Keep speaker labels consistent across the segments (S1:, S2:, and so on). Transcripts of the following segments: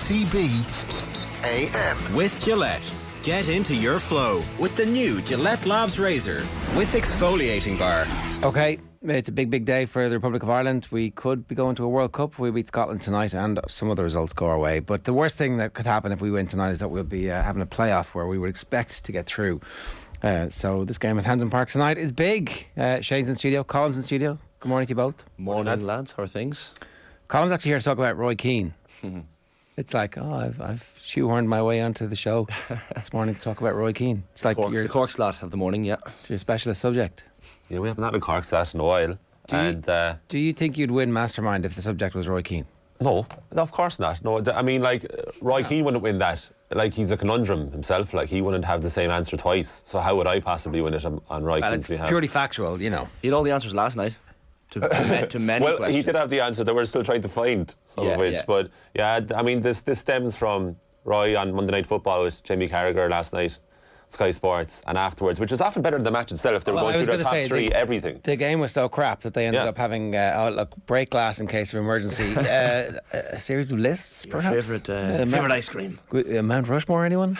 S1: OTB AM.
S2: With Gillette. Get into your flow with the new Gillette Labs Razor with exfoliating bar.
S3: Okay, it's a big day for the Republic of Ireland. We could be going to a World Cup. We beat Scotland tonight and some other results go our way. But the worst thing that could happen if we win tonight is that we'll be having a playoff where we would expect to get through. So this game at Hampden Park tonight is big. Shane's in studio, Colin's in studio. Good morning to you both.
S4: Morning, lads. How are things?
S3: Colin's actually here to talk about Roy Keane. It's like, I've shoehorned my way onto the show this morning to talk about Roy Keane. It's like
S4: the Cork slot of the morning, yeah.
S3: It's your specialist subject.
S5: Yeah, we haven't had a Cork slot in a while.
S3: Do you think you'd win Mastermind if the subject was Roy Keane?
S5: No, of course not. No, I mean, like, Roy Keane wouldn't win that. Like, he's a conundrum himself. Like, he wouldn't have the same answer twice. So how would I possibly win it on Roy Keane's behalf?
S3: Purely factual, you know.
S4: He had all the answers last night. To many
S5: well,
S4: questions.
S5: he did have the answer that we're still trying to find, some of which. Yeah. But yeah, I mean, this stems from Roy on Monday Night Football with Jamie Carragher last night, Sky Sports, and afterwards, which is often better than the match itself. They were going through their top three, everything.
S3: The game was so crap that they ended up having break glass in case of emergency. A series of lists, perhaps.
S4: Favourite ice cream.
S3: Mount Rushmore, anyone?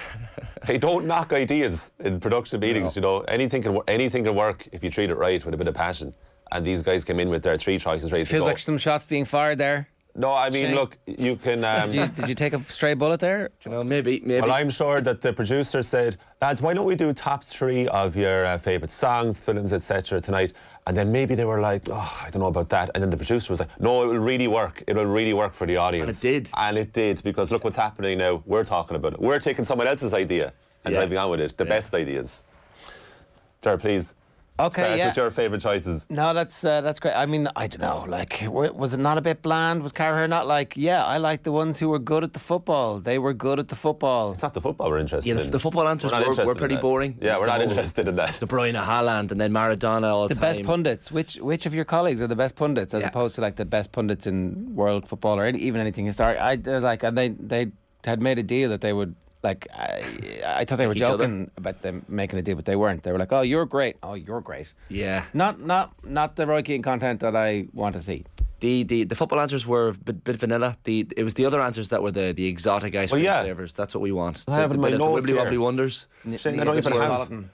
S5: Hey, don't knock ideas in production meetings. You know, anything can work if you treat it right with a bit of passion. And these guys came in with their three choices ready to go.
S3: Feels like some shots being fired there.
S5: No, I mean,
S3: Shane,
S5: look, you can...
S3: did you take a stray bullet there?
S4: You know, maybe.
S5: Well, I'm sure that the producer said, lads, why don't we do top three of your favourite songs, films, etc. tonight? And then maybe they were like, oh, I don't know about that. And then the producer was like, no, it will really work. It will really work for the audience.
S4: And it did.
S5: And it did, because look what's happening now. We're talking about it. We're taking someone else's idea and driving on with it. The best ideas. Ger, please.
S3: Okay,
S5: Start with your favourite choices.
S3: No, that's great. I mean, I don't know. Like, was it not a bit bland? Was Carragher not like, I like the ones who were good at the football. They were good at the football.
S5: It's not the football we're interested in.
S4: The football answers were pretty boring.
S5: Yeah, we're not interested in that.
S4: De Bruyne, Haaland, and then Maradona all the time.
S3: The best pundits. Which of your colleagues are the best pundits, as opposed to like the best pundits in world football or even anything historic? And they had made a deal that they would. Like, I thought they were joking about them making a deal, but they weren't. They were like, "Oh, you're great. Oh, you're great."
S4: Yeah.
S3: Not the Roy Keane content that I want to see.
S4: The football answers were a bit vanilla. It was the other answers that were the exotic ice cream flavors. That's what we want.
S5: I have my notes
S4: the wibbly wobbly wonders.
S5: Shane, I don't even have them.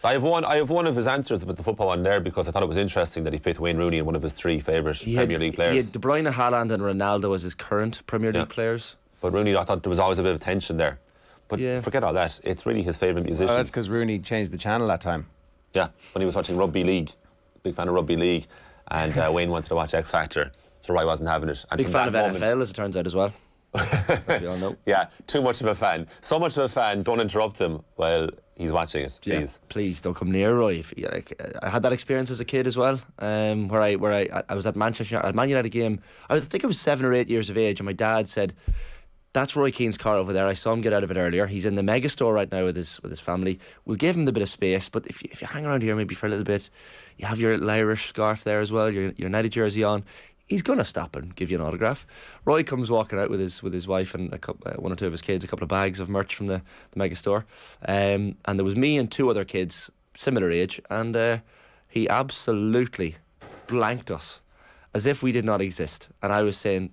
S5: I have one of his answers about the football one there because I thought it was interesting that he picked Wayne Rooney in one of his three favourite Premier League players.
S4: He had De Bruyne, Haaland, and Ronaldo as his current Premier League players.
S5: But Rooney, I thought there was always a bit of tension there. But forget all that. It's really his favourite musicians.
S3: Oh, that's because Rooney changed the channel that time.
S5: Yeah, when he was watching Rugby League. Big fan of Rugby League. And Wayne wanted to watch X Factor. So Roy wasn't having it. And
S4: big fan of NFL, as it turns out, as well. As we all know.
S5: Yeah, too much of a fan. So much of a fan, don't interrupt him while he's watching it, please.
S4: Yeah, please don't come near Roy. I had that experience as a kid as well, where I was at Manchester, at Man United game. I think I was 7 or 8 years of age, and my dad said, "That's Roy Keane's car over there. I saw him get out of it earlier. He's in the mega store right now with his family. We'll give him a bit of space, but if you hang around here maybe for a little bit, you have your little Irish scarf there as well, your United jersey on. He's gonna stop and give you an autograph." Roy comes walking out with his wife and one or two of his kids, a couple of bags of merch from the mega store, and there was me and two other kids similar age, and he absolutely blanked us as if we did not exist. And I was saying,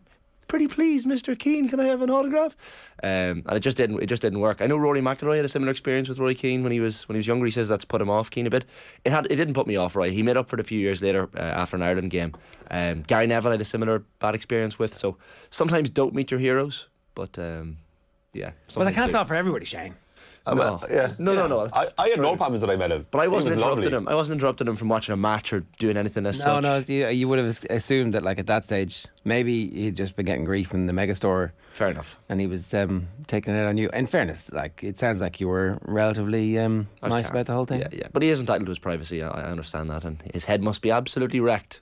S4: "Pretty please, Mr. Keane, can I have an autograph?" And it just didn't work. I know Rory McIlroy had a similar experience with Roy Keane when he was younger. He says that's put him off Keane a bit. It didn't put me off Roy. He made up for it a few years later after an Ireland game. Gary Neville had a similar bad experience with. So sometimes don't meet your heroes, but yeah.
S3: Well, they can't stop for everybody, Shane.
S4: No.
S5: I had no problems when I met him.
S4: But I wasn't interrupting him. I wasn't interrupting him from watching a match or doing anything as such.
S3: No, you would have assumed that, like, at that stage, maybe he'd just been getting grief in the megastore.
S4: Fair enough.
S3: And he was taking it on you. In fairness, like, it sounds like you were relatively nice about the whole thing.
S4: Yeah. But he is entitled to his privacy. I understand that, and his head must be absolutely wrecked.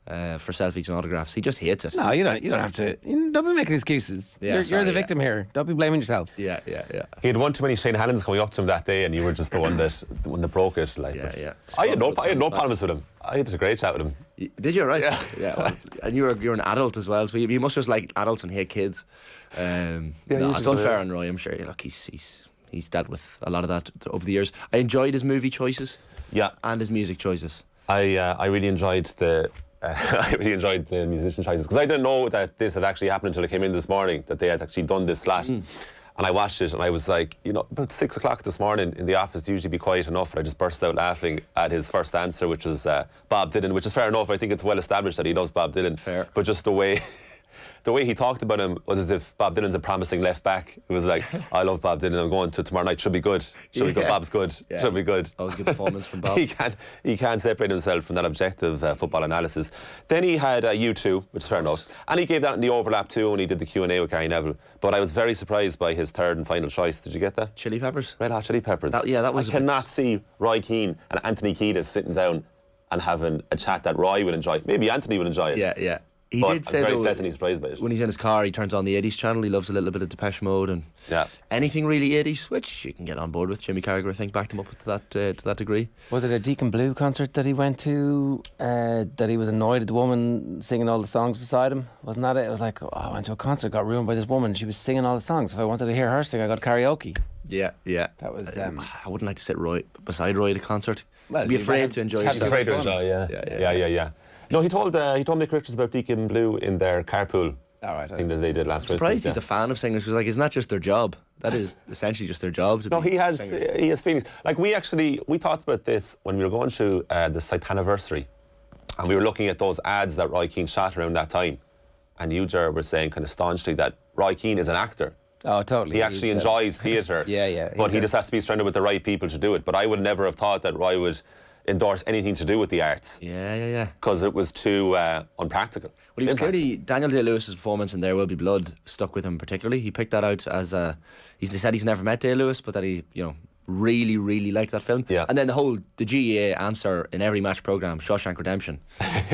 S4: For selfies and autographs. He just hates it.
S3: No, you don't have to. Don't be making excuses. You're the victim here. Don't be blaming yourself.
S4: Yeah.
S5: He had one too many Shane Hannons coming up to him that day, and you were just the one that broke it. Like, I had no problems with him. I had a great chat with him.
S4: Did you? Right? Yeah. Well, and you're an adult as well, so you must just like adults and hate kids. It's unfair on Roy. I'm sure. Look, he's dealt with a lot of that over the years. I enjoyed his movie choices.
S5: Yeah,
S4: and his music choices.
S5: I really enjoyed the I really enjoyed the musician choices because I didn't know that this had actually happened until I came in this morning, that they had actually done this slat. And I watched it and I was like, about 6 o'clock this morning in the office, usually be quiet enough, but I just burst out laughing at his first answer, which was Bob Dylan, which is fair enough. I think it's well established that he loves Bob Dylan.
S4: Fair.
S5: But just the way he talked about him was as if Bob Dylan's a promising left back. It was like, I love Bob Dylan, I'm going to tomorrow night, should be good. Should be good, Bob's good. Yeah. Should be good.
S4: That was a good performance from Bob.
S5: He can't separate himself from that objective football analysis. Then he had U2, which is fair enough. And he gave that in the overlap too when he did the Q&A with Gary Neville. But I was very surprised by his third and final choice. Did you get that?
S4: Chili Peppers?
S5: Red Hot Chili Peppers.
S4: That was
S5: I cannot see Roy Keane and Anthony Kiedis sitting down and having a chat that Roy would enjoy. Maybe Anthony would enjoy it.
S4: Yeah. He
S5: But
S4: did say
S5: I'm very
S4: though,
S5: pleasantly surprised by it.
S4: when he's in his car, he turns on the 80s channel. He loves a little bit of Depeche Mode and anything really 80s, which you can get on board with. Jimmy Carragher, I think, backed him up to that degree.
S3: Was it a Deacon Blue concert that he went to? That he was annoyed at the woman singing all the songs beside him? Wasn't that it? It was like, I went to a concert, got ruined by this woman. She was singing all the songs. If I wanted to hear her sing, I got karaoke.
S4: Yeah.
S3: That was.
S4: I wouldn't like to sit beside Roy at a concert.
S3: Well,
S4: You'd be afraid to enjoy yourself.
S5: Afraid to enjoy, yeah. No, he told Mick Richards about Deacon Blue in their carpool thing that they did last Christmas.
S4: Surprised he's a fan of singers, because isn't that just their job? That is essentially just their job.
S5: He has feelings. Like we talked about this when we were going through the Saipanniversary, and we were looking at those ads that Roy Keane shot around that time, and you, Ger, were saying kind of staunchly that Roy Keane is an actor.
S3: Oh, totally.
S5: He actually enjoys theatre. But he just has to be surrounded with the right people to do it. But I would never have thought that Roy would endorse anything to do with the arts.
S4: Yeah.
S5: Because it was too unpractical.
S4: Well, he was clearly, Daniel Day-Lewis's performance in There Will Be Blood stuck with him particularly. He picked that out as he said he's never met Day-Lewis, but that he, really, really liked that film.
S5: Yeah.
S4: And then the GEA answer in every match programme, Shawshank Redemption,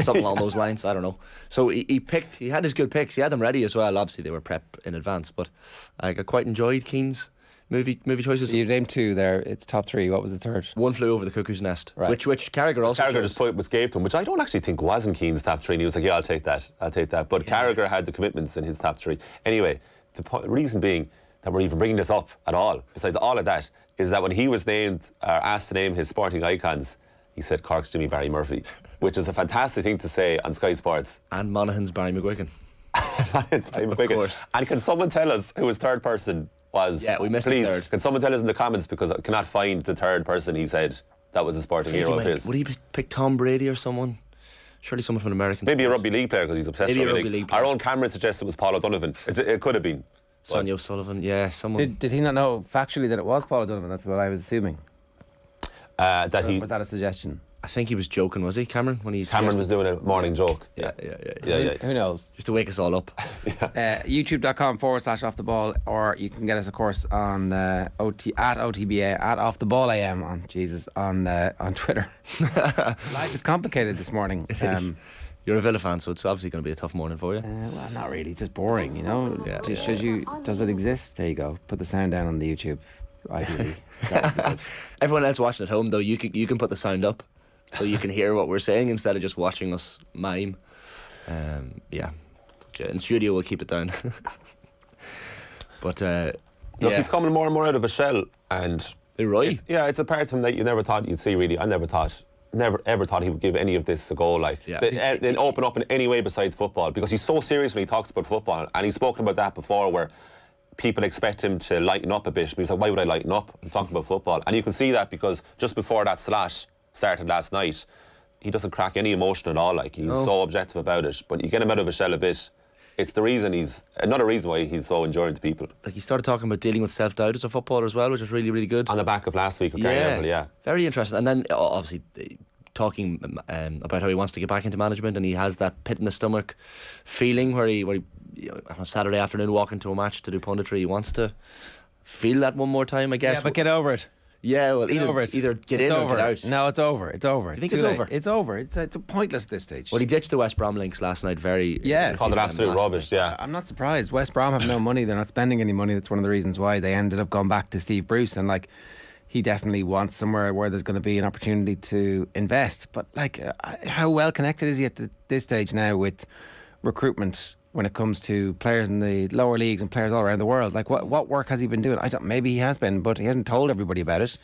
S4: something along those lines, I don't know. So he had his good picks, he had them ready as well. Obviously they were prep in advance, but I quite enjoyed Keane's movie choices.
S3: You named two there, it's top three. What was the third?
S4: One Flew Over the Cuckoo's Nest,
S3: right.
S4: which Carragher also
S5: Carragher
S4: chose.
S5: just gave to him, which I don't actually think was in Keane's top three, and he was like, I'll take that. But Carragher had the commitments in his top three. Anyway, the reason being that we're even bringing this up at all, besides all of that, is that when he was asked to name his sporting icons, he said Cork's Jimmy Barry Murphy, which is a fantastic thing to say on Sky Sports.
S4: And Monaghan's Barry McGuigan.
S5: Of course. And can someone tell us who his third person was?
S4: Yeah, we missed
S5: Please,
S4: the third.
S5: Can someone tell us in the comments, because I cannot find the third person he said that was a sporting hero of his.
S4: Would he pick Tom Brady or someone? Surely someone from an American
S5: Maybe
S4: sports.
S5: a rugby league player, because he's obsessed with rugby league. Our own Cameron suggests it was Paul O'Donovan. It could have been.
S4: Sonia O'Sullivan, yeah, someone.
S3: Did he not know factually that it was Paul O'Donovan? That's what I was assuming. Was that a suggestion?
S4: I think he was joking, was he, Cameron?
S5: Cameron was doing a morning joke.
S4: Yeah.
S3: Who knows?
S4: Just to wake us all up.
S3: YouTube.com/off the ball, or you can get us, of course, on OTBA at Off the Ball AM on Twitter. Life is complicated this morning.
S4: You're a Villa fan, so it's obviously going to be a tough morning for you.
S3: Well, not really, just boring,
S4: Yeah.
S3: Does it exist? There you go. Put the sound down on the YouTube. Ideally.
S4: Everyone else watching at home, though, you can put the sound up so you can hear what we're saying instead of just watching us mime. In studio we'll keep it down. But
S5: Look, he's coming more and more out of a shell, and
S4: right.
S5: It's a part of him that you never thought you'd see. Really, I never ever thought he would give any of this a go. Then open up in any way besides football, because he's so serious when he talks about football, and he's spoken about that before, where people expect him to lighten up a bit. But he's like, why would I lighten up? I'm talking about football, and you can see that because just before that slash started last night, he doesn't crack any emotion at all. Like, he's so objective about it. But you get him out of a shell a bit. It's another reason why he's so enduring to people.
S4: Like, he started talking about dealing with self-doubt as a footballer as well, which is really, really good.
S5: On the back of last week with Gary Neville,
S4: very interesting. And then obviously talking about how he wants to get back into management, and he has that pit in the stomach feeling where he on a Saturday afternoon walking to a match to do punditry, he wants to feel that one more time, I guess.
S3: Yeah, but get over it.
S4: Yeah, well, either get in or get out.
S3: No, it's over. It's over.
S4: You think it's over?
S3: It's over. It's pointless at this stage.
S4: Well, he ditched the West Brom links last night.
S5: Called it absolute rubbish. Yeah,
S3: I'm not surprised. West Brom have no money. They're not spending any money. That's one of the reasons why they ended up going back to Steve Bruce. And he definitely wants somewhere where there's going to be an opportunity to invest. But how well connected is he at this stage now with recruitment when it comes to players in the lower leagues and players all around the world? What work has he been doing? Maybe he has been, but he hasn't told everybody about it.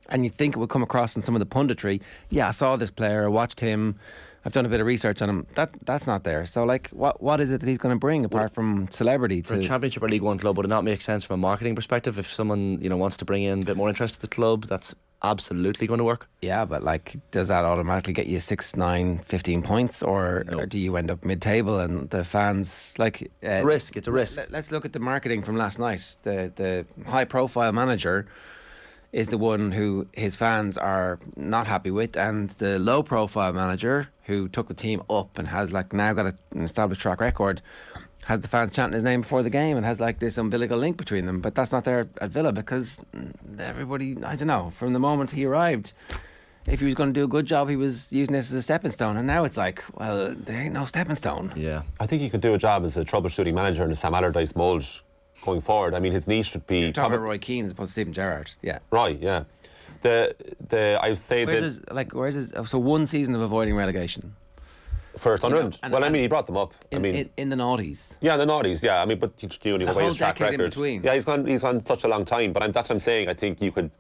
S3: And you think it would come across in some of the punditry. Yeah, I saw this player, I watched him, I've done a bit of research on him. That's not there. So, like, what is it that he's going to bring apart from celebrity?
S4: For a Championship or League One club, would it not make sense from a marketing perspective if someone wants to bring in a bit more interest to the club? That's absolutely going to work.
S3: Yeah, but like, does that automatically get you 6, 9, 15 points, or do you end up mid-table and the fans like?
S4: It's a risk.
S3: Let's look at the marketing from last night. The high-profile manager is the one who his fans are not happy with, and the low-profile manager who took the team up and has like now got an established track record has the fans chanting his name before the game and has like this umbilical link between them. But that's not there at Villa because everybody, I don't know, from the moment he arrived, if he was going to do a good job, he was using this as a stepping stone. And now it's like, well, there ain't no stepping stone.
S4: Yeah.
S5: I think he could do a job as a troubleshooting manager in the Sam Allardyce mould going forward. I mean, his niche should be...
S3: You're talking about Roy Keane as opposed to Stephen Gerrard. Yeah.
S5: Right, yeah. I would say
S3: where's his... So one season of avoiding relegation.
S5: First 100. Well, I mean, he brought them up.
S3: In the noughties.
S5: Yeah, the noughties. Yeah, I mean, but you only away his track record.
S3: In between.
S5: Yeah, he's gone such a long time. But that's what I'm saying. I think you could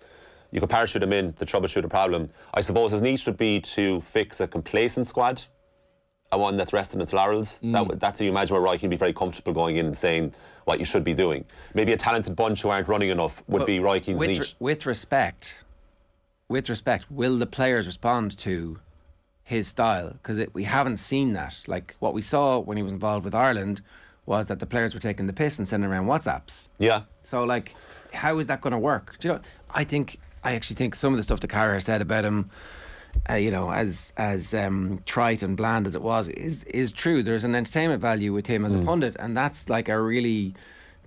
S5: parachute him in to troubleshoot a problem. I suppose his niche would be to fix a complacent squad, a one that's resting its laurels. That's how you imagine where Roy can be very comfortable going in and saying what you should be doing. Maybe a talented bunch who aren't running enough would be Roy Keane's niche.
S3: With respect, will the players respond to his style? Because we haven't seen that. Like, what we saw when he was involved with Ireland was that the players were taking the piss and sending around WhatsApps.
S5: Yeah.
S3: So, like, how is that going to work? Do you know? I actually think some of the stuff that Carragher said about him, as trite and bland as it was, is true. There's an entertainment value with him as a pundit, and that's like a really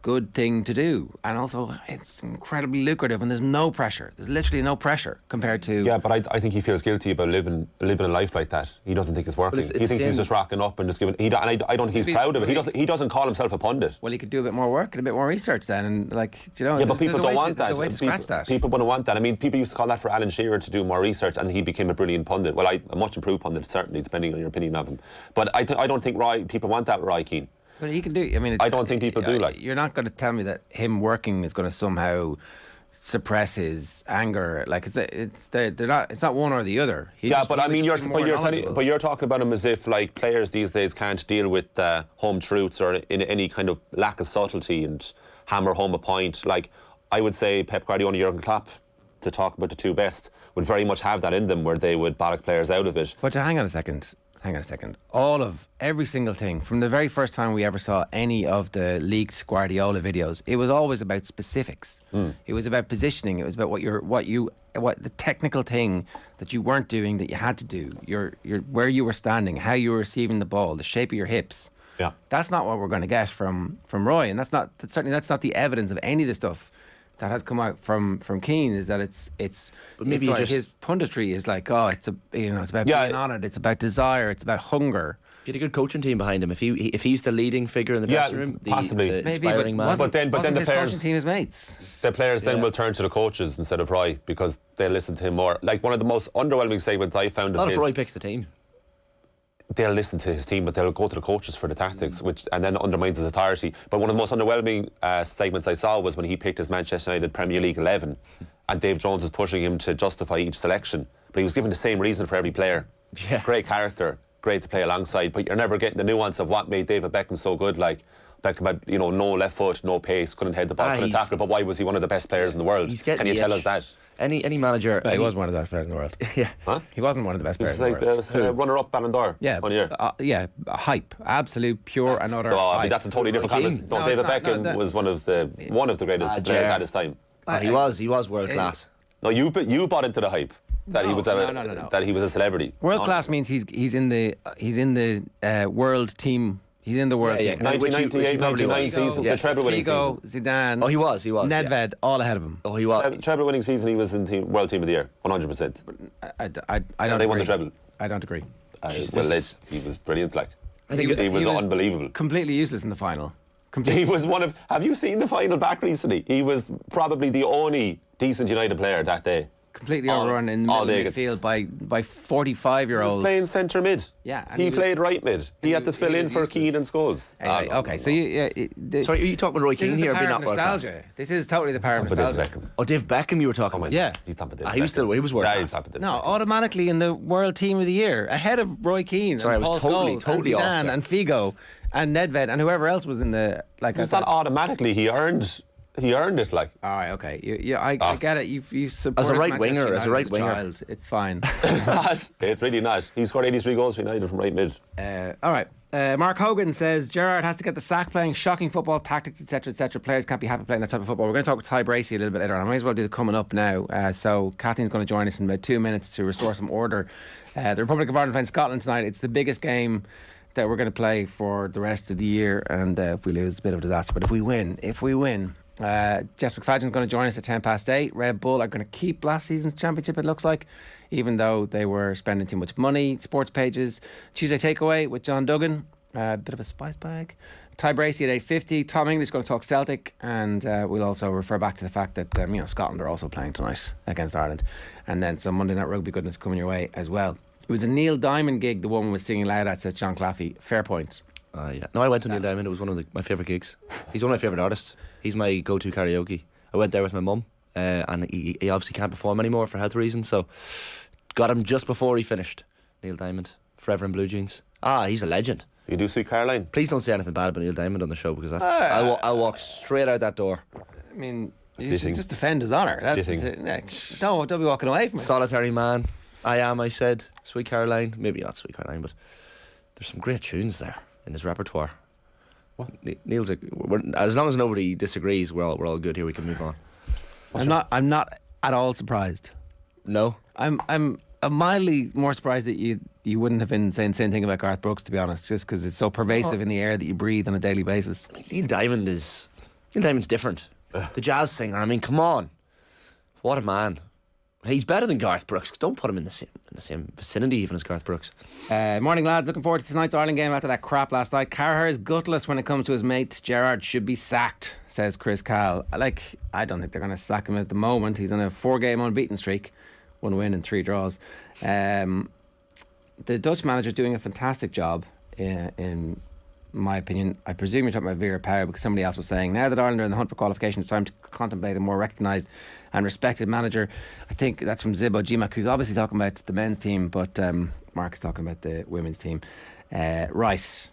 S3: good thing to do. And also, it's incredibly lucrative, and there's no pressure. There's literally no pressure compared to...
S5: Yeah, but I think he feels guilty about living a life like that. He doesn't think it's working. He thinks he's just rocking up and just giving... I don't think he's proud of it. He doesn't call himself a pundit.
S3: Well, he could do a bit more work and a bit more research then, and like, do you know...
S5: Yeah, but people don't want that.
S3: There's a way to scratch that.
S5: People wouldn't want that. I mean, people used to call that for Alan Shearer to do more research, and he became a brilliant pundit. Well, a much improved pundit, certainly, depending on your opinion of him. But I don't think people want that with Roy Keane.
S3: But he can do... I mean...
S5: I don't think people do.
S3: You're not going to tell me that him working is going to somehow suppress his anger. Like, it's not one or the other.
S5: But I mean, you're talking about him as if like players these days can't deal with home truths or in any kind of lack of subtlety and hammer home a point. Like, I would say Pep Guardiola and Jurgen Klopp, to talk about the two best, would very much have that in them where they would bollock players out of it.
S3: But hang on a second. Every single thing from the very first time we ever saw any of the leaked Guardiola videos, it was always about specifics. It was about positioning. It was about what the technical thing that you weren't doing that you had to do. Your where you were standing, how you were receiving the ball, the shape of your hips.
S5: Yeah,
S3: that's not what we're going to get from Roy, and that's not the evidence of any of the stuff that has come out from Keane. Is that it's but maybe it's like his punditry is like, it's about being on it, it's about desire, it's about hunger.
S4: He had a good coaching team behind him. If he's the leading figure in the dressing room,
S5: possibly
S4: the inspiring man.
S3: But then the players, coaching team, his mates.
S5: The players then will turn to the coaches instead of Roy because they listen to him more. Like, one of the most underwhelming segments I found.
S4: Not if Roy picks the team.
S5: They'll listen to his team, but they'll go to the coaches for the tactics, and then undermines his authority. But one of the most underwhelming segments I saw was when he picked his Manchester United Premier League 11, and Dave Jones was pushing him to justify each selection. But he was given the same reason for every player.
S4: Yeah.
S5: Great character, great to play alongside, but you're never getting the nuance of what made David Beckham so good. Like, Beckham had, no left foot, no pace, couldn't head the ball, couldn't tackle, but why was he one of the best players in the world? Can you tell us that?
S4: Any manager...
S3: he was one of the best players in the world.
S4: Yeah.
S5: Huh?
S3: He wasn't one of the best players in the world.
S5: He was like runner-up Ballon d'Or 1 year.
S3: Hype. Absolute, pure and utter hype.
S5: I mean, that's a totally different comment. David Beckham was one of the greatest players at his time.
S4: He was world class.
S5: No, you bought into the hype that he was that he was a celebrity.
S3: World class means he's in the world team. He's in the world team.
S5: 1998-99 season, the treble-winning season.
S3: Zidane.
S4: Oh, he was.
S3: Nedved, all ahead of him.
S4: Oh, he was.
S5: Treble-winning season, he was in World Team of the Year, 100%.
S3: I don't
S5: they won the treble.
S3: I don't agree.
S5: He was brilliant. Like, I think he was unbelievable.
S3: Completely useless in the final.
S5: He was one of... Have you seen the final back recently? He was probably the only decent United player that day.
S3: completely overrun in the middle of the midfield by 45-year-olds.
S5: He was playing centre mid.
S3: Yeah, and
S5: he played right mid. He had to fill in for Keane and Scholes.
S3: Anyway, okay, so
S4: Sorry, are you talking about Roy Keane here?
S3: This is the power of nostalgia. This is totally the power of nostalgia.
S4: Oh, Dave Beckham you were talking about?
S3: Yeah.
S5: He's top of Dave
S4: He was
S5: Beckham.
S4: he was world
S5: Yeah,
S4: class.
S5: he's top of Dave
S3: No,
S5: Beckham.
S3: automatically in the World Team of the Year, ahead of Roy Keane,
S4: Sorry,
S3: and
S4: I
S3: Paul
S4: was
S3: Scholes,
S4: totally
S3: and
S4: off
S3: Zidane,
S4: there.
S3: and Figo, and Nedved, and whoever else was in the
S5: It's not automatically. He earned it. Like
S3: All right, okay, I get it. You support
S4: As a right
S3: Manchester
S4: winger, as a
S3: United
S4: right winger.
S3: child. It's fine.
S5: it's not. It's really not. He scored 83 goals for United from right mid.
S3: All right. Mark Hogan says Gerrard has to get the sack playing shocking football, tactics, etc., etc. Players can't be happy playing that type of football. We're going to talk with Ty Bracey a little bit later on. I might as well do the coming up now. So Kathleen's going to join us in about 2 minutes to restore some order. The Republic of Ireland playing Scotland tonight. It's the biggest game that we're going to play for the rest of the year, and if we lose, it's a bit of a disaster. But if we win, Jess McFadyen's going to join us at 8:10. Red Bull are going to keep last season's championship, it looks like, even though they were spending too much money. Sports pages, Tuesday takeaway with John Duggan, a bit of a spice bag. Ty Bracey at 8:50. Tom English going to talk Celtic, and we'll also refer back to the fact that Scotland are also playing tonight against Ireland, and then some Monday Night Rugby goodness coming your way as well. It was a Neil Diamond gig the woman was singing loud at, says John Claffey. Fair point.
S4: Yeah. No, I went to Neil Diamond. It was one of my favourite gigs. He's one of my favourite artists. He's my go-to karaoke. I went there with my mum, and he obviously can't perform anymore for health reasons, so got him just before he finished. Neil Diamond, forever in blue jeans. He's a legend.
S5: You do Sweet Caroline?
S4: Please don't say anything bad about Neil Diamond on the show, because I'll walk straight out that door.
S3: I mean, you should just defend his honour. Don't be walking away from it.
S4: Solitary Man, I Am, I Said, Sweet Caroline. Maybe not Sweet Caroline, but there's some great tunes there in his repertoire. What? Neil's as long as nobody disagrees, we're all good here. We can move on.
S3: I'm not at all surprised.
S4: No,
S3: I'm mildly more surprised that you wouldn't have been saying the same thing about Garth Brooks, to be honest, just because it's so pervasive in the air that you breathe on a daily basis.
S4: Neil Diamond's different. The jazz singer. I mean, come on, what a man. He's better than Garth Brooks. Don't put him in the same vicinity even as Garth Brooks.
S3: Morning, lads. Looking forward to tonight's Ireland game after that crap last night. Carragher is gutless when it comes to his mates. Gerrard should be sacked, says Chris Cal. I don't think they're going to sack him at the moment. He's on a 4-game unbeaten streak, 1 win and 3 draws. The Dutch manager's doing a fantastic job, in my opinion. I presume you're talking about Vera Pauw, because somebody else was saying now that Ireland are in the hunt for qualification, it's time to contemplate a more recognised and respected manager. I think that's from Zibbo Gmac, who's obviously talking about the men's team, but Mark is talking about the women's team. Right.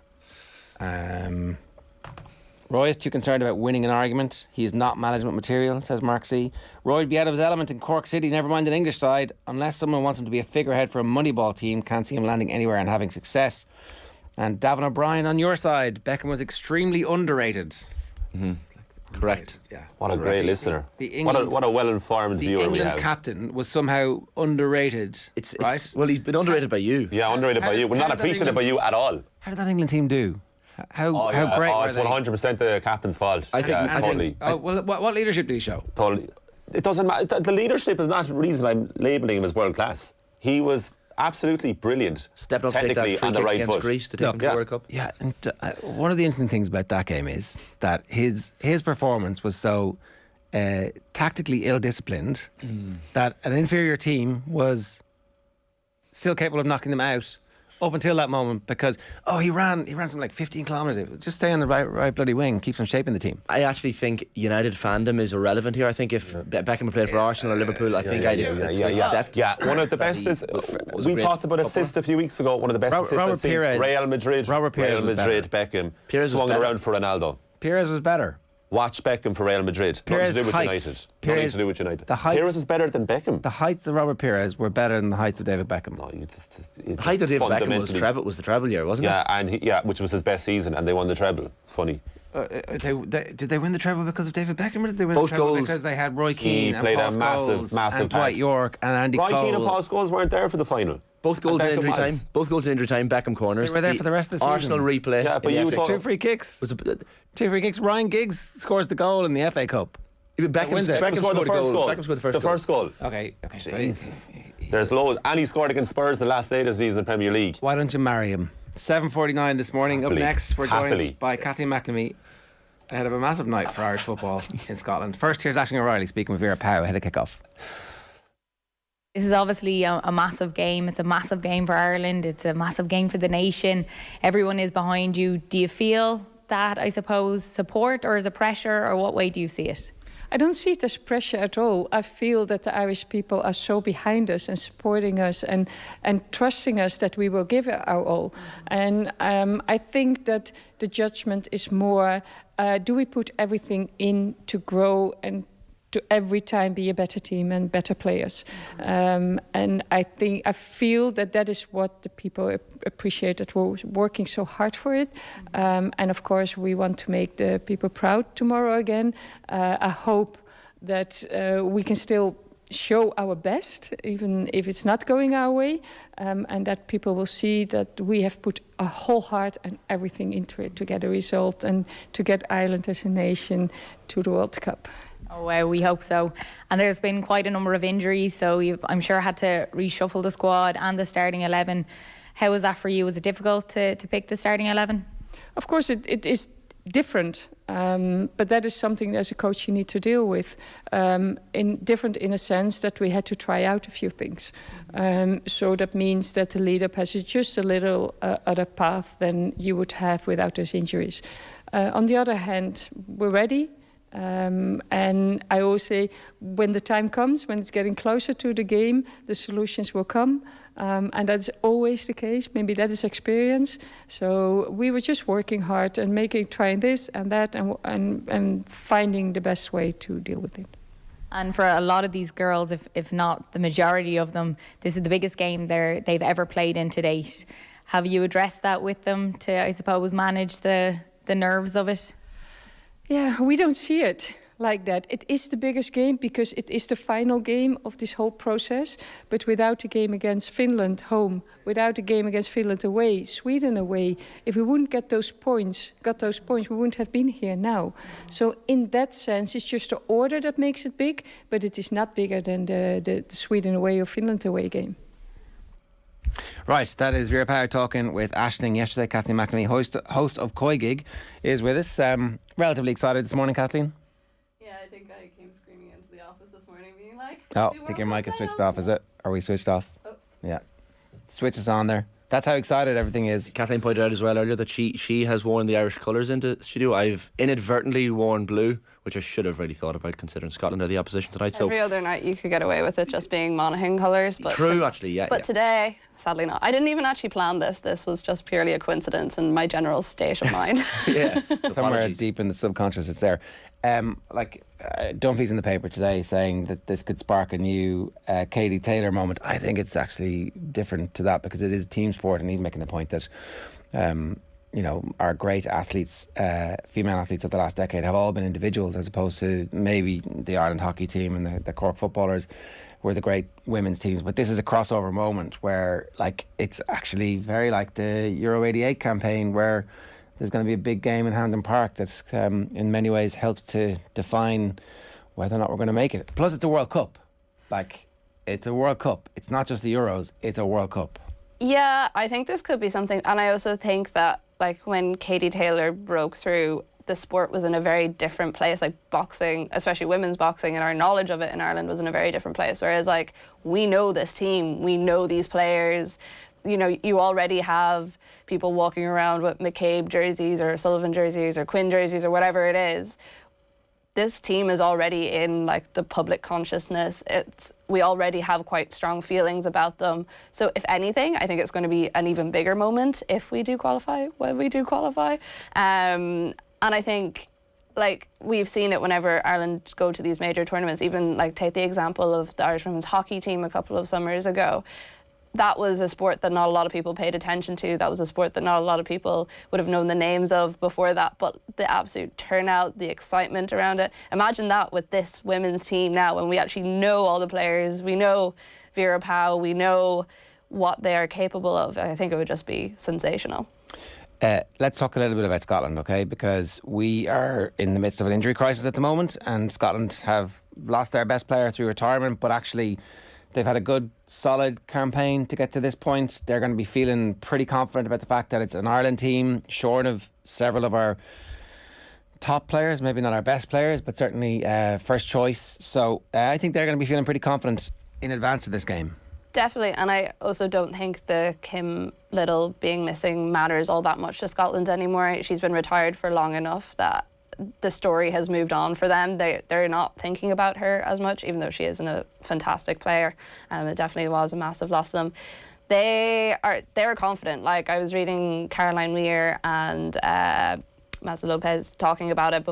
S3: Roy is too concerned about winning an argument. He is not management material, says Mark C. Roy would be out of his element in Cork City, never mind an English side, unless someone wants him to be a figurehead for a Moneyball team. Can't see him landing anywhere and having success. And Davin O'Brien on your side. Beckham was extremely underrated.
S4: Mm-hmm. Correct.
S3: Yeah.
S5: What a great listener. What a well-informed viewer we have.
S3: The England captain was somehow underrated. Right?
S4: Well, he's been underrated by you.
S5: Yeah, underrated by you. We're not appreciated by you at all.
S3: How did that England team do? How great were
S5: it's
S3: they?
S5: 100% the captain's fault.
S4: I think
S5: totally.
S3: What leadership did he show?
S5: Totally. It doesn't matter. The leadership is not the reason I'm labelling him as world class. He was absolutely brilliant.
S4: Stepped up to take that
S5: technically
S4: free
S5: on the
S4: kick
S5: right
S4: against
S5: foot.
S4: Greece to take them to the World Cup.
S3: Yeah, and one of the interesting things about that game is that his performance was so tactically ill-disciplined that an inferior team was still capable of knocking them out up until that moment, because he ran something like 15 kilometres. Just stay on the right bloody wing, keeps on shaping the team.
S4: I actually think United fandom is irrelevant here. I think if Beckham had played for Arsenal or Liverpool, I think I'd accept.
S5: Yeah, one of the best is we talked about assist a few weeks ago. One of the best assists I've seen. Real Madrid, Beckham swung it around for Ronaldo.
S3: Pires was better.
S5: Watch Beckham for Real Madrid. Nothing to do with United. Nothing to do with United. Pires is better than Beckham.
S3: The heights of Robert Pires were better than the heights of David Beckham.
S5: No,
S4: the height of David Beckham was the treble year, wasn't it?
S5: Yeah, which was his best season, and they won the treble. It's funny.
S3: Did they win the treble because of David Beckham, or did they win
S4: both
S3: the treble
S4: goals
S3: because they had Roy Keane and
S5: played
S3: Paul
S5: a massive
S3: Scholes and Dwight
S5: part.
S3: York and Andy Cole?
S5: Roy Keane and Paul Scholes weren't there for the final.
S4: Both goals in injury time. Both goals in injury time. Beckham corners.
S3: They were there for the rest of the season.
S4: Arsenal replay.
S5: Yeah, but you
S4: thought
S3: 2 free kicks. 2 free kicks. Ryan Giggs scores the goal in the FA Cup.
S4: Beckham
S5: scored the first goal.
S4: Beckham scored
S5: the first goal.
S3: Okay.
S5: There's loads. And he scored against Spurs the last day of the season in the Premier League.
S3: Why don't you marry him? 7:49 this morning.
S5: Happily.
S3: Up next, we're joined by Kathleen McNamee ahead of a massive night for Irish football in Scotland. First, here's Aisling O'Reilly speaking with Vera Pauw ahead of kickoff.
S6: This is obviously a massive game. It's a massive game for Ireland. It's a massive game for the nation. Everyone is behind you. Do you feel that, I suppose, support, or is it pressure, or what way do you see it?
S7: I don't see it as pressure at all. I feel that the Irish people are so behind us and supporting us and trusting us that we will give it our all. And I think that the judgment is more, do we put everything in to grow and to every time be a better team and better players? And I feel that is what the people appreciate, that we're working so hard for it. And of course, we want to make the people proud tomorrow again. I hope that we can still show our best, even if it's not going our way, and that people will see that we have put a whole heart and everything into it to get a result and to get Ireland as a nation to the World Cup.
S6: Oh, we hope so. And there's been quite a number of injuries, so I'm sure had to reshuffle the squad and the starting 11. How was that for you? Was it difficult to pick the starting 11?
S7: Of course, it is different, but that is something as a coach you need to deal with. Different in a sense that we had to try out a few things. So that means that the lead-up has just a little other path than you would have without those injuries. On the other hand, we're ready. And I always say, when the time comes, when it's getting closer to the game, the solutions will come. And that's always the case. Maybe that is experience. So we were just working hard and trying this and that and finding the best way to deal with it.
S6: And for a lot of these girls, if not the majority of them, this is the biggest game they've ever played in to date. Have you addressed that with them to, I suppose, manage the nerves of it?
S7: Yeah, we don't see it like that. It is the biggest game because it is the final game of this whole process. But without a game against Finland home, without a game against Finland away, Sweden away, if we wouldn't got those points, we wouldn't have been here now. So in that sense, it's just the order that makes it big, but it is not bigger than the Sweden away or Finland away game.
S3: Right, that is Vera Power talking with Aisling yesterday. Kathleen McNamee, host of Koi Gig, is with us. Relatively excited this morning, Kathleen?
S8: Yeah, I think I came screaming into the office this morning being like...
S3: Oh, I think your mic is switched off, is it? Are we switched off?
S8: Oh.
S3: Yeah. Switch is on there. That's how excited everything is.
S4: Kathleen pointed out as well earlier that she has worn the Irish colours into the studio. I've inadvertently worn blue, which I should have really thought about considering Scotland are the opposition tonight.
S8: Every other night you could get away with it just being Monaghan colours. But
S4: true, actually, yeah.
S8: But today, sadly not. I didn't even actually plan this. This was just purely a coincidence and my general state of mind.
S4: Yeah.
S3: Somewhere deep in the subconscious it's there. Dunphy's in the paper today saying that this could spark a new Katie Taylor moment. I think it's actually different to that because it is a team sport, and he's making the point that our great athletes, female athletes of the last decade, have all been individuals as opposed to maybe the Ireland hockey team and the Cork footballers were the great women's teams. But this is a crossover moment where it's actually very like the Euro 88 campaign, where there's going to be a big game in Hampden Park that in many ways helps to define whether or not we're going to make it. Plus it's a World Cup. It's a World Cup. It's not just the Euros, it's a World Cup.
S8: Yeah, I think this could be something. And I also think that when Katie Taylor broke through, the sport was in a very different place. Boxing, especially women's boxing, and our knowledge of it in Ireland was in a very different place. Whereas we know this team, we know these players. You already have people walking around with McCabe jerseys or Sullivan jerseys or Quinn jerseys or whatever it is. This team is already in the public consciousness. We already have quite strong feelings about them. So if anything, I think it's going to be an even bigger moment if we do qualify, when we do qualify. And I think we've seen it whenever Ireland go to these major tournaments, even take the example of the Irish women's hockey team a couple of summers ago. That was a sport that not a lot of people paid attention to. That was a sport that not a lot of people would have known the names of before that. But the absolute turnout, the excitement around it. Imagine that with this women's team now, when we actually know all the players. We know Vera Pauw. We know what they are capable of. I think it would just be sensational.
S3: Let's talk a little bit about Scotland, okay? Because we are in the midst of an injury crisis at the moment, and Scotland have lost their best player through retirement, but actually they've had a good, solid campaign to get to this point. They're going to be feeling pretty confident about the fact that it's an Ireland team, shorn of several of our top players, maybe not our best players, but certainly first choice. So I think they're going to be feeling pretty confident in advance of this game.
S8: Definitely, and I also don't think the Kim Little being missing matters all that much to Scotland anymore. She's been retired for long enough that the story has moved on for them. They're not thinking about her as much, even though she isn't a fantastic player. It definitely was a massive loss to them. They were confident. Like, I was reading Caroline Weir and Mazza Lopez talking about it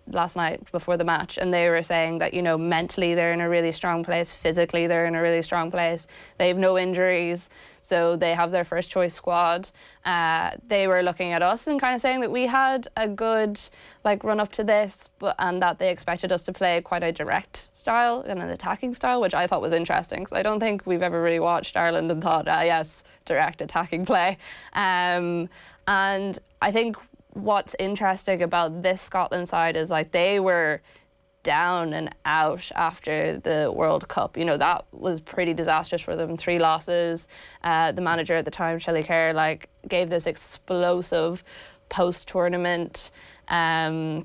S8: last night before the match, and they were saying that, you know, mentally they're in a really strong place, physically they're in a really strong place. They have no injuries, so they have their first choice squad. They were looking at us and kind of saying that we had a good run up to this, and that they expected us to play quite a direct style and an attacking style, which I thought was interesting, because I don't think we've ever really watched Ireland and thought, yes, direct attacking play. And I think what's interesting about this Scotland side is they were down and out after the World Cup. You know, that was pretty disastrous for them. 3 losses. The manager at the time, Shelley Kerr, gave this explosive post-tournament. So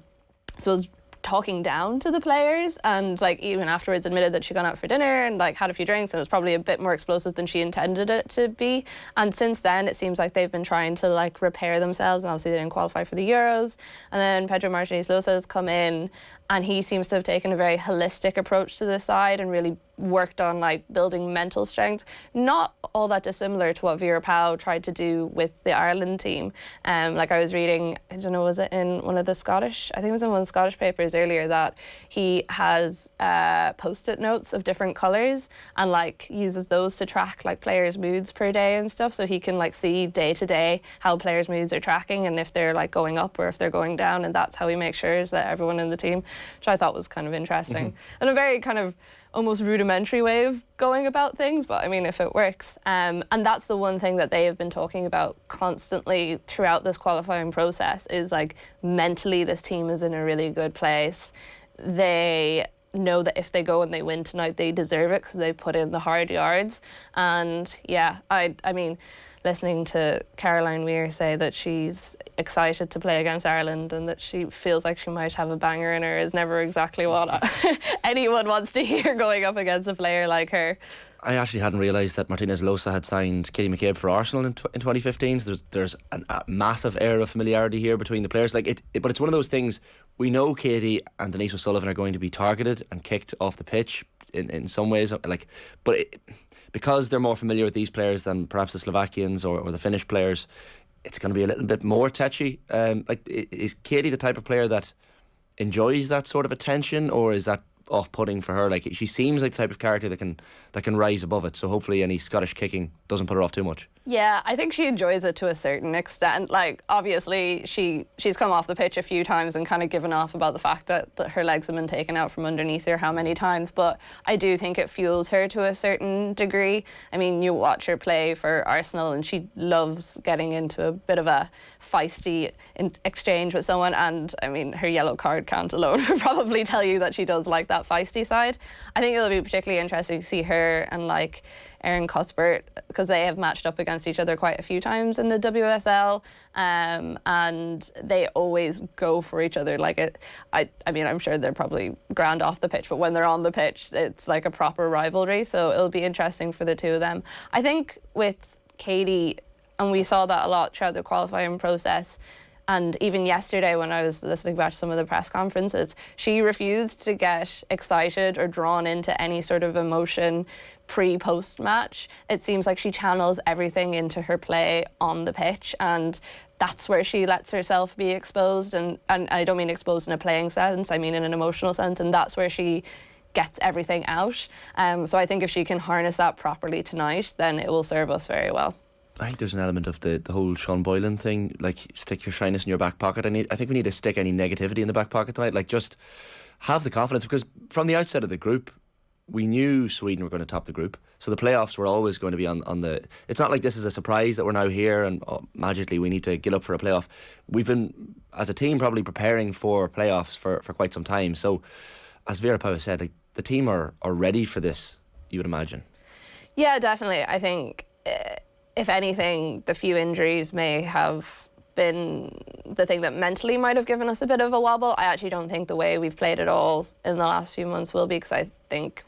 S8: it was talking down to the players, and even afterwards admitted that she'd gone out for dinner and had a few drinks, and it was probably a bit more explosive than she intended it to be. And since then it seems like they've been trying to repair themselves, and obviously they didn't qualify for the Euros. And then Pedro Martinez Losa has come in, and he seems to have taken a very holistic approach to this side and really worked on building mental strength. Not all that dissimilar to what Vera Pauw tried to do with the Ireland team. I was reading, I don't know, was it in one of the Scottish, I think it was in one of the Scottish papers earlier, that he has post-it notes of different colours and uses those to track players' moods per day and stuff, so he can see day to day how players' moods are tracking and if they're going up or if they're going down, and that's how he makes sure that everyone in the team, which I thought was kind of interesting. And a very kind of almost rudimentary way of going about things, but I mean, if it works. And that's the one thing that they have been talking about constantly throughout this qualifying process is mentally this team is in a really good place. They know that if they go and they win tonight, they deserve it because they put in the hard yards. And yeah, I mean, listening to Caroline Weir say that she's excited to play against Ireland and that she feels like she might have a banger in her is never exactly what anyone wants to hear going up against a player like her.
S4: I actually hadn't realised that Martinez Losa had signed Katie McCabe for Arsenal in 2015. So there's a massive air of familiarity here between the players. But it's one of those things, we know Katie and Denise O'Sullivan are going to be targeted and kicked off the pitch in some ways. Because they're more familiar with these players than perhaps the Slovakians or the Finnish players, it's going to be a little bit more touchy. Is Katie the type of player that enjoys that sort of attention, or is that off-putting for her? She seems like the type of character that can rise above it, so hopefully any Scottish kicking doesn't put her off too much.
S8: Yeah, I think she enjoys it to a certain extent. Obviously she's come off the pitch a few times and kind of given off about the fact that her legs have been taken out from underneath her how many times, but I do think it fuels her to a certain degree. I mean, you watch her play for Arsenal and she loves getting into a bit of a feisty exchange with someone, and I mean, her yellow card count alone would probably tell you that she does like that feisty side. I think it'll be particularly interesting to see her and Erin Cuthbert, because they have matched up against each other quite a few times in the WSL, and they always go for each other. I mean, I'm sure they're probably grand off the pitch, but when they're on the pitch, it's like a proper rivalry, so it'll be interesting for the two of them. I think with Katie, and we saw that a lot throughout the qualifying process, and even yesterday when I was listening back to some of the press conferences, she refused to get excited or drawn into any sort of emotion pre-post match. It seems like she channels everything into her play on the pitch, and that's where she lets herself be exposed, and I don't mean exposed in a playing sense, I mean in an emotional sense, and that's where she gets everything out. So I think if she can harness that properly tonight, then it will serve us very well.
S4: I think there's an element of the whole Sean Boylan thing, stick your shyness in your back pocket. I think we need to stick any negativity in the back pocket tonight. Just have the confidence, because from the outset of the group, we knew Sweden were going to top the group, so the playoffs were always going to be on the... It's not like this is a surprise that we're now here and magically we need to get up for a playoff. We've been, as a team, probably preparing for playoffs for quite some time. So, as Vera Pauw said, the team are ready for this, you would imagine.
S8: Yeah, definitely. I think... if anything, the few injuries may have been the thing that mentally might have given us a bit of a wobble. I actually don't think the way we've played it all in the last few months will be, because I think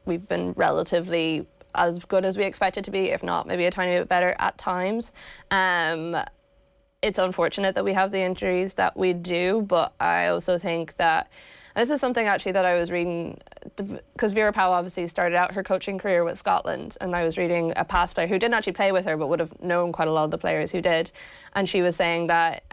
S8: we've been relatively as good as we expected to be, if not maybe a tiny bit better at times. It's unfortunate that we have the injuries that we do, but I also think that, and this is something actually that I was reading, because Vera Pauw obviously started out her coaching career with Scotland, and I was reading a past player who didn't actually play with her but would have known quite a lot of the players who did, and she was saying that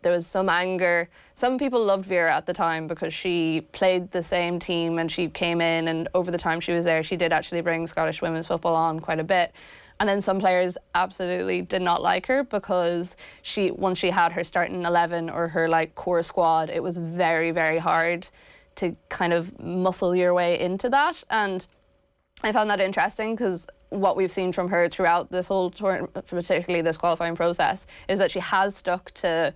S8: there was some anger. Some people loved Vera at the time because she played the same team and she came in, and over the time she was there she did actually bring Scottish women's football on quite a bit. And then some players absolutely did not like her because once she had her starting 11 or her like core squad, it was very, very hard to kind of muscle your way into that. And I found that interesting because what we've seen from her throughout this whole tournament, particularly this qualifying process, is that she has stuck to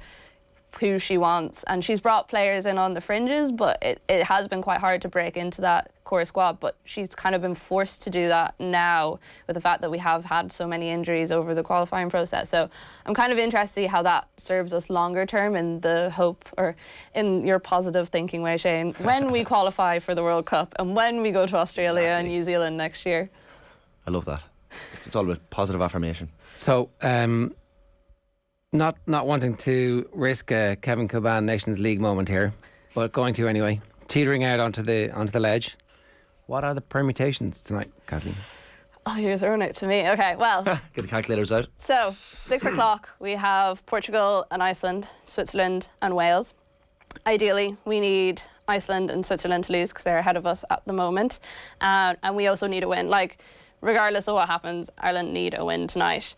S8: who she wants, and she's brought players in on the fringes, but it has been quite hard to break into that core squad. But she's kind of been forced to do that now with the fact that we have had so many injuries over the qualifying process. So I'm kind of interested to see how that serves us longer term, in the hope, or in your positive thinking way, Shane, when we qualify for the World Cup and when we go to Australia and New Zealand next year.
S4: I love that. It's all about positive affirmation.
S3: So not wanting to risk a Kevin Kilbane Nations League moment here, but going to anyway. Teetering out onto the ledge. What are the permutations tonight, Kathleen?
S8: Oh, you're throwing it to me. Okay, well.
S4: Get the calculators out.
S8: So, 6 o'clock, we have Portugal and Iceland, Switzerland and Wales. Ideally, we need Iceland and Switzerland to lose because they're ahead of us at the moment. And we also need a win. Like, regardless of what happens, Ireland need a win tonight.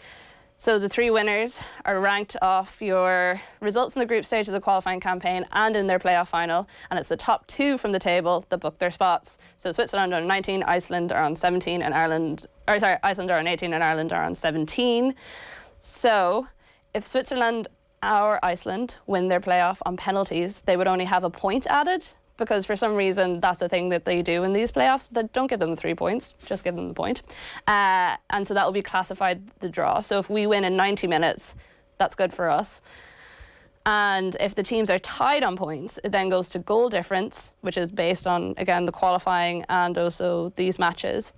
S8: So the 3 winners are ranked off your results in the group stage of the qualifying campaign and in their playoff final, and it's the top 2 from the table that book their spots. So Switzerland are on 19, Iceland are on 17, and Iceland are on 18 and Ireland are on 17. So if Switzerland or Iceland win their playoff on penalties, they would only have a point added, because for some reason that's the thing that they do in these playoffs. That don't give them the 3 points, just give them the point. And so that will be classified the draw. So if we win in 90 minutes, that's good for us. And if the teams are tied on points, it then goes to goal difference, which is based on, again, the qualifying and also these matches.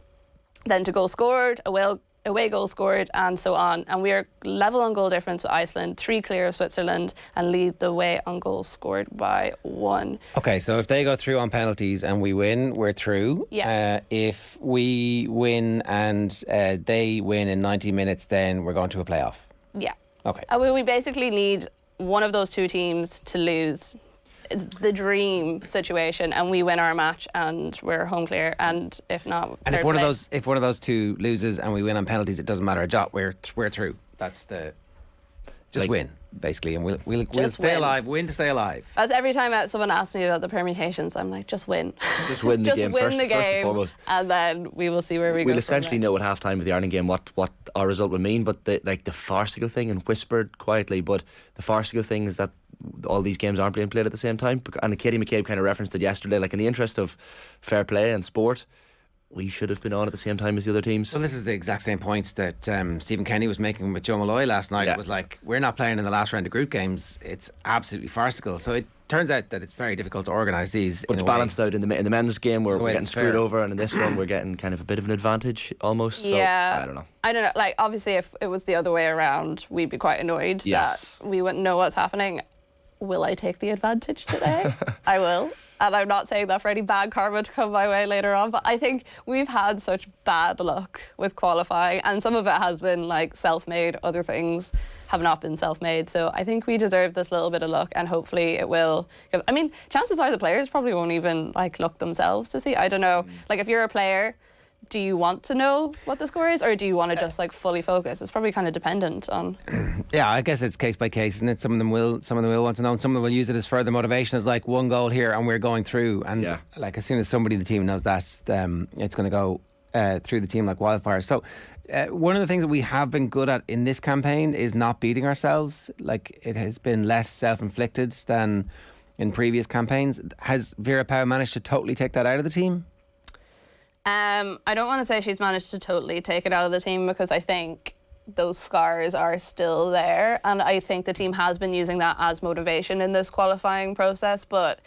S8: Then to goal scored, away goal scored, and so on. And we are level on goal difference with Iceland, 3 clear of Switzerland, and lead the way on goals scored by 1.
S3: Okay, so if they go through on penalties and we win, we're through.
S8: Yeah.
S3: If we win and they win in 90 minutes, then we're going to a playoff.
S8: Yeah.
S3: Okay.
S8: We basically need one of those 2 teams to lose. It's the dream situation, and we win our match and we're home clear, and if not,
S3: and if one of those 2 loses and we win on penalties, it doesn't matter a jot. We're through. That's the win basically, and we'll stay alive. Win to stay alive.
S8: That's every time someone asks me about the permutations, I'm like, just win.
S4: Just win the
S8: just
S4: game
S8: win
S4: first,
S8: the game,
S4: first and foremost,
S8: and then we will see where we go.
S4: We'll essentially know at half time of the Ireland game what our result will mean. But the farcical thing, and whispered quietly, but the farcical thing is that all these games aren't being played at the same time. And Katie McCabe kind of referenced it yesterday, like in the interest of fair play and sport, we should have been on at the same time as the other teams.
S3: Well, this is the exact same point that Stephen Kenny was making with Joe Malloy last night.
S4: Yeah.
S3: It was like, we're not playing in the last round of group games. It's absolutely farcical. So it turns out that it's very difficult to organise these.
S4: But it's balanced out in the men's game where we're getting screwed
S3: fair.
S4: over, and in this one we're getting kind of a bit of an advantage almost.
S8: Yeah.
S4: So,
S8: I don't know. Like, obviously, if it was the other way around, we'd be quite annoyed that we wouldn't know what's happening. Will I take the advantage today? I will. And I'm not saying that for any bad karma to come my way later on, but I think we've had such bad luck with qualifying, and some of it has been like self-made, other things have not been self-made. So I think we deserve this little bit of luck, and hopefully it will give, I mean, chances are the players probably won't even like look themselves to see. I don't know. Like, if you're a player, do you want to know what the score is, or do you want to just like fully focus? It's probably kind of dependent on.
S3: Yeah, I guess it's case by case, isn't it? Some of them will want to know, and some of them will use it as further motivation, as like 1 goal here and we're going through. And like, as soon as somebody in the team knows that, it's going to go through the team like wildfire. So one of the things that we have been good at in this campaign is not beating ourselves. Like, it has been less self-inflicted than in previous campaigns. Has Vera Pauw managed to totally take that out of the team?
S8: I don't want to say she's managed to totally take it out of the team, because I think those scars are still there, and I think the team has been using that as motivation in this qualifying process. But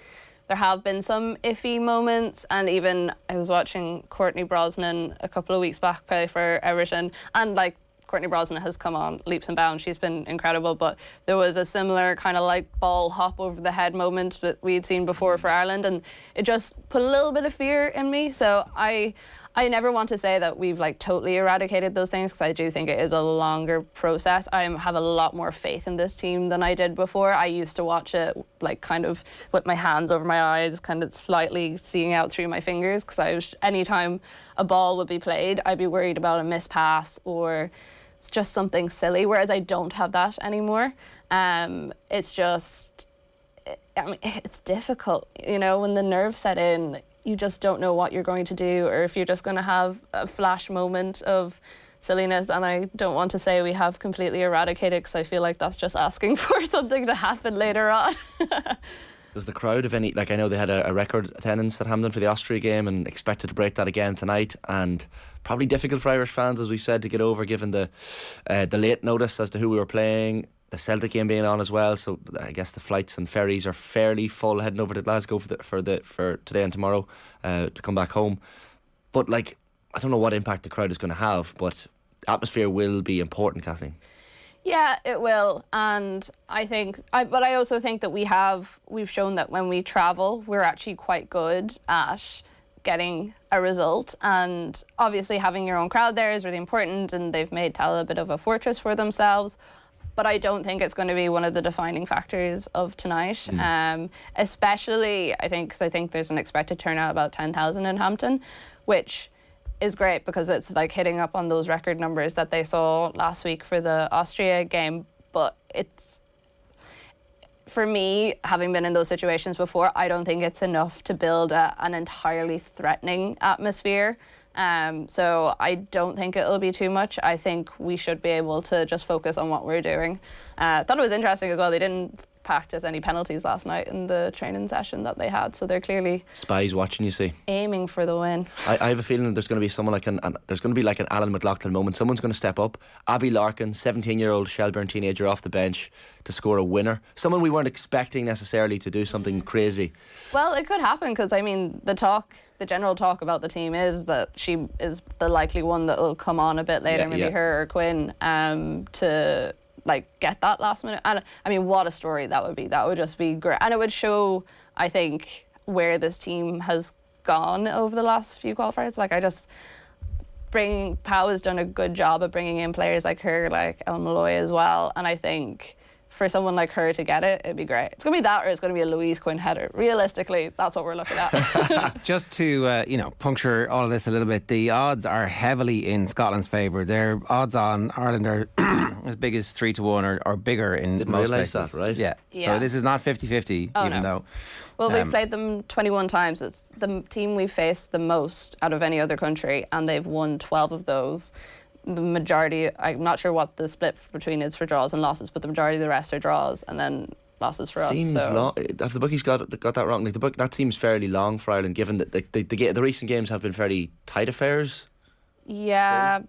S8: there have been some iffy moments, and even I was watching Courtney Brosnan a couple of weeks back play for Everton, and like Courtney Brosnan has come on leaps and bounds. She's been incredible, but there was a similar kind of like ball hop over the head moment that we'd seen before for Ireland, and it just put a little bit of fear in me. So I never want to say that we've like totally eradicated those things, because I do think it is a longer process. I have a lot more faith in this team than I did before. I used to watch it like kind of with my hands over my eyes, kind of slightly seeing out through my fingers, because anytime a ball would be played, I'd be worried about a missed pass or it's just something silly, whereas I don't have that anymore. It's just, I mean, it's difficult, you know, when the nerves set in, you just don't know what you're going to do, or if you're just going to have a flash moment of silliness. And I don't want to say we have completely eradicated, because I feel like that's just asking for something to happen later on.
S4: Does the crowd have any, like I know they had a record attendance at Hampden for the Austria game and expected to break that again tonight, and probably difficult for Irish fans, as we said, to get over given the late notice as to who we were playing, the Celtic game being on as well. So I guess the flights and ferries are fairly full heading over to Glasgow for today and tomorrow to come back home. But like, I don't know what impact the crowd is going to have, but atmosphere will be important, Kathleen.
S8: Yeah, it will, and but I also think that we've shown that when we travel, we're actually quite good at getting a result, and obviously having your own crowd there is really important, and they've made Tala a bit of a fortress for themselves. But I don't think it's going to be one of the defining factors of tonight, especially I think there's an expected turnout about 10,000 in Hampton, which is great because it's like hitting up on those record numbers that they saw last week for the Austria game. But it's, for me, having been in those situations before, I don't think it's enough to build an entirely threatening atmosphere. So I don't think it'll be too much. I think we should be able to just focus on what we're doing. Thought it was interesting as well, they didn't practice any penalties last night in the training session that they had, so they're clearly
S4: spies watching, you see,
S8: aiming for the win.
S4: I have a feeling that there's going to be someone like there's going to be like an Alan McLaughlin moment. Someone's going to step up. Abby Larkin, 17-year-old Shelburne teenager off the bench to score a winner. Someone we weren't expecting necessarily to do something crazy.
S8: Well, it could happen, because I mean the general talk about the team is that she is the likely one that will come on a bit later, maybe her or Quinn, to like get that last minute. And I mean, what a story that would be. That would just be great, and it would show, I think, where this team has gone over the last few qualifiers. Like, Pau has done a good job of bringing in players like her, like El Malloy as well, and I think for someone like her to get it, it'd be great. It's going to be that, or it's going to be a Louise Quinn header. Realistically, that's what we're looking at.
S3: Just to puncture all of this a little bit, the odds are heavily in Scotland's favour. Their odds on Ireland are as big as 3-1 or bigger in
S4: Didn't
S3: most
S4: realise
S3: places.
S4: that, right?
S3: Yeah. So this is not 50-50, even though.
S8: Well, we've played them 21 times. It's the team we've faced the most out of any other country, and they've won 12 of those. The majority, I'm not sure what the split between is for draws and losses, but the majority of the rest are draws and then losses for us.
S4: Seems long. Have the bookies got that wrong? Like that seems fairly long for Ireland, given that the recent games have been fairly tight affairs.
S8: Yeah,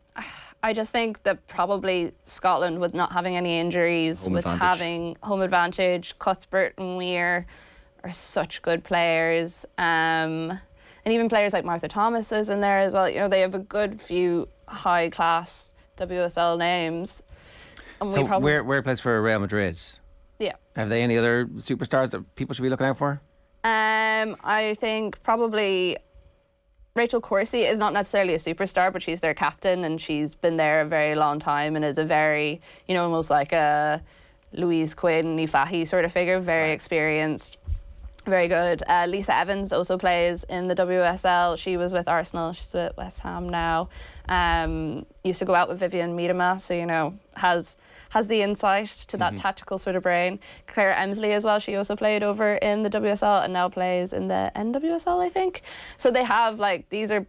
S8: I just think that probably Scotland, with not having any injuries, having home advantage, Cuthbert and Weir are such good players, and even players like Martha Thomas is in there as well. You know, they have a good few high-class WSL names. And
S3: so where plays for Real Madrid?
S8: Yeah.
S3: Have they any other superstars that people should be looking out for?
S8: I think probably Rachel Corsie is not necessarily a superstar, but she's their captain, and she's been there a very long time and is a very, almost like a Louise Quinn, Nifahi sort of figure, very experienced. Very good. Lisa Evans also plays in the WSL. She was with Arsenal. She's with West Ham now. Used to go out with Vivian Miedema, so has the insight to that tactical sort of brain. Claire Emsley as well. She also played over in the WSL and now plays in the NWSL, I think. So they have these are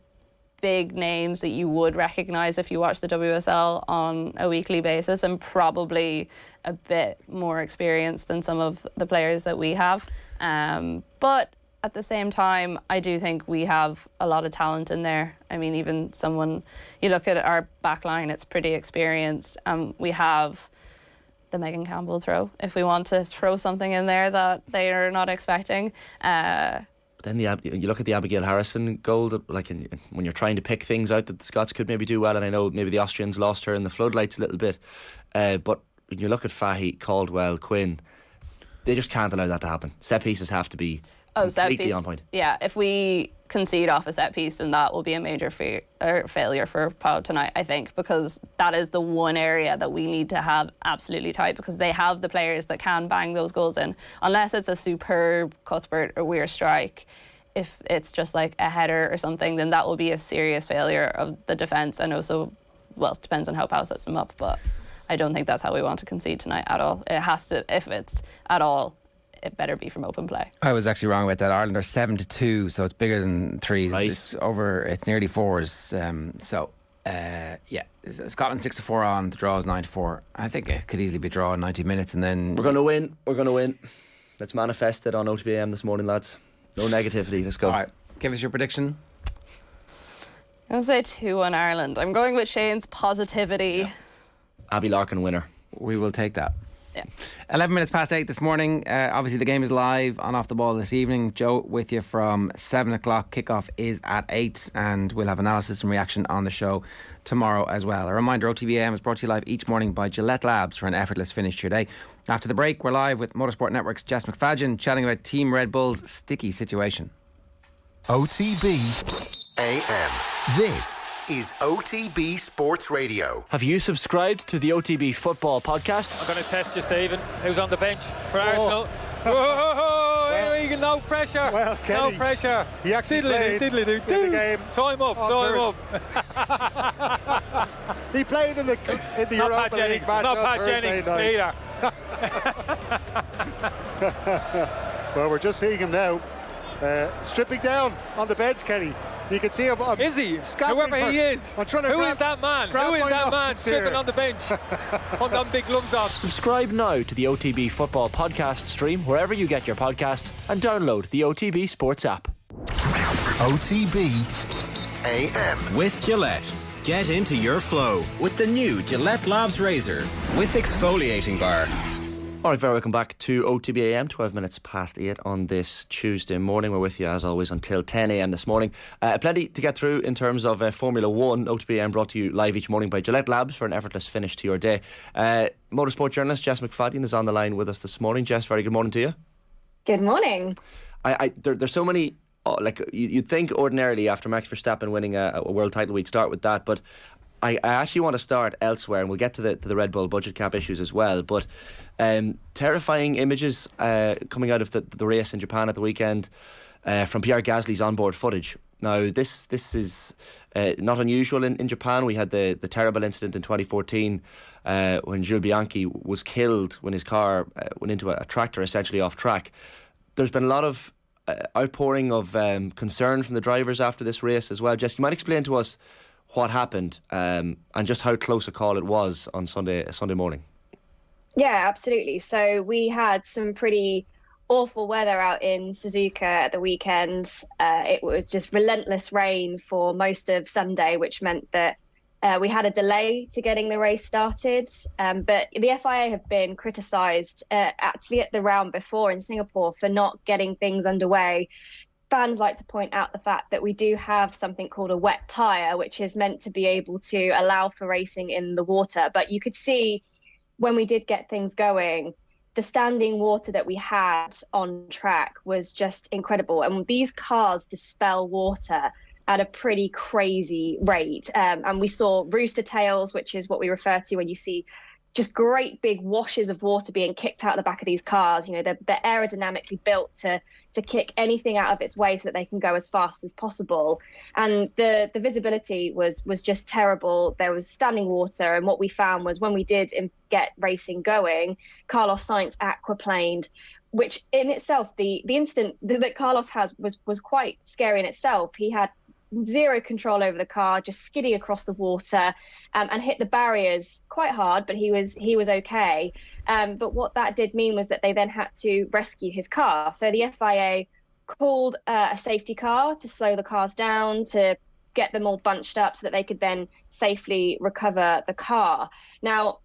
S8: big names that you would recognise if you watch the WSL on a weekly basis, and probably a bit more experienced than some of the players that we have. But at the same time, I do think we have a lot of talent in there. I mean, even you look at our back line, it's pretty experienced. We have the Megan Campbell throw. If we want to throw something in there that they are not expecting.
S4: But then you look at the Abigail Harrison goal, that, like when you're trying to pick things out that the Scots could maybe do well, and I know maybe the Austrians lost her in the floodlights a little bit, but when you look at Fahey, Caldwell, Quinn, they just can't allow that to happen. Set pieces have to be completely on point.
S8: Yeah, if we concede off a set piece, then that will be a major failure for Pau tonight, I think, because that is the one area that we need to have absolutely tight, because they have the players that can bang those goals in. Unless it's a superb Cuthbert or Weir strike, if it's just like a header or something, then that will be a serious failure of the defence, and also, well, it depends on how Pau sets them up, but I don't think that's how we want to concede tonight at all. It has to, if it's at all, it better be from open play. I
S3: was actually wrong about that. Ireland are 7-2, so it's bigger than 3.
S4: Right.
S3: It's nearly 4s. Yeah, Scotland 6-4 on. The draw is 9-4. I think it could easily be a draw in 90 minutes, and then
S4: we're going to win. Let's manifest it on OTB AM this morning, lads. No negativity. Let's go.
S3: All right, give us your prediction.
S8: I'm going to say 2-1 Ireland. I'm going with Shane's positivity.
S4: Yeah. Abby Larkin winner.
S3: We will take that.
S8: Yeah.
S3: 11 minutes past 8 this morning. Obviously the game is live on Off the Ball this evening. Joe with you from 7 o'clock. Kickoff is at 8, and we'll have analysis and reaction on the show tomorrow as well. A reminder, OTB AM is brought to you live each morning by Gillette Labs for an effortless finish to your day. After the break, we're live with Motorsport Network's Jess McFadyen chatting about Team Red Bull's sticky situation.
S1: OTB AM. This is OTB Sports Radio.
S9: Have you subscribed to the OTB Football Podcast?
S10: I'm going to test you, Stephen. Who's on the bench for Arsenal? Whoa, no pressure.
S11: Well, Kenny,
S10: no pressure.
S11: He actually played in the game.
S10: Time up.
S11: He played in the Europa League match.
S10: Not Pat Jennings either.
S11: Well, we're just seeing him now. Stripping down on the bench, Kenny. You can see him.
S10: Is he? Whoever he is.
S11: I'm trying to
S10: Who is that man? Who is that man stripping on the bench? On them big gloves on.
S9: Subscribe now to the OTB Football Podcast stream wherever you get your podcasts, and download the OTB Sports app.
S1: OTB AM.
S2: With Gillette. Get into your flow with the new Gillette Labs Razor with exfoliating bar.
S4: Alright, very welcome back to OTB AM, 12 minutes past 8 on this Tuesday morning. We're with you as always until 10 AM this morning. Plenty to get through in terms of Formula 1. OTB AM brought to you live each morning by Gillette Labs for an effortless finish to your day. Motorsport journalist Jess McFadyen is on the line with us this morning. Jess, very good morning to you.
S12: Good morning.
S4: There's so many, you'd think ordinarily after Max Verstappen winning a world title we'd start with that, but I actually want to start elsewhere, and we'll get to the Red Bull budget cap issues as well. But terrifying images coming out of the race in Japan at the weekend from Pierre Gasly's onboard footage. Now, this is not unusual in Japan. We had the terrible incident in 2014 when Jules Bianchi was killed when his car went into a tractor essentially off track. There's been a lot of outpouring of concern from the drivers after this race as well. Jess, you might explain to us what happened and just how close a call it was on Sunday morning.
S12: Yeah, absolutely. So we had some pretty awful weather out in Suzuka at the weekend. It was just relentless rain for most of Sunday, which meant that we had a delay to getting the race started. But the FIA have been criticised actually at the round before in Singapore for not getting things underway. Fans like to point out the fact that we do have something called a wet tyre, which is meant to be able to allow for racing in the water. But you could see when we did get things going, the standing water that we had on track was just incredible. And these cars dispel water at a pretty crazy rate. And we saw rooster tails, which is what we refer to when you see just great big washes of water being kicked out the back of these cars. You know, they're aerodynamically built to kick anything out of its way so that they can go as fast as possible. And the visibility was just terrible. There was standing water. And what we found was when we did get racing going, Carlos Sainz aquaplaned, which in itself, the incident that Carlos has was quite scary in itself. He had zero control over the car, just skidding across the water and hit the barriers quite hard, but he was okay. But what that did mean was that they then had to rescue his car. So the FIA called a safety car to slow the cars down, to get them all bunched up so that they could then safely recover the car. Now,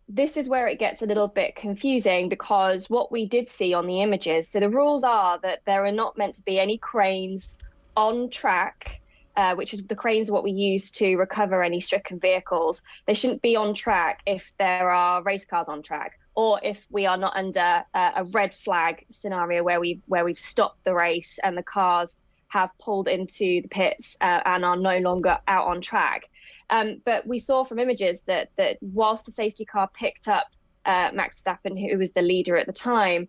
S12: this is where it gets a little bit confusing, because what we did see on the images, so the rules are that there are not meant to be any cranes on track, which is the cranes what we use to recover any stricken vehicles. They shouldn't be on track if there are race cars on track, or if we are not under a red flag scenario where we've stopped the race and the cars have pulled into the pits and are no longer out on track. But we saw from images that whilst the safety car picked up Max Verstappen, who was the leader at the time,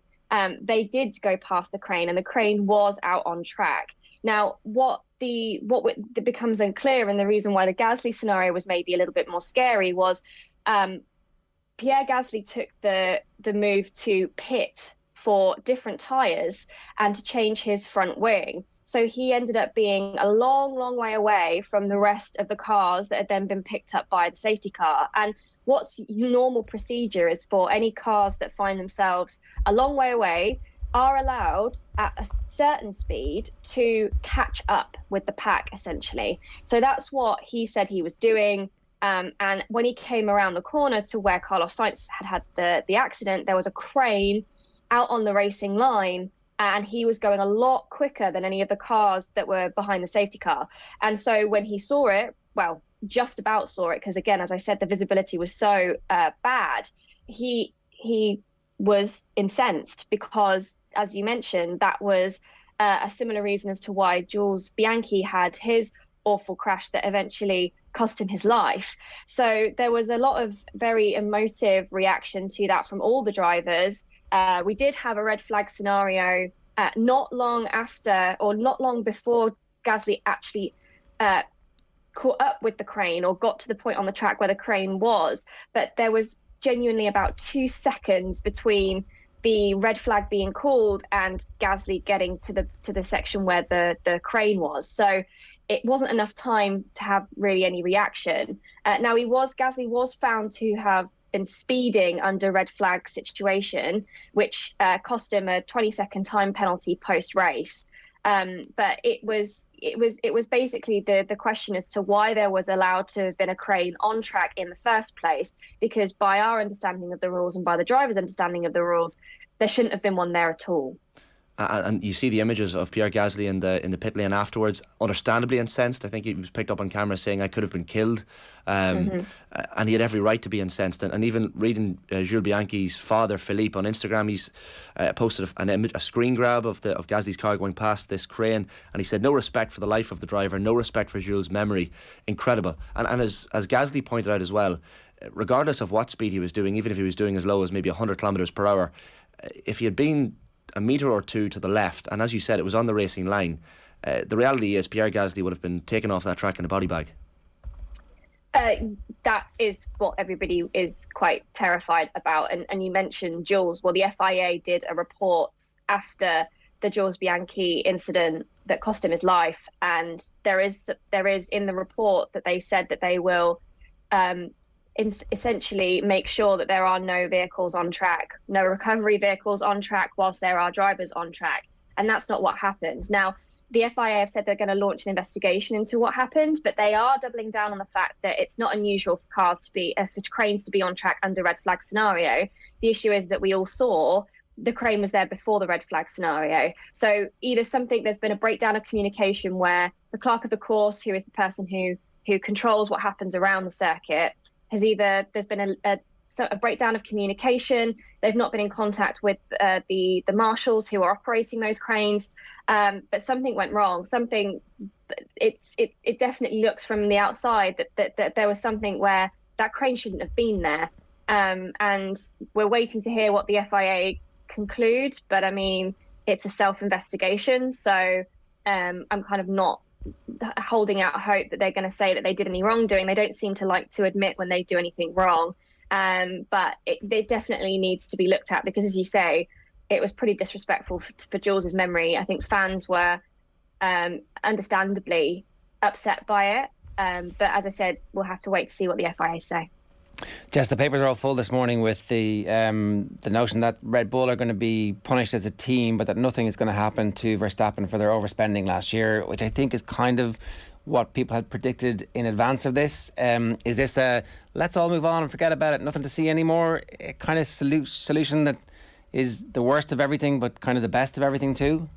S12: they did go past the crane, and the crane was out on track. Now, what becomes unclear, and the reason why the Gasly scenario was maybe a little bit more scary, was Pierre Gasly took the move to pit for different tyres and to change his front wing. So he ended up being a long, long way away from the rest of the cars that had then been picked up by the safety car. And what's normal procedure is for any cars that find themselves a long way away are allowed at a certain speed to catch up with the pack, essentially. So that's what he said he was doing. And when he came around the corner to where Carlos Sainz had the accident, there was a crane out on the racing line, and he was going a lot quicker than any of the cars that were behind the safety car. And so when he saw it, well, just about saw it, because again, as I said, the visibility was so bad, he was incensed, because, as you mentioned, that was a similar reason as to why Jules Bianchi had his awful crash that eventually cost him his life. So there was a lot of very emotive reaction to that from all the drivers. We did have a red flag scenario not long after, or not long before Gasly actually caught up with the crane or got to the point on the track where the crane was. But there was genuinely about 2 seconds between the red flag being called and Gasly getting to the section where the crane was. So it wasn't enough time to have really any reaction. Now Gasly was found to have been speeding under red flag situation, which cost him a 20-second time penalty post race. But it was basically the question as to why there was allowed to have been a crane on track in the first place, because by our understanding of the rules and by the driver's understanding of the rules, there shouldn't have been one there at all.
S4: And you see the images of Pierre Gasly in the pit lane afterwards, understandably incensed. I think he was picked up on camera saying, "I could have been killed," and he had every right to be incensed. And even reading Jules Bianchi's father, Philippe, on Instagram, he's posted a screen grab of Gasly's car going past this crane, and he said, "No respect for the life of the driver, no respect for Jules' memory." Incredible. And as Gasly pointed out as well, regardless of what speed he was doing, even if he was doing as low as maybe 100 kilometres per hour, if he had been a metre or two to the left, and as you said, it was on the racing line, the reality is Pierre Gasly would have been taken off that track in a body bag.
S12: That is what everybody is quite terrified about. And you mentioned Jules. Well, the FIA did a report after the Jules Bianchi incident that cost him his life, and there is in the report that they said that they will essentially make sure that there are no vehicles on track, no recovery vehicles on track whilst there are drivers on track. And that's not what happened. Now, the FIA have said they're going to launch an investigation into what happened, but they are doubling down on the fact that it's not unusual for cranes to be on track under red flag scenario. The issue is that we all saw the crane was there before the red flag scenario. So either there's been a breakdown of communication where the clerk of the course, who is the person who controls what happens around the circuit, there's been a breakdown of communication. They've not been in contact with the marshals who are operating those cranes, but something went wrong. It definitely looks from the outside that there was something where that crane shouldn't have been there, and we're waiting to hear what the FIA conclude. But I mean, it's a self-investigation, so I'm kind of not holding out hope that they're going to say that they did any wrongdoing. They don't seem to like to admit when they do anything wrong. But it definitely needs to be looked at, because, as you say, it was pretty disrespectful for Jules's memory. I think fans were understandably upset by it. But as I said, we'll have to wait to see what the FIA say.
S3: Jess, the papers are all full this morning with the notion that Red Bull are going to be punished as a team, but that nothing is going to happen to Verstappen for their overspending last year, which I think is kind of what people had predicted in advance of this? Is this a let's all move on and forget about it, nothing to see anymore kind of solution that is the worst of everything but kind of the best of everything too?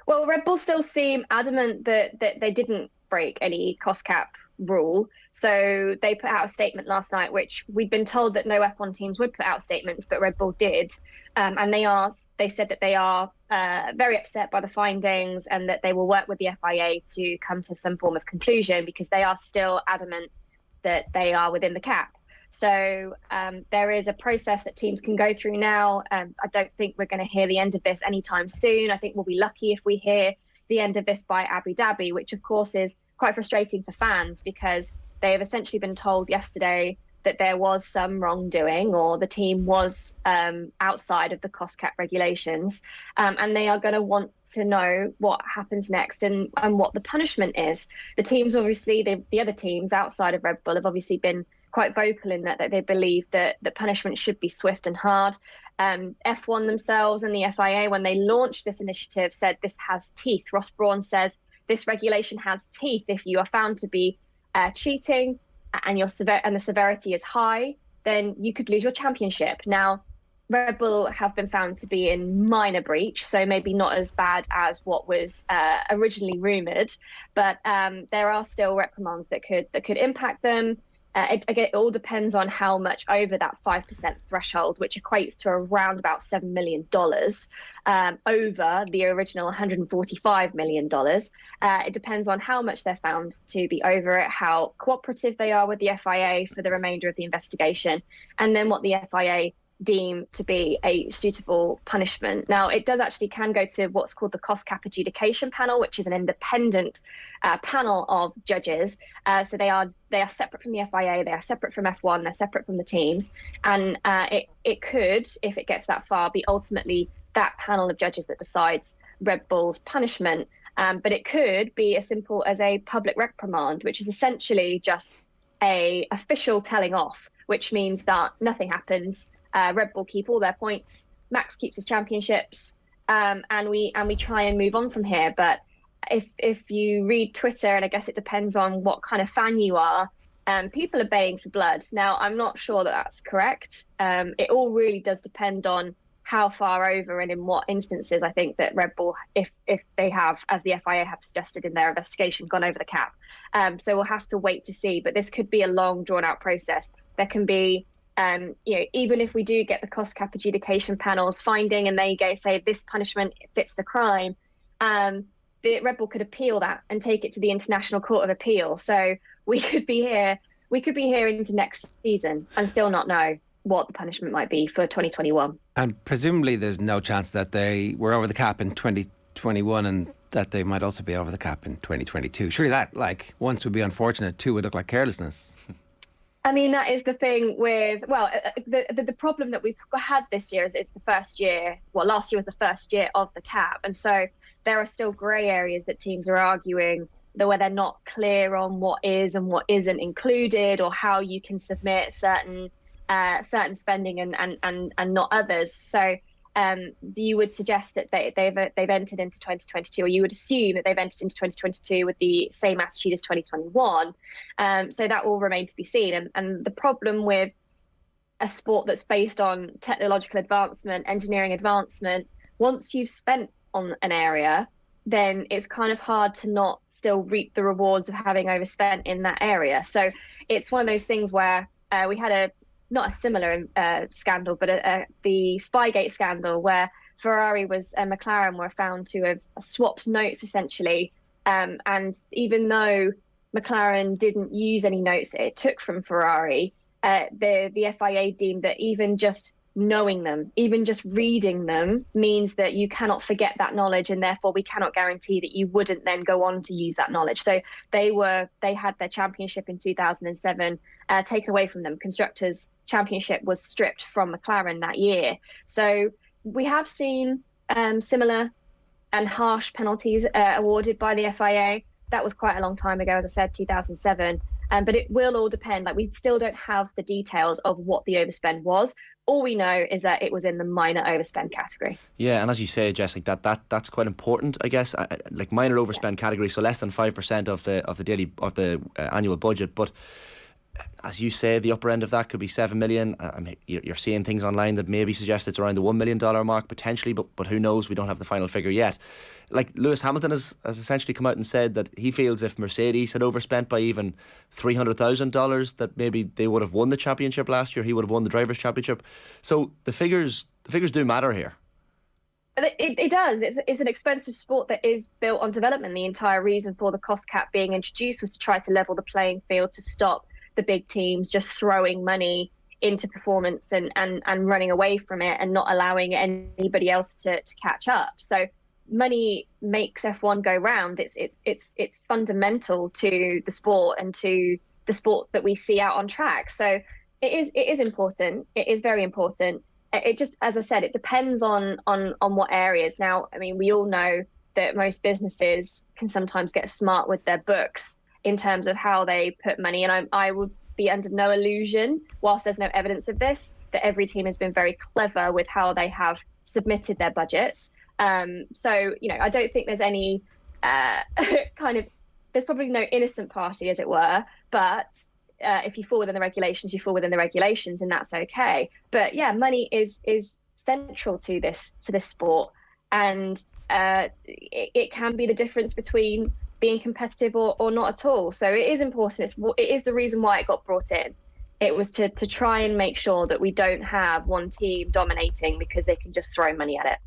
S12: Well, Red Bull still seem adamant that they didn't break any cost cap rule. So they put out a statement last night, which we'd been told that no F1 teams would put out statements, but Red Bull did. And they said that they are very upset by the findings and that they will work with the FIA to come to some form of conclusion, because they are still adamant that they are within the cap. So there is a process that teams can go through now. I don't think we're going to hear the end of this anytime soon. I think we'll be lucky if we hear the end of this by Abu Dhabi, which of course is quite frustrating for fans, because they have essentially been told yesterday that there was some wrongdoing, or the team was outside of the cost cap regulations, and they are going to want to know what happens next and what the punishment is. The teams, obviously, the other teams outside of Red Bull have obviously been quite vocal in that they believe that the punishment should be swift and hard. F1 themselves and the FIA, when they launched this initiative, said this has teeth. Ross Brawn says this regulation has teeth. If you are found to be cheating and the severity is high, then you could lose your championship. Now, Red Bull have been found to be in minor breach, so maybe not as bad as what was originally rumoured, but there are still reprimands that could impact them. It all depends on how much over that 5% threshold, which equates to around about $7 million over the original $145 million. It depends on how much they're found to be over it, how cooperative they are with the FIA for the remainder of the investigation, and then what the FIA deem to be a suitable punishment. Now, it does actually can go to what's called the cost cap adjudication panel, which is an independent panel of judges. So they are separate from the FIA, they are separate from F1, they're separate from the teams, and it could, if it gets that far, be ultimately that panel of judges that decides Red Bull's punishment. But it could be as simple as a public reprimand, which is essentially just a official telling off, which means that nothing happens. Red Bull keep all their points, Max keeps his championships, and we try and move on from here. But if you read Twitter, and I guess it depends on what kind of fan you are, people are baying for blood. Now, I'm not sure that that's correct. It all really does depend on how far over and in what instances I think that Red Bull, if they have, as the FIA have suggested in their investigation, gone over the cap. So we'll have to wait to see. But this could be a long, drawn-out process. There can be even if we do get the cost cap adjudication panels finding and they say this punishment fits the crime, the Red Bull could appeal that and take it to the International Court of Appeal. So we could be here into next season and still not know what the punishment might be for 2021.
S3: And presumably there's no chance that they were over the cap in 2021 and that they might also be over the cap in 2022. Surely that, once would be unfortunate, two would look like carelessness.
S12: I mean, that is the thing with, the problem that we've had this year is it's the first year, last year was the first year of the cap. And so there are still grey areas that teams are arguing where they're not clear on what is and what isn't included, or how you can submit certain spending and not others. So you would suggest that they've entered into 2022, or you would assume that they've entered into 2022 with the same attitude as 2021. So that will remain to be seen. And the problem with a sport that's based on technological advancement, engineering advancement, once you've spent on an area, then it's kind of hard to not still reap the rewards of having overspent in that area. So it's one of those things where we had not a similar scandal, but the Spygate scandal, where Ferrari and McLaren were found to have swapped notes essentially. And even though McLaren didn't use any notes that it took from Ferrari, the FIA deemed that even just knowing them, even just reading them, means that you cannot forget that knowledge, and therefore we cannot guarantee that you wouldn't then go on to use that knowledge. So they had their championship in 2007 taken away from them. Constructors' championship was stripped from McLaren that year. So we have seen similar and harsh penalties awarded by the FIA. That was quite a long time ago, as I said, 2007. But it will all depend. Like, we still don't have the details of what the overspend was. All we know is that it was in the minor overspend category.
S4: Yeah, and as you say, Jess, like that's quite important, I guess. Like minor overspend category, so less than 5% of the annual budget. But as you say, the upper end of that could be 7 million. I mean, you're seeing things online that maybe suggest it's around the $1 million mark potentially, but who knows? We don't have the final figure yet. Like, Lewis Hamilton has essentially come out and said that he feels if Mercedes had overspent by even $300,000, that maybe they would have won the championship last year. He would have won the Drivers' Championship. So the figures do matter here.
S12: It does. It's an expensive sport that is built on development. The entire reason for the cost cap being introduced was to try to level the playing field, to stop the big teams just throwing money into performance and running away from it and not allowing anybody else to catch up. So money makes F1 go round. It's fundamental to the sport and to the sport that we see out on track. So it is important. It is very important. It just, as I said, it depends on what areas. Now, I mean, we all know that most businesses can sometimes get smart with their books in terms of how they put money. And I would be under no illusion, whilst there's no evidence of this, that every team has been very clever with how they have submitted their budgets. So, I don't think there's any there's probably no innocent party, as it were, but if you fall within the regulations, you fall within the regulations, and that's okay. But yeah, money is central to this sport, and it can be the difference between being competitive or not at all. So it is important. It is the reason why it got brought in. It was to try and make sure that we don't have one team dominating because they can just throw money at it.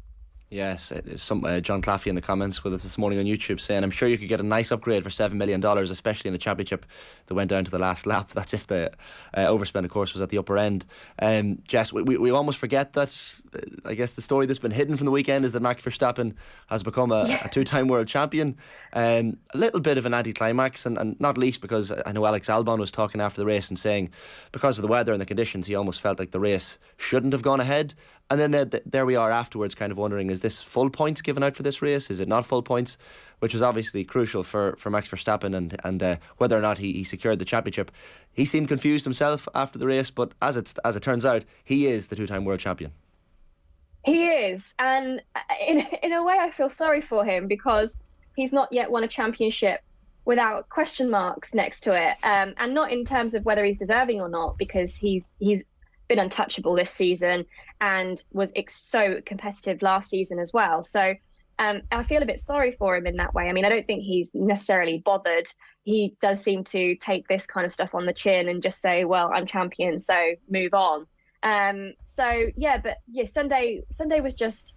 S4: Yes, some John Claffey in the comments with us this morning on YouTube saying, I'm sure you could get a nice upgrade for $7 million, especially in the championship that went down to the last lap. That's if the overspend, of course, was at the upper end. Jess, we almost forget that, I guess the story that's been hidden from the weekend is that Max Verstappen has become a two-time world champion. A little bit of an anticlimax, and not least because I know Alex Albon was talking after the race and saying because of the weather and the conditions, he almost felt like the race shouldn't have gone ahead. And then there we are afterwards, kind of wondering, is this full points given out for this race? Is it not full points? Which was obviously crucial for Max Verstappen and whether or not he secured the championship. He seemed confused himself after the race, but as it turns out, he is the two-time world champion.
S12: He is, and in a way, I feel sorry for him because he's not yet won a championship without question marks next to it, and not in terms of whether he's deserving or not, because he's been untouchable this season and was so competitive last season as well. So I feel a bit sorry for him in that way. I mean, I don't think he's necessarily bothered. He does seem to take this kind of stuff on the chin and just say, well, I'm champion, so move on. Sunday was just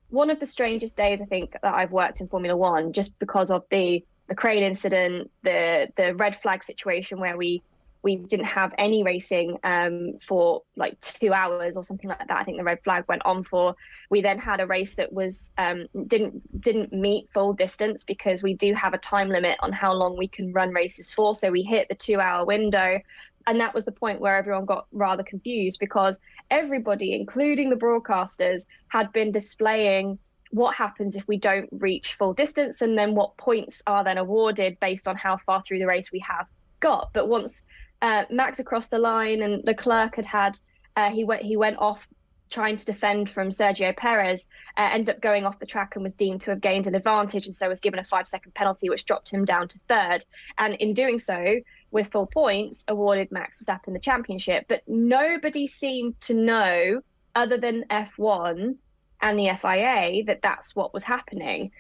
S12: one of the strangest days, I think, that I've worked in Formula One, just because of the crane incident, the red flag situation where we didn't have any racing for like 2 hours or something like that. I think the red flag went on for. We then had a race that was didn't meet full distance because we do have a time limit on how long we can run races for. So we hit the 2 hour window. And that was the point where everyone got rather confused because everybody, including the broadcasters, had been displaying what happens if we don't reach full distance and then what points are then awarded based on how far through the race we have got. But once Max across the line and Leclerc had he went off trying to defend from Sergio Perez, ended up going off the track and was deemed to have gained an advantage, and so was given a 5-second penalty, which dropped him down to third. And in doing so, with full points, awarded Max Verstappen the championship. But nobody seemed to know, other than F1 and the FIA, that that's what was happening.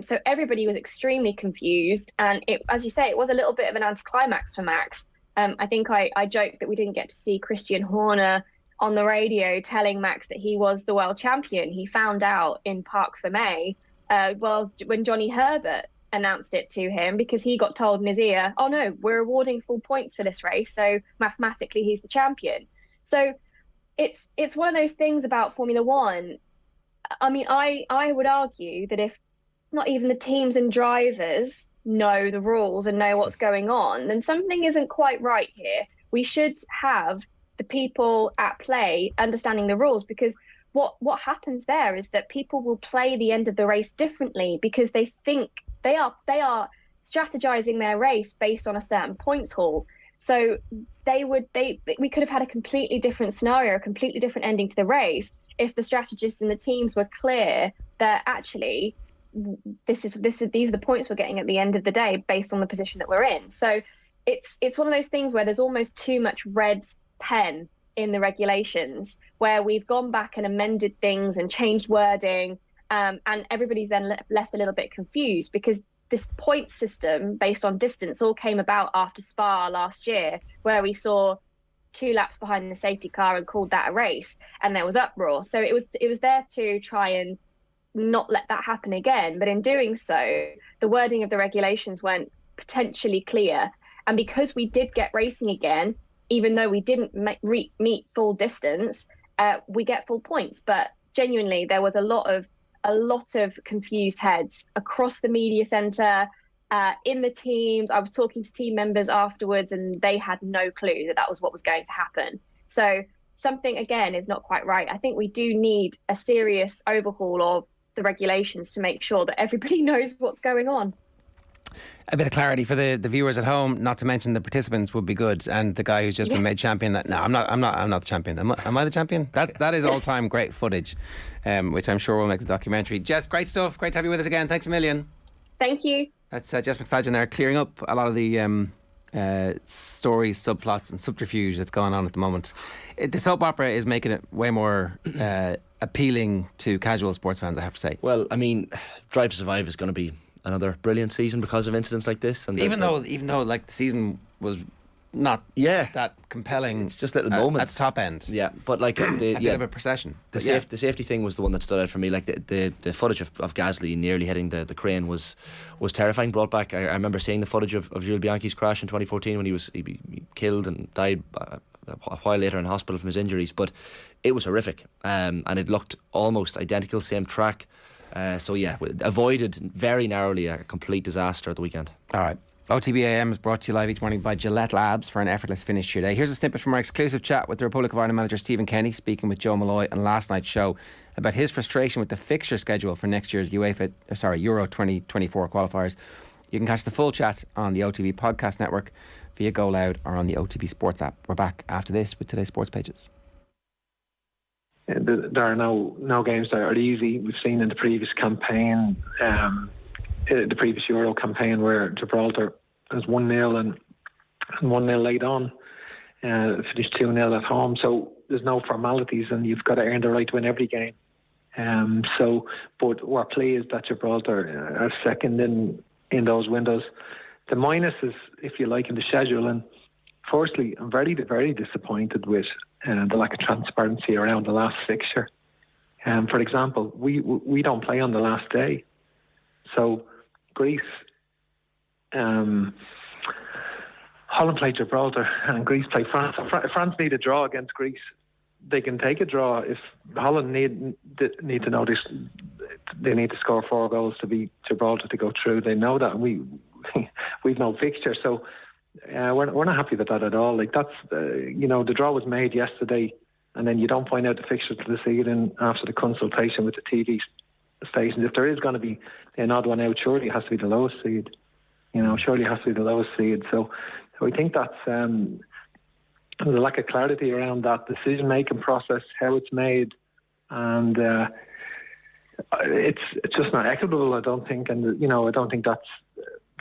S12: So everybody was extremely confused, and as you say, it was a little bit of an anticlimax for Max. I think I joked that we didn't get to see Christian Horner on the radio telling Max that he was the world champion. He found out in Parc Fermé, when Johnny Herbert announced it to him, because he got told in his ear, oh no, we're awarding full points for this race, so mathematically he's the champion. So it's one of those things about Formula One. I mean, I would argue that if not even the teams and drivers know the rules and know what's going on, then something isn't quite right here. We should have the people at play understanding the rules, because what happens there is that people will play the end of the race differently because they think they are strategizing their race based on a certain points haul. So we could have had a completely different scenario, a completely different ending to the race if the strategists and the teams were clear that actually these are the points we're getting at the end of the day based on the position that we're in. So it's one of those things where there's almost too much red pen in the regulations, where we've gone back and amended things and changed wording, and everybody's then left a little bit confused, because this point system based on distance all came about after Spa last year, where we saw 2 laps behind the safety car and called that a race, and there was uproar. So it was there to try and not let that happen again. But in doing so, the wording of the regulations weren't potentially clear. And because we did get racing again, even though we didn't meet full distance, we get full points. But genuinely, there was a lot of confused heads across the media centre, in the teams. I was talking to team members afterwards, and they had no clue that was what was going to happen. So something, again, is not quite right. I think we do need a serious overhaul of the regulations to make sure that everybody knows what's going on.
S3: A bit of clarity for the viewers at home, not to mention the participants, would be good. And the guy who's just been made champion. I'm not the champion. Am I the champion? That is all-time great footage, which I'm sure will make the documentary. Jess, great stuff. Great to have you with us again. Thanks a million.
S12: Thank you.
S3: That's Jess McFadyen there, clearing up a lot of the stories, subplots and subterfuge that's going on at the moment. The soap opera is making it way more appealing to casual sports fans, I have to say.
S4: Well, I mean, Drive to Survive is going to be another brilliant season because of incidents like this. And
S3: even though like the season was not that compelling,
S4: it's just little moments
S3: at the top end.
S4: Yeah, but like a bit
S3: of a procession.
S4: The safety thing was the one that stood out for me. Like the footage of Gasly nearly hitting the crane was terrifying. Brought back. I remember seeing the footage of Jules Bianchi's crash in 2014 when he killed and died a while later in hospital from his injuries. But it was horrific, and it looked almost identical, same track. So yeah, avoided very narrowly a complete disaster at the weekend.
S3: All right. OTB AM is brought to you live each morning by Gillette Labs for an effortless finish to your day. Here's a snippet from our exclusive chat with the Republic of Ireland manager Stephen Kenny, speaking with Joe Malloy on last night's show about his frustration with the fixture schedule for next year's Euro 2024 qualifiers. You can catch the full chat on the OTB podcast network via Go Loud or on the OTB Sports app. We're back after this with today's sports pages.
S13: There are no games that are easy. We've seen in the previous campaign, the previous Euro campaign, where Gibraltar was 1-0 and 1-0 late on, finished 2-0 at home. So there's no formalities, and you've got to earn the right to win every game. But we're pleased that Gibraltar are second in those windows. The minuses, if you like, in the schedule, and firstly, I'm very, very disappointed with the lack of transparency around the last fixture. For example, we don't play on the last day. So Greece, Holland played Gibraltar and Greece played France. If France need a draw against Greece, they can take a draw. If Holland need to know this, they need to score 4 goals to beat Gibraltar to go through. They know that, and we've no fixture. So we're not happy with that at all. Like that's the draw was made yesterday, and then you don't find out the fixture to the season after the consultation with the TV stations. If there is going to be an odd one out, surely it has to be the lowest seed. Surely it has to be the lowest seed. So I think that's there's a lack of clarity around that decision making process, how it's made, and it's just not equitable, I don't think, and I don't think that's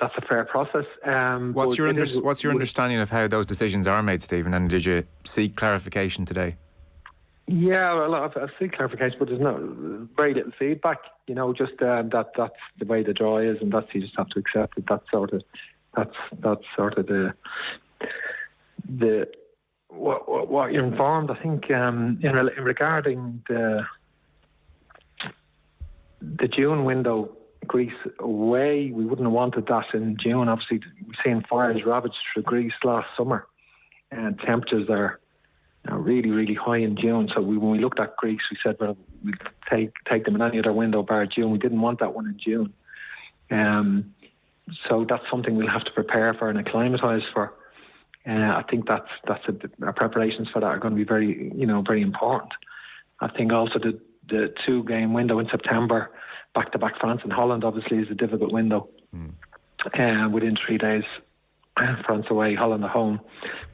S13: a fair process.
S14: What's your understanding of how those decisions are made, Stephen? And did you seek clarification today? Yeah,
S13: well, I've seek clarification, but there's very little feedback. Just that's the way the draw is, and you just have to accept it. That's sort of the what you're informed. I think in regarding the June window. Greece away, we wouldn't have wanted that in June. Obviously, we've seen fires ravaged through Greece last summer, and temperatures are really, really high in June. So when we looked at Greece, we said, well, we'll take them in any other window bar June. We didn't want that one in June. So that's something we'll have to prepare for and acclimatise for. I think our preparations for that are going to be very, very important. I think also the 2-game window in September, back-to-back France and Holland, obviously, is a difficult window. Within 3 days France away, Holland at home.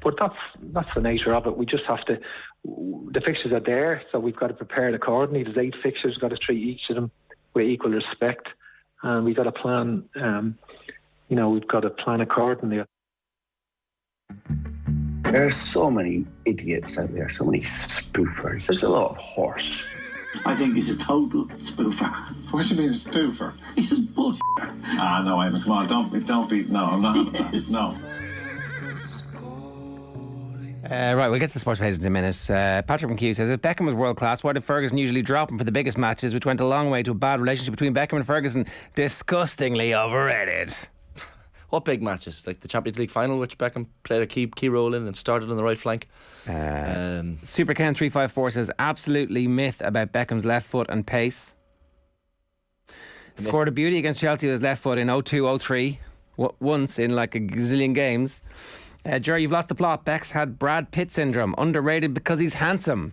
S13: But that's the nature of it. We just have to. The fixtures are there, so we've got to prepare accordingly. There's 8 fixtures. We've got to treat each of them with equal respect, and we've got to plan. We've got to plan accordingly.
S15: There are so many idiots out there, so many spoofers. There's a lot of horse.
S16: I think he's a total spoofer.
S17: What do you mean a spoofer?
S16: He's just bullshit.
S17: No, Eamon, come on, don't be. No, I'm not. Yes. No.
S3: Right, we'll get to the sports pages in a minute. Patrick McHugh says, if Beckham was world class, why did Ferguson usually drop him for the biggest matches, which went a long way to a bad relationship between Beckham and Ferguson? Disgustingly overrated.
S4: What big matches? Like the Champions League final, which Beckham played a key role in and started on the right flank.
S3: Super Ken 354 says, absolutely myth about Beckham's left foot and pace. Scored a beauty against Chelsea with his left foot in 02-03 once in like a gazillion games. Ger, you've lost the plot. Beck's had Brad Pitt syndrome. Underrated because he's handsome.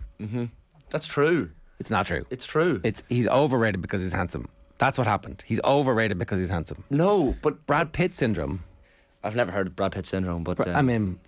S4: That's true.
S3: It's not true.
S4: It's true.
S3: He's overrated because he's handsome. That's what happened. He's overrated because he's handsome.
S4: No, but
S3: Brad Pitt syndrome.
S4: I've never heard of Brad Pitt syndrome, but
S3: I mean,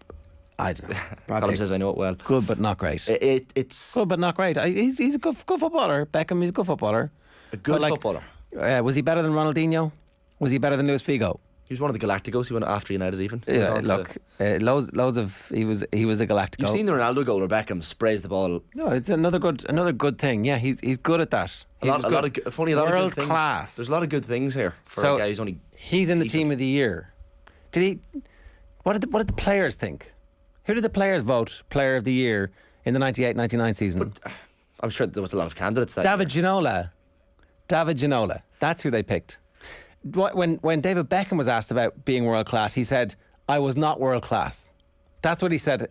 S3: I don't know. Brad
S4: Colin
S3: Pitt
S4: says I know it well.
S3: Good but not great.
S4: It's
S3: good but not great. He's a good footballer. Beckham, he's a good footballer.
S4: A good footballer.
S3: Was he better than Ronaldinho? Was he better than Luis Figo?
S4: He was one of the Galacticos. He went after United even.
S3: Yeah, look, loads of he was a Galactico.
S4: You've seen the Ronaldo goal where Beckham sprays the ball.
S3: No, it's another good thing. Yeah, he's good at that.
S4: A lot of good
S3: world
S4: things.
S3: Class.
S4: There's a lot of good things here for a guy who's only.
S3: He's in the team of the year. Did he? What did the players think? Who did the players vote player of the year in the 98-99 season?
S4: But, I'm sure there was a lot of candidates.
S3: David Ginola. That's who they picked. When David Beckham was asked about being world class, he said, "I was not world class." That's what he said.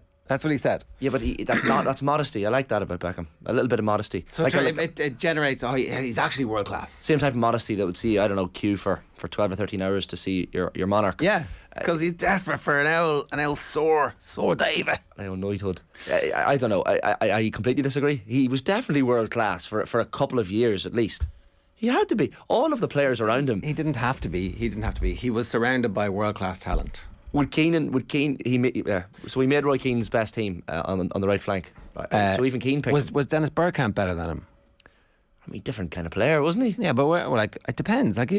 S4: Yeah, but that's modesty. I like that about Beckham. A little bit of modesty.
S3: So it generates. Oh, he's actually world class.
S4: Same type of modesty that would see, I don't know, queue for 12 or 13 hours to see your monarch.
S3: Yeah, because he's desperate for an owl sore David.
S4: I don't know, knighthood. I don't know. I completely disagree. He was definitely world class for a couple of years at least. He had to be. All of the players around him.
S3: He didn't have to be. He was surrounded by world class talent.
S4: So he made Roy Keane's best team on the right flank. So even Keane picked him.
S3: Was Dennis Bergkamp better than him?
S4: I mean, different kind of player, wasn't he?
S3: Yeah, but it depends. Like,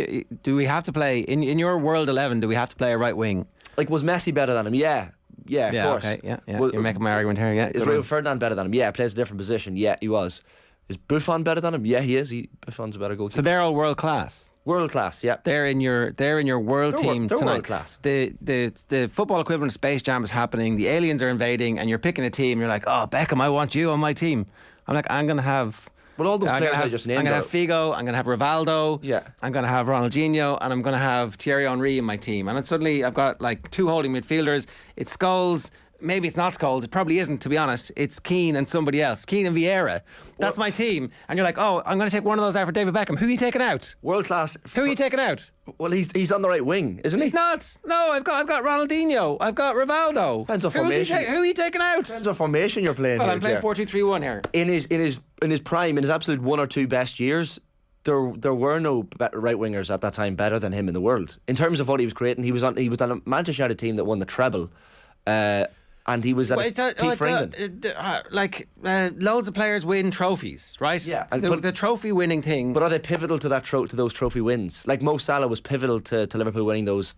S3: do we have to play in your world 11? Do we have to play a right wing?
S4: Like, was Messi better than him? Yeah, of course.
S3: Okay, yeah. You're making my argument here. Yeah.
S4: Is Rio Ferdinand better than him? Yeah, plays a different position. Yeah, he was. Is Buffon better than him? Yeah, he is. Buffon's a better goalkeeper.
S3: So they're all world class.
S4: World class, yeah.
S3: They're in your world team
S4: they're
S3: tonight.
S4: World class.
S3: The football equivalent of Space Jam is happening. The aliens are invading, and you're picking a team. You're like, oh, Beckham, I want you on my team. I'm like, I'm gonna have.
S4: Well, all those players I just named.
S3: I'm gonna have Figo. I'm gonna have Rivaldo.
S4: Yeah.
S3: I'm gonna have Ronaldinho, and I'm gonna have Thierry Henry in my team. And then suddenly I've got like 2 holding midfielders. It's Scholes. Maybe it's not Scholes. It probably isn't, to be honest. It's Keane and somebody else. Keane and Vieira. That's my team. And you're like, oh, I'm going to take one of those out for David Beckham. Who are you taking out?
S4: World class.
S3: Who are you taking out?
S4: Well, he's on the right wing, isn't he?
S3: He's not. No, I've got Ronaldinho. I've got Rivaldo.
S4: Depends on formation.
S3: Who are you taking out?
S4: Depends on formation you're playing.
S3: Well, I'm playing 4-2-3-1 here.
S4: In his prime, in his absolute 1 or 2 best years, there were no right wingers at that time better than him in the world. In terms of what he was creating, he was on a Manchester United team that won the treble. And he was at peak for England.
S3: Loads of players win trophies, right?
S4: Yeah,
S3: the trophy winning thing.
S4: But are they pivotal to to those trophy wins? Like Mo Salah was pivotal to Liverpool winning those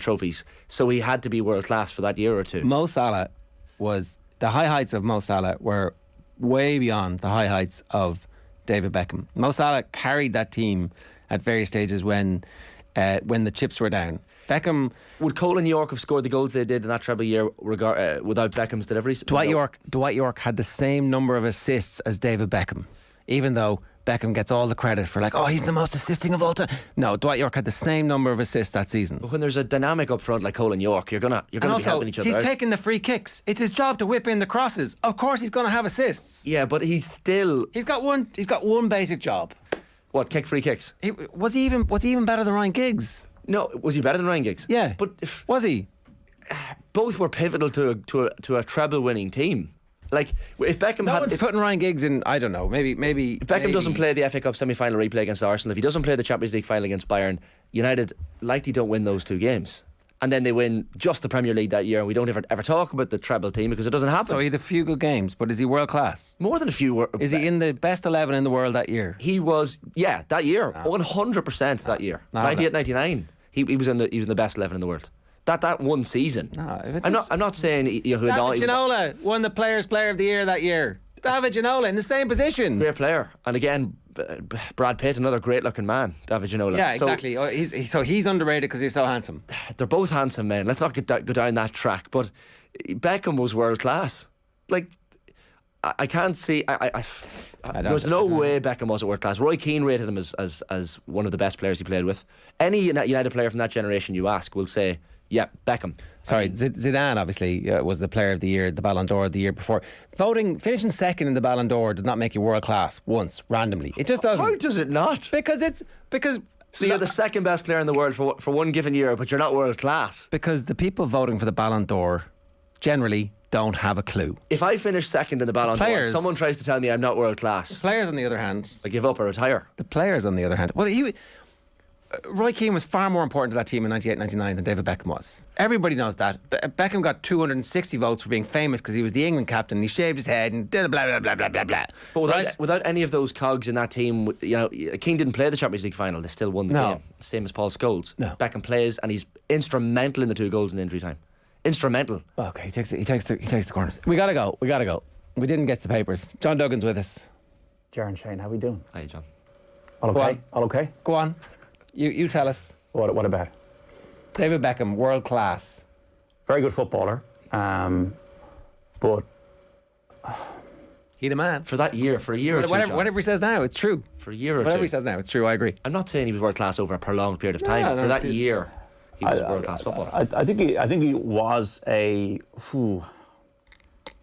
S4: trophies, so he had to be world class for that year or two.
S3: Mo Salah was the high heights of Mo Salah were way beyond the high heights of David Beckham. Mo Salah carried that team at various stages when the chips were down. Beckham.
S4: Would Cole and York have scored the goals they did in that treble year without Beckham's deliveries?
S3: Dwight York had the same number of assists as David Beckham, even though Beckham gets all the credit for he's the most assisting of all time. No, Dwight York had the same number of assists that season.
S4: But when there's a dynamic up front like Cole and York, you're gonna be helping each other.
S3: He's
S4: out.
S3: taking the free kicks. It's his job to whip in the crosses. Of course, he's going to have assists.
S4: Yeah, but he's
S3: got one basic job.
S4: What, kick free kicks?
S3: Was he even better than Ryan Giggs?
S4: No, was he better than Ryan Giggs?
S3: Yeah,
S4: but
S3: was he?
S4: Both were pivotal to a treble-winning team. Like if Beckham
S3: one's putting Ryan Giggs in, I don't know. Maybe if
S4: Beckham doesn't play the FA Cup semi-final replay against Arsenal, if he doesn't play the Champions League final against Bayern, United likely don't win those 2 games. and then they win just the Premier League that year, and we don't ever talk about the treble team because it doesn't happen.
S3: So he had a few good games, but is he world class?
S4: More than a few.
S3: Is he in the best 11 in the world that year?
S4: He was, that year, 100% that year. 98, 99. He was in the best 11 in the world. That one season.
S3: No,
S4: I'm not saying
S3: David Ginola won the Players' Player of the Year that year. David Ginola in the same position.
S4: Great player, and again, Brad Pitt, another great-looking man, David Ginola.
S3: Yeah, exactly. He's underrated because he's so handsome.
S4: They're both handsome men. Let's not go down that track. But Beckham was world class. Like, I can't see. There's no way Beckham wasn't world class. Roy Keane rated him as one of the best players he played with. Any United player from that generation you ask will say, yeah, Beckham.
S3: Sorry, Zidane obviously was the player of the year, the Ballon d'Or the year before. Finishing second in the Ballon d'Or does not make you world class once, randomly. It just doesn't.
S4: How does it not?
S3: Because
S4: so you're the second best player in the world for one given year, but you're not world class.
S3: Because the people voting for the Ballon d'Or generally don't have a clue.
S4: If I finish second in the Ballon d'Or, someone tries to tell me I'm not world class.
S3: The players, on the other hand,
S4: I give up or retire.
S3: The players, on the other hand, Roy Keane was far more important to that team in 98-99 than David Beckham was. Everybody knows that. Beckham got 260 votes for being famous because he was the England captain. He shaved his head and did blah blah blah blah blah blah.
S4: But without any of those cogs in that team, Keane didn't play the Champions League final. They still won the game. Same as Paul Scholes.
S3: No.
S4: Beckham plays and he's instrumental in the 2 goals in injury time. Instrumental.
S3: Okay, he takes the corners. We gotta go. We didn't get to the papers. John Duggan's with us.
S18: Ger and Shane, how we doing?
S4: Hi, John.
S18: All okay? All okay?
S3: Go on. You tell us.
S18: What about?
S3: David Beckham, world class.
S18: Very good footballer. But
S3: he the man.
S4: For that year, for a year or two.
S3: Whatever he says now, it's true.
S4: For a year or two.
S3: Whatever he says now, it's true, I agree.
S4: I'm not saying he was world class over a prolonged period of time. For that year, he was world class footballer.
S18: I think he was a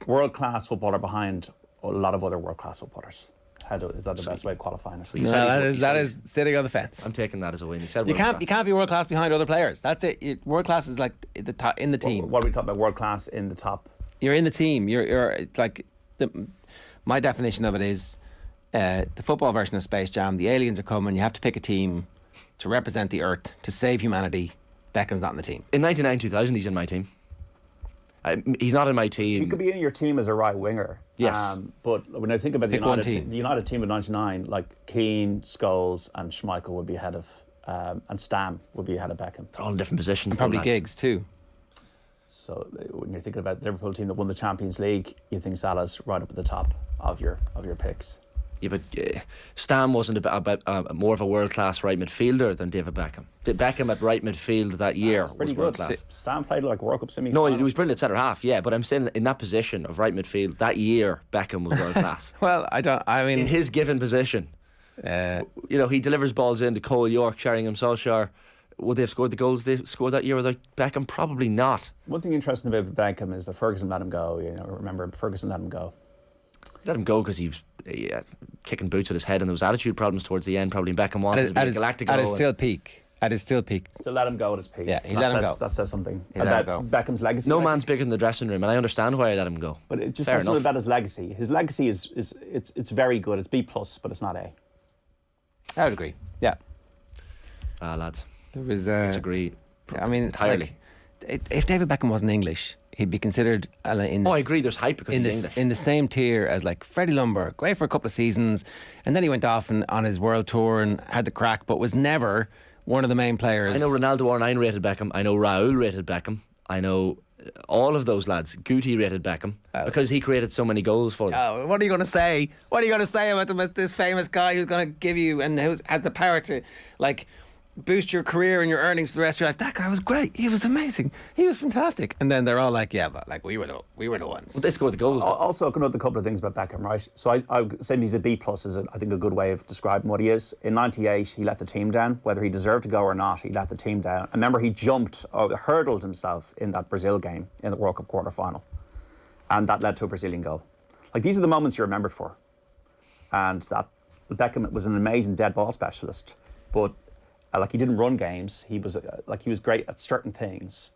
S18: world class footballer behind a lot of other world class footballers. Is that the best way of qualifying it?
S3: No, that is sitting on the fence.
S4: I'm taking that as a win. He said
S3: you can't be world class behind other players. That's it. World class is like the top, in the team.
S18: What are we talking about? World class in the top.
S3: You're in the team. You're like my definition of it is the football version of Space Jam. The aliens are coming. You have to pick a team to represent the Earth to save humanity. Beckham's not in the team.
S4: In 99-2000, he's in my team. He's not in my team.
S18: He could be in your team as a right winger.
S4: Yes.
S18: But when I think about the United team of 99, like Keane, Scholes and Schmeichel would be ahead of, and Stam would be ahead of Beckham.
S4: They're all in different positions.
S3: And probably Giggs too.
S18: So when you're thinking about the Liverpool team that won the Champions League, you think Salah's right up at the top of your picks.
S4: Yeah, but Stam wasn't more of a world-class right midfielder than David Beckham. Beckham at right midfield that year was world-class.
S18: Stam played like World Cup semi-final.
S4: No, he was brilliant at centre-half, yeah, but I'm saying in that position of right midfield, that year, Beckham was world-class.
S3: Well, in
S4: his given position. He delivers balls into Cole, York, Sheringham, Solskjaer. Would they have scored the goals they scored that year without Beckham? Probably not.
S18: One thing interesting about Beckham is that Ferguson let him go. Remember, Ferguson let him go.
S4: Let him go because he was kicking boots at his head and there was attitude problems towards the end. Probably Beckham wanted to be Galactico.
S3: At his still peak.
S18: Still let him go at his peak.
S3: Yeah, he let him go.
S18: That says something
S3: about
S18: Beckham's legacy.
S4: No man's bigger than the dressing room, and I understand why I let him go.
S18: But it just says something about his legacy. His legacy is it's very good. It's B+, but it's not A.
S3: I would agree. Yeah.
S4: Lads.
S3: There was
S4: disagree.
S3: I mean,
S4: entirely.
S3: If David Beckham wasn't English, he'd be considered in
S4: I agree, there's hype because he's English.
S3: In the same tier as like Freddie Lumber, great for a couple of seasons, and then he went off on his world tour and had the crack, but was never one of the main players.
S4: I know Ronaldo R9 rated Beckham. I know Raul rated Beckham. I know all of those lads. Guti rated Beckham because he created so many goals for them.
S3: Oh, what are you going to say? What are you going to say about them as this famous guy who's going to give you and who has the power to like boost your career and your earnings for the rest of your life? That guy was great. He was amazing. He was fantastic. And then they're all like, yeah, but like we were the ones.
S4: Well, they scored the goals.
S18: Also, I can note a couple of things about Beckham, right? So I would say he's a B+ is I think a good way of describing what he is. In 98, he let the team down. Whether he deserved to go or not, he let the team down. I remember he hurdled himself in that Brazil game in the World Cup quarter-final. And that led to a Brazilian goal. Like, these are the moments you're remembered for. And that Beckham was an amazing dead ball specialist. But he didn't run games. He was great at certain things,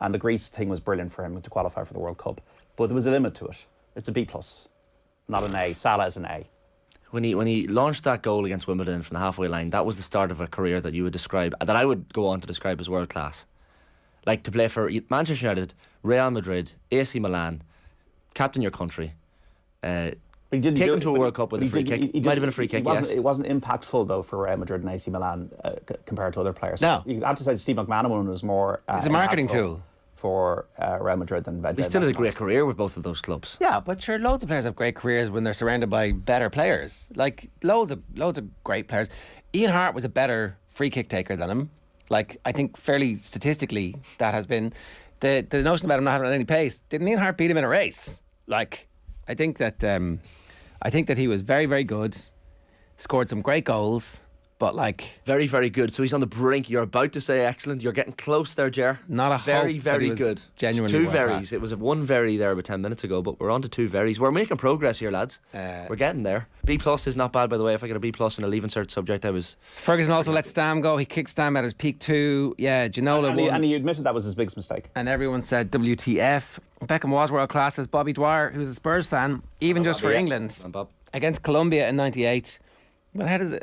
S18: and the Greece thing was brilliant for him to qualify for the World Cup. But there was a limit to it. It's a B+, not an A. Salah is an A.
S4: When he launched that goal against Wimbledon from the halfway line, that was the start of a career that you would describe, that I would go on to describe as world class. Like to play for Manchester United, Real Madrid, AC Milan, captain your country. Take them to a World Cup with a free kick. It might have been a free kick, yes.
S18: It wasn't impactful, though, for Real Madrid and AC Milan compared to other players.
S3: No.
S18: You have to say Steve McManaman one was more...
S3: it's a marketing tool.
S18: For Real Madrid than...
S4: He still had a great career with both of those clubs.
S3: Yeah, but sure, loads of players have great careers when they're surrounded by better players. Like, loads of great players. Ian Hart was a better free kick taker than him. Like, I think fairly statistically, that has been... The notion about him not having any pace, didn't Ian Hart beat him in a race? Like, I think that he was very, very good, scored some great goals, but like...
S4: Very, very good. So he's on the brink. You're about to say excellent. You're getting close there, Ger.
S3: Not a
S4: very,
S3: hope
S4: very
S3: that he was
S4: good.
S3: Genuinely
S4: two
S3: world-class.
S4: veries. It was one very there about 10 minutes ago, but we're on to two veries. We're making progress here, lads. We're getting there. B+ is not bad, by the way. If I get a B+ in a leaving cert subject, I was...
S3: Ferguson also let Stam go. He kicked Stam at his peak too. Yeah, Ginola won.
S18: And he admitted that was his biggest mistake.
S3: And everyone said WTF. Beckham was world class, as Bobby Dwyer, who's a Spurs fan, even just for England, against Colombia in '98. But how does it,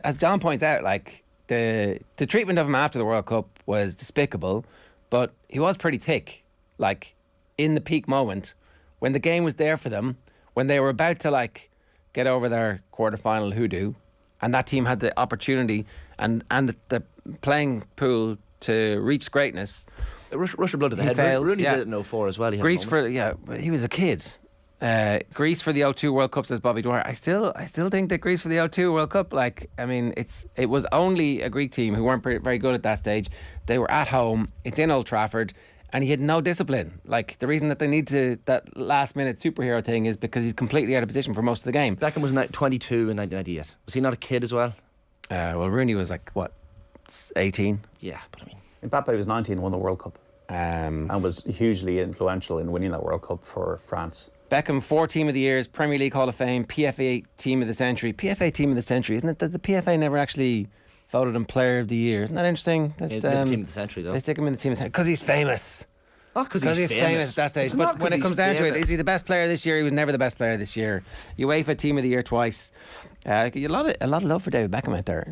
S3: as John points out, like the treatment of him after the World Cup was despicable, but he was pretty thick. Like in the peak moment, when the game was there for them, when they were about to like get over their quarter-final hoodoo, and that team had the opportunity and the playing pool to reach greatness.
S4: Rush of blood to the head.
S3: Failed,
S4: Rooney did it in 04 as well.
S3: Greece but he was a kid. Greece for the 02 World Cup, says Bobby Dwyer. I still think that Greece for the 02 World Cup, like, I mean, it was only a Greek team who weren't very good at that stage. They were at home. It's in Old Trafford. And he had no discipline. Like, the reason that they need that last-minute superhero thing is because he's completely out of position for most of the game.
S4: Beckham was 22 in 1998. Was he not a kid as well?
S3: Well, Rooney was like, what, 18?
S4: Yeah, but I mean...
S18: Mbappe was 19 and won the World Cup. And was hugely influential in winning that World Cup for France.
S3: Beckham, 4 Team of the Years, Premier League Hall of Fame, PFA Team of the Century. PFA Team of the Century, isn't it? That the PFA never actually voted him Player of the Year. Isn't that interesting? That,
S4: Team of the Century, though.
S3: They stick him in the Team of the Century because he's famous.
S4: Not because he's famous
S3: at that stage. But when it comes down to it, is he the best player this year? He was never the best player this year. UEFA Team of the Year twice. A lot of love for David Beckham out there,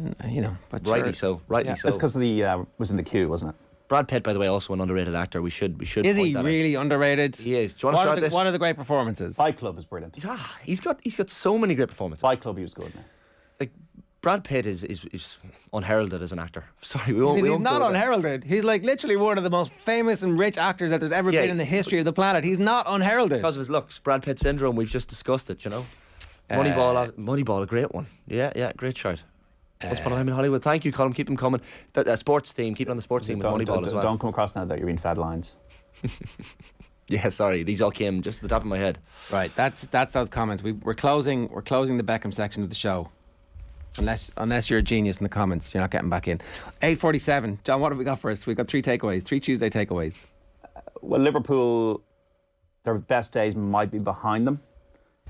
S3: But
S4: rightly so.
S18: It's because the was in the queue, wasn't it?
S4: Brad Pitt, by the way, also an underrated actor. We should.
S3: Is he really underrated?
S4: He is. Do you want to start this?
S3: One of the great performances.
S18: Fight Club is brilliant.
S4: He's got so many great performances.
S18: Fight Club, he was good. Now.
S4: Like Brad Pitt is unheralded as an actor. Sorry,
S3: he's not unheralded. He's like literally one of the most famous and rich actors that there's ever been in the history of the planet. He's not unheralded
S4: because of his looks. Brad Pitt syndrome. We've just discussed it. Moneyball, a great one. Yeah, great shout. Once upon a time in Hollywood. Thank you, Colin. Keep them coming. That sports theme. Keep it on the sports theme with Moneyball as well.
S18: Don't come across now that you're being fed lines.
S4: Yeah, sorry. These all came just at the top of my head.
S3: Right. That's those comments. We're closing the Beckham section of the show. Unless you're a genius in the comments, you're not getting back in. 8:47. John, what have we got for us? We've got 3 takeaways. 3 Tuesday takeaways.
S18: Well, Liverpool, their best days might be behind them.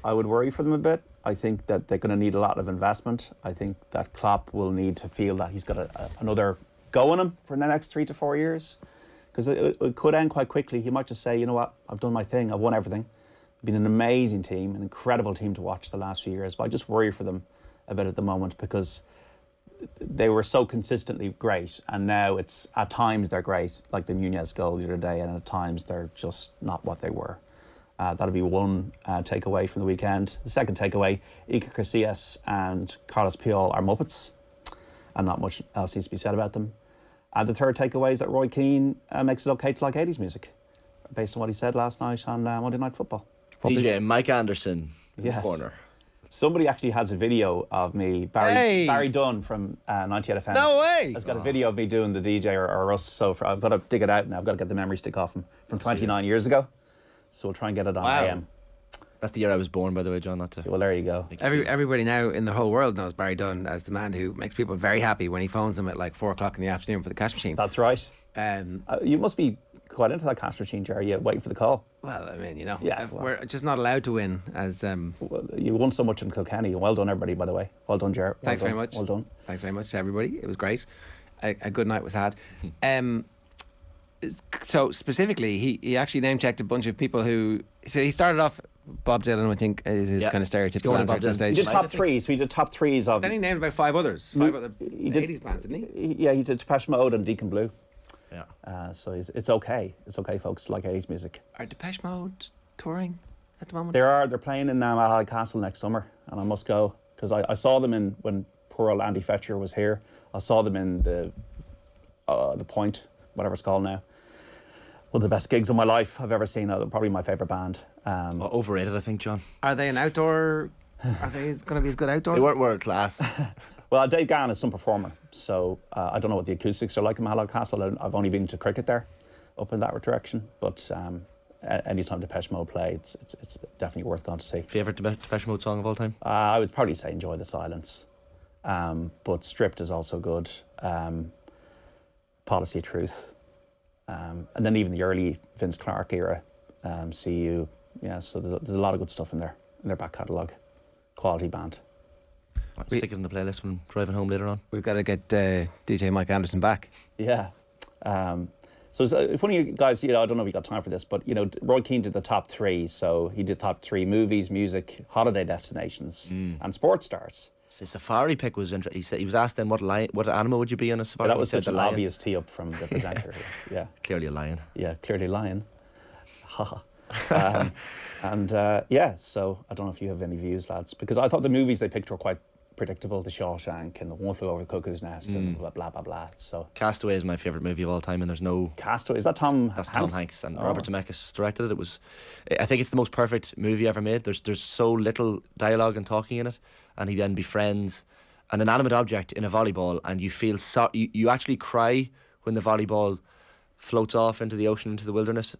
S18: I would worry for them a bit. I think that they're going to need a lot of investment. I think that Klopp will need to feel that he's got another go on him for the next 3 to 4 years. Because it could end quite quickly. He might just say, you know what, I've done my thing. I've won everything. It's been an amazing team, an incredible team to watch the last few years. But I just worry for them a bit at the moment because they were so consistently great. And now it's at times they're great, like the Nunez goal the other day. And at times they're just not what they were. That'll be one takeaway from the weekend. The second takeaway, Iker Casillas and Carlos Puyol are Muppets, and not much else needs to be said about them. And the third takeaway is that Roy Keane makes it okay to like 80s music, based on what he said last night on Monday Night Football.
S4: DJ Mike Anderson in the corner.
S18: Somebody actually has a video of me, Barry Dunn from 98 FM.
S3: No way!
S18: Has got a video of me doing the DJ or us, so I've got to dig it out now. I've got to get the memory stick off him from 29 years ago. So we'll try and get it on AM.
S4: That's the year I was born, by the way, John. Not to.
S18: Well, there you go.
S3: Everybody now in the whole world knows Barry Dunn as the man who makes people very happy when he phones them at like 4 o'clock in the afternoon for the cash machine.
S18: That's right. You must be quite into that cash machine, Ger. You're waiting for the call.
S3: Well, I mean, we're just not allowed to win. As
S18: well, you won so much in Kilkenny. Well done, everybody. By the way, well done, Ger.
S3: Thanks very much.
S18: Well done.
S3: Thanks very much to everybody. It was great. A good night was had. So specifically, he actually name-checked a bunch of people who... So he started off... Bob Dylan, I think, is his kind of stereotypical answer at this stage.
S18: He did top threes. So he did top threes of...
S3: Then he named about 5 others. 5 other 80s bands, didn't he?
S18: Yeah, he did Depeche Mode and Deacon Blue. Yeah. So it's okay. It's okay, folks, to like 80s music.
S3: Are Depeche Mode touring at the moment?
S18: They're playing in Malahide Castle next summer, and I must go because I saw them when poor old Andy Fetcher was here. I saw them in the Point, whatever it's called now. One of the best gigs of my life I've ever seen. Probably my favourite band.
S4: Overrated, I think, John.
S3: Are they an outdoor? Are they going to be as good outdoor?
S4: They weren't world class.
S18: Well, Dave Gann is some performer, so I don't know what the acoustics are like in Malahide Castle. I've only been to cricket there, up in that direction. But anytime Depeche Mode play, it's definitely worth going to see.
S4: Favourite Depeche Mode song of all time?
S18: I would probably say "Enjoy the Silence," but "Stripped" is also good. "Policy of Truth," and then even the early Vince Clarke era, "See You." Yeah, so there's a lot of good stuff in their back catalogue. Quality band.
S4: I'll stick it in the playlist when I'm driving home later on.
S3: We've got to get DJ Mike Anderson back.
S18: Yeah. So if one of you guys, I don't know if you got time for this, but Roy Keane did the top 3. So he did top 3 movies, music, holiday destinations, and sports stars.
S4: The safari pick was interesting. He said he was asked then what animal would you be on a safari?
S18: That was such an obvious tee up from the presenter. Yeah.
S4: Clearly a lion.
S18: Yeah, clearly a lion. Haha. So I don't know if you have any views, lads, because I thought the movies they picked were quite predictable. The Shawshank and The One Flew Over the Cuckoo's Nest and blah blah blah. So
S4: Castaway is my favourite movie of all time, and there's no
S18: Castaway. Is that Tom?
S4: That's
S18: Hanks?
S4: Tom Hanks, and Robert Zemeckis directed it. I think it's the most perfect movie ever made. There's so little dialogue and talking in it, and he then befriends an inanimate object in a volleyball, and you feel you actually cry when the volleyball floats off into the ocean, into the wilderness.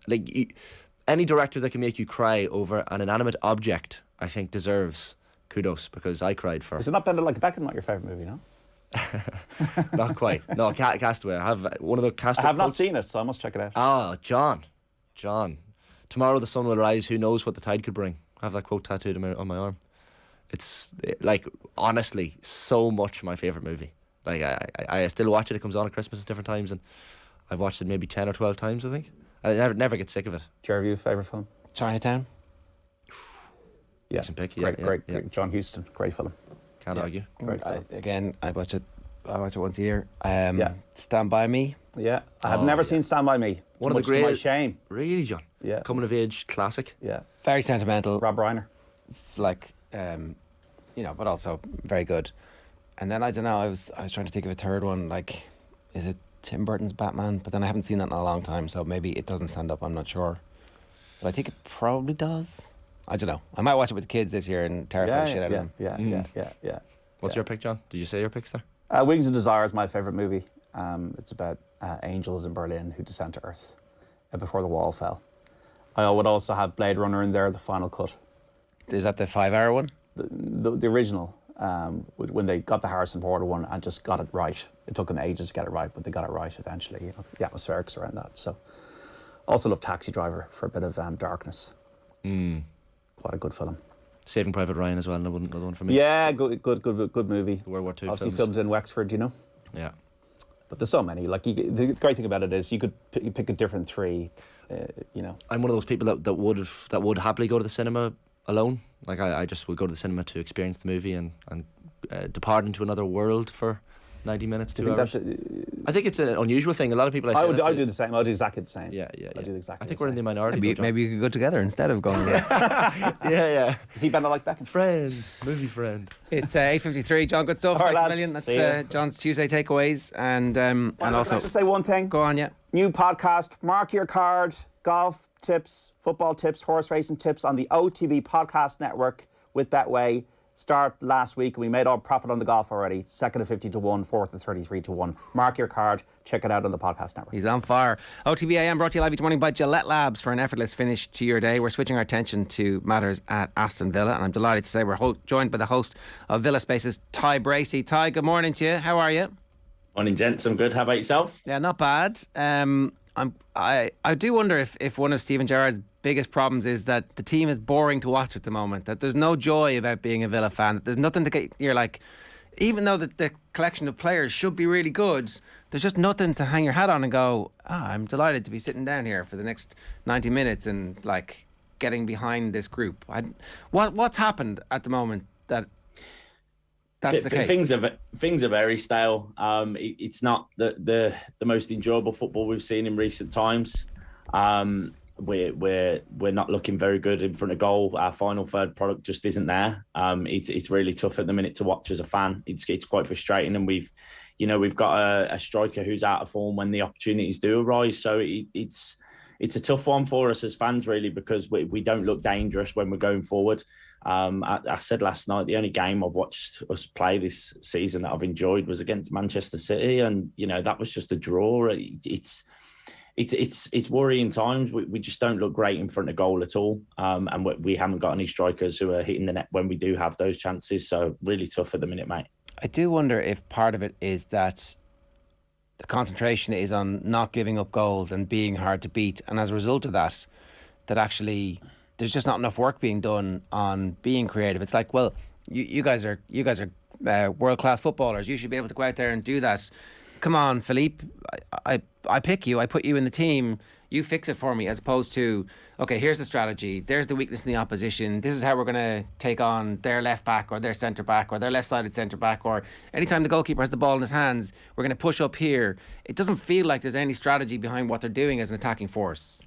S4: Any director that can make you cry over an inanimate object, I think, deserves kudos, because I cried for.
S18: Is it not Bend It Like Beckham not your favourite movie, no?
S4: Not quite. No, Castaway. I have one of the Castaway.
S18: I have not seen it, so I must check it out.
S4: Ah, John. Tomorrow the sun will rise. Who knows what the tide could bring? I have that quote tattooed on my arm. It's honestly so much my favourite movie. I still watch it. It comes on at Christmas at different times, and I've watched it maybe 10 or 12 times, I think. I never get sick of it.
S18: Ger, have you a favourite film?
S3: Chinatown.
S18: Yeah,
S4: pick.
S18: Great. John Huston, great film.
S4: Can't argue.
S18: Great film.
S3: I watch it once a year. Stand By Me.
S18: Yeah, I have never seen Stand By Me.
S4: One of the great.
S18: To my shame.
S4: Really, John?
S18: Yeah.
S4: Coming of age classic.
S18: Yeah.
S3: Very sentimental.
S18: Rob Reiner.
S3: But also very good. And then I don't know. I was trying to think of a third one. Is it Tim Burton's Batman? But then I haven't seen that in a long time, so maybe it doesn't stand up. I'm not sure, but I think it probably does. I don't know. I might watch it with the kids this year and terrify the shit out of them.
S18: Yeah.
S4: What's your pick, John? Did you say your picks there?
S18: Wings of Desire is my favourite movie. It's about angels in Berlin who descend to Earth before the wall fell. I would also have Blade Runner in there, the final cut.
S3: Is that the 5-hour one?
S18: The original. When they got the Harrison Ford one and just got it right. It took them ages to get it right, but they got it right eventually. The atmospherics around that. So, also love Taxi Driver for a bit of darkness. Quite a good film.
S4: Saving Private Ryan as well, another one for me.
S18: Yeah, good movie.
S4: The World War II
S18: Obviously filmed in Wexford,
S4: Yeah.
S18: But there's so many. The great thing about it is you could pick a different 3.
S4: I'm one of those people that would happily go to the cinema alone. I just would go to the cinema to experience the movie and depart into another world for 90 minutes, 2 hours. I think it's an unusual thing. A lot of people
S18: I do the same. I do exactly the same.
S4: Yeah.
S18: I do exactly.
S4: I think we're in the minority.
S3: Maybe you could go together instead of going.
S4: Yeah.
S18: Is he Bend It Like Beckham?
S4: Movie friend.
S3: It's 8:53. John, good stuff.
S18: All right,
S3: Thanks a
S18: lads.
S3: million. That's John's Tuesday takeaways, and also.
S18: Can I just say one thing?
S3: Go on, yeah.
S18: New podcast. Mark your card. Golf tips, football tips, horse racing tips on the OTB podcast network with Betway. Start last week and we made our profit on the golf already. Second at 50 to 1, fourth at 33 to 1. Mark your card. Check it out on the podcast network.
S3: He's on fire. OTB AM brought to you live each morning by Gillette Labs for an effortless finish to your day. We're switching our attention to matters at Aston Villa, and I'm delighted to say we're joined by the host of Villa Space's, Ty Bracey. Ty, good morning to you. How are you?
S19: Morning, gents. I'm good. How about yourself?
S3: Yeah, not bad. I do wonder if one of Steven Gerrard's biggest problems is that the team is boring to watch at the moment, that there's no joy about being a Villa fan, that there's nothing to get, you're like, even though the collection of players should be really good, there's just nothing to hang your hat on and go, I'm delighted to be sitting down here for the next 90 minutes and getting behind this group. What's happened at the moment that... that's the case.
S19: Things are very stale. It's not the most enjoyable football we've seen in recent times. We're not looking very good in front of goal. Our final third product just isn't there. It's really tough at the minute to watch as a fan. It's quite frustrating, and we've got a striker who's out of form when the opportunities do arise. So it's a tough one for us as fans, really, because we don't look dangerous when we're going forward. I said last night, the only game I've watched us play this season that I've enjoyed was against Manchester City, and that was just a draw. It's worrying times. We just don't look great in front of goal at all, and we haven't got any strikers who are hitting the net when we do have those chances. So really tough at the minute, mate.
S3: I do wonder if part of it is that the concentration is on not giving up goals and being hard to beat, and as a result of that actually there's just not enough work being done on being creative. It's like, well, you guys are world-class footballers. You should be able to go out there and do that. Come on, Philippe, I pick you, I put you in the team, you fix it for me, as opposed to, okay, here's the strategy, there's the weakness in the opposition, this is how we're going to take on their left back or their centre back or their left-sided centre back, or anytime the goalkeeper has the ball in his hands, we're going to push up here. It doesn't feel like there's any strategy behind what they're doing as an attacking force.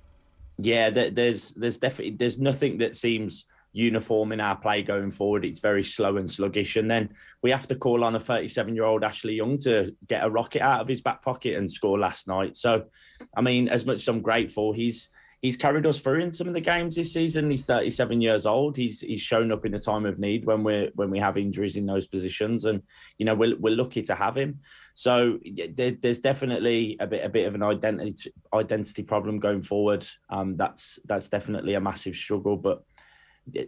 S3: Yeah,
S19: there's nothing that seems uniform in our play going forward. It's very slow and sluggish, and then we have to call on a 37-year-old Ashley Young to get a rocket out of his back pocket and score last night. So, I mean, as much as I'm grateful, he's carried us through in some of the games this season. He's 37 years old. He's shown up in a time of need when we have injuries in those positions, and we're lucky to have him. So there's definitely a bit of an identity problem going forward. That's definitely a massive struggle, but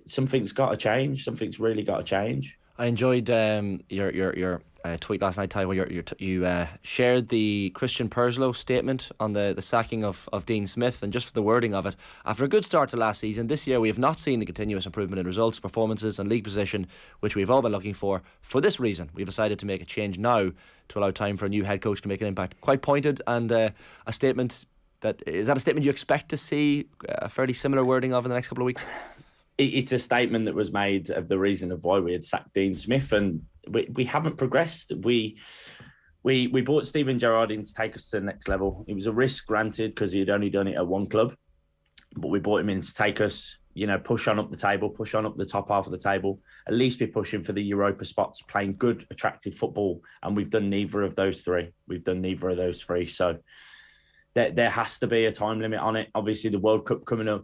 S19: something's got to change. Something's really got to change.
S4: I enjoyed your tweet last night, Ty, where you shared the Christian Perslow statement on the sacking of Dean Smith, and just for the wording of it. After a good start to last season, this year we have not seen the continuous improvement in results, performances and league position which we've all been looking for. For this reason, we've decided to make a change now to allow time for a new head coach to make an impact. Quite pointed, and a statement is that a statement you expect to see a fairly similar wording of in the next couple of weeks?
S19: It's a statement that was made of the reason of why we had sacked Dean Smith, and we haven't progressed. We brought Steven Gerrard in to take us to the next level. It was a risk, granted, because he had only done it at one club, but we brought him in to take us, push on up the table, push on up the top half of the table, at least be pushing for the Europa spots, playing good, attractive football, and we've done neither of those three. So there has to be a time limit on it. Obviously, the World Cup coming up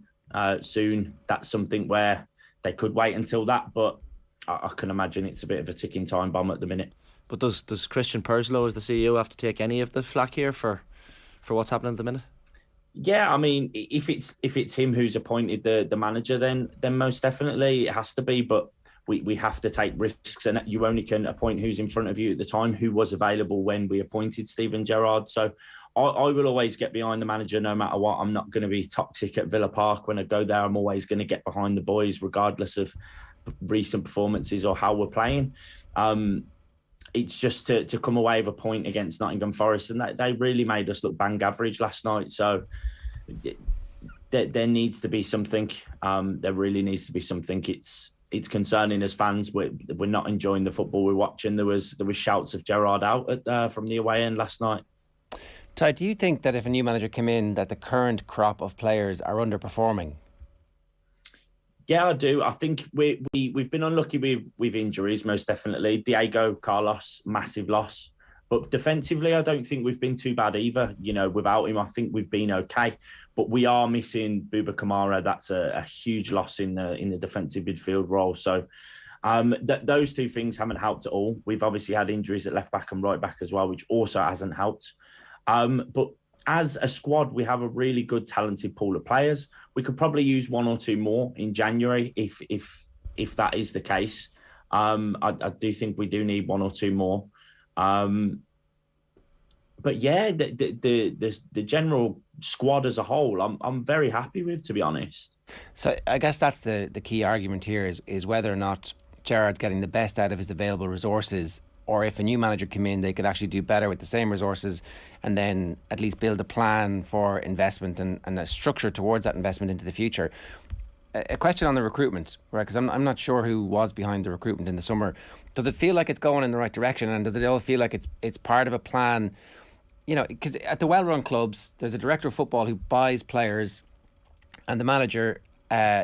S19: soon, that's something where they could wait until that, but I can imagine it's a bit of a ticking time bomb at the minute.
S4: But does Christian Perslow as the CEO have to take any of the flack here for what's happening at the minute?
S19: Yeah, I mean, if it's him who's appointed the manager, then most definitely it has to be, but we have to take risks, and you only can appoint who's in front of you at the time, who was available when we appointed Steven Gerrard. So I will always get behind the manager no matter what. I'm not going to be toxic at Villa Park. When I go there, I'm always going to get behind the boys, regardless of recent performances or how we're playing. It's just to come away with a point against Nottingham Forest, and they really made us look bang average last night. So there needs to be something. There really needs to be something. It's concerning as fans. We're not enjoying the football we're watching. There was shouts of Gerrard out from the away end last night.
S3: Ty, do you think that if a new manager came in, that the current crop of players are underperforming?
S19: Yeah, I do. I think we've been unlucky with injuries, most definitely. Diego Carlos, massive loss. But defensively, I don't think we've been too bad either. Without him, I think we've been okay. But we are missing Bouba Kamara. That's a huge loss in the defensive midfield role. So those two things haven't helped at all. We've obviously had injuries at left back and right back as well, which also hasn't helped. But as a squad, we have a really good, talented pool of players. We could probably use one or two more in January if that is the case. I do think we do need one or two more. But yeah, the general squad as a whole, I'm very happy with, to be honest.
S3: So I guess that's the key argument here is whether or not Gerrard's getting the best out of his available resources, or if a new manager came in, they could actually do better with the same resources and then at least build a plan for investment and a structure towards that investment into the future. a question on the recruitment, right? Because I'm not sure who was behind the recruitment in the summer. Does it feel like it's going in the right direction, and does it all feel like it's part of a plan? You know, because at the well-run clubs, there's a director of football who buys players, and the manager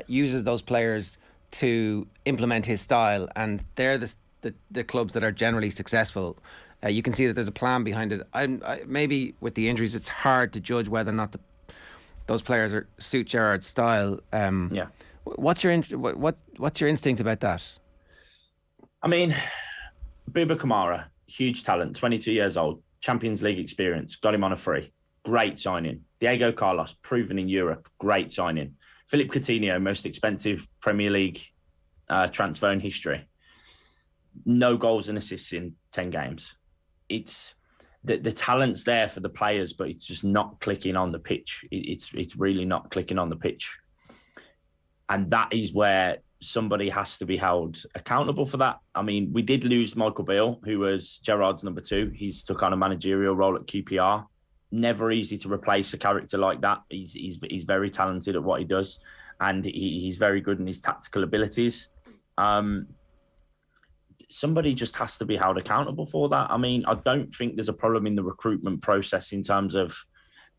S3: uses those players to implement his style, and they're the clubs that are generally successful. You can see that there's a plan behind it. Maybe with the injuries, it's hard to judge whether or not those players suit Gerrard's style. What's your instinct about that?
S19: I mean, Bouba Kamara, huge talent, 22 years old, Champions League experience, got him on a free. Great signing. Diego Carlos, proven in Europe, great signing. Philippe Coutinho, most expensive Premier League transfer in history. No goals and assists in 10 games. It's the talent's there for the players, but it's just not clicking on the pitch. It's really not clicking on the pitch. And that is where somebody has to be held accountable for that. I mean, we did lose Michael Beale, who was Gerrard's number 2. He's took on a managerial role at QPR. Never easy to replace a character like that. He's very talented at what he does, and he's very good in his tactical abilities. Somebody just has to be held accountable for that. I mean, I don't think there's a problem in the recruitment process in terms of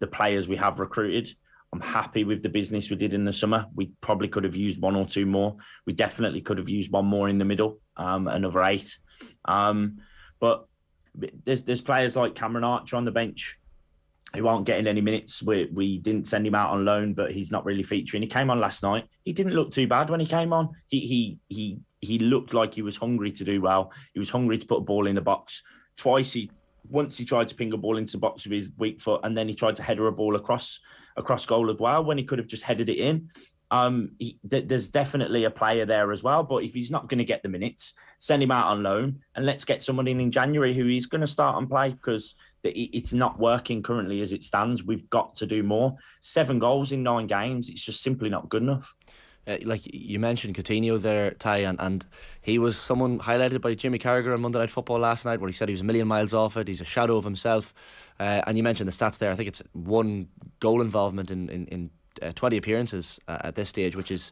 S19: the players we have recruited. I'm happy with the business we did in the summer. We probably could have used 1 or 2 more. We definitely could have used 1 more in the middle, another 8. But there's players like Cameron Archer on the bench who aren't getting any minutes. We didn't send him out on loan, but he's not really featuring. He came on last night. He didn't look too bad when he came on. He looked like he was hungry to do well. He was hungry to put a ball in the box. Once he tried to ping a ball into the box with his weak foot, and then he tried to header a ball across goal as well when he could have just headed it in. There's definitely a player there as well, but if he's not going to get the minutes, send him out on loan and let's get someone in January who is going to start and play, because it's not working currently as it stands. We've got to do more. 7 goals in 9 games, it's just simply not good enough.
S4: Like you mentioned Coutinho there, Ty, and he was someone highlighted by Jimmy Carragher on Monday Night Football last night, where he said he was a million miles off it. He's a shadow of himself. And you mentioned the stats there. I think it's 1 goal involvement in 20 appearances at this stage, which is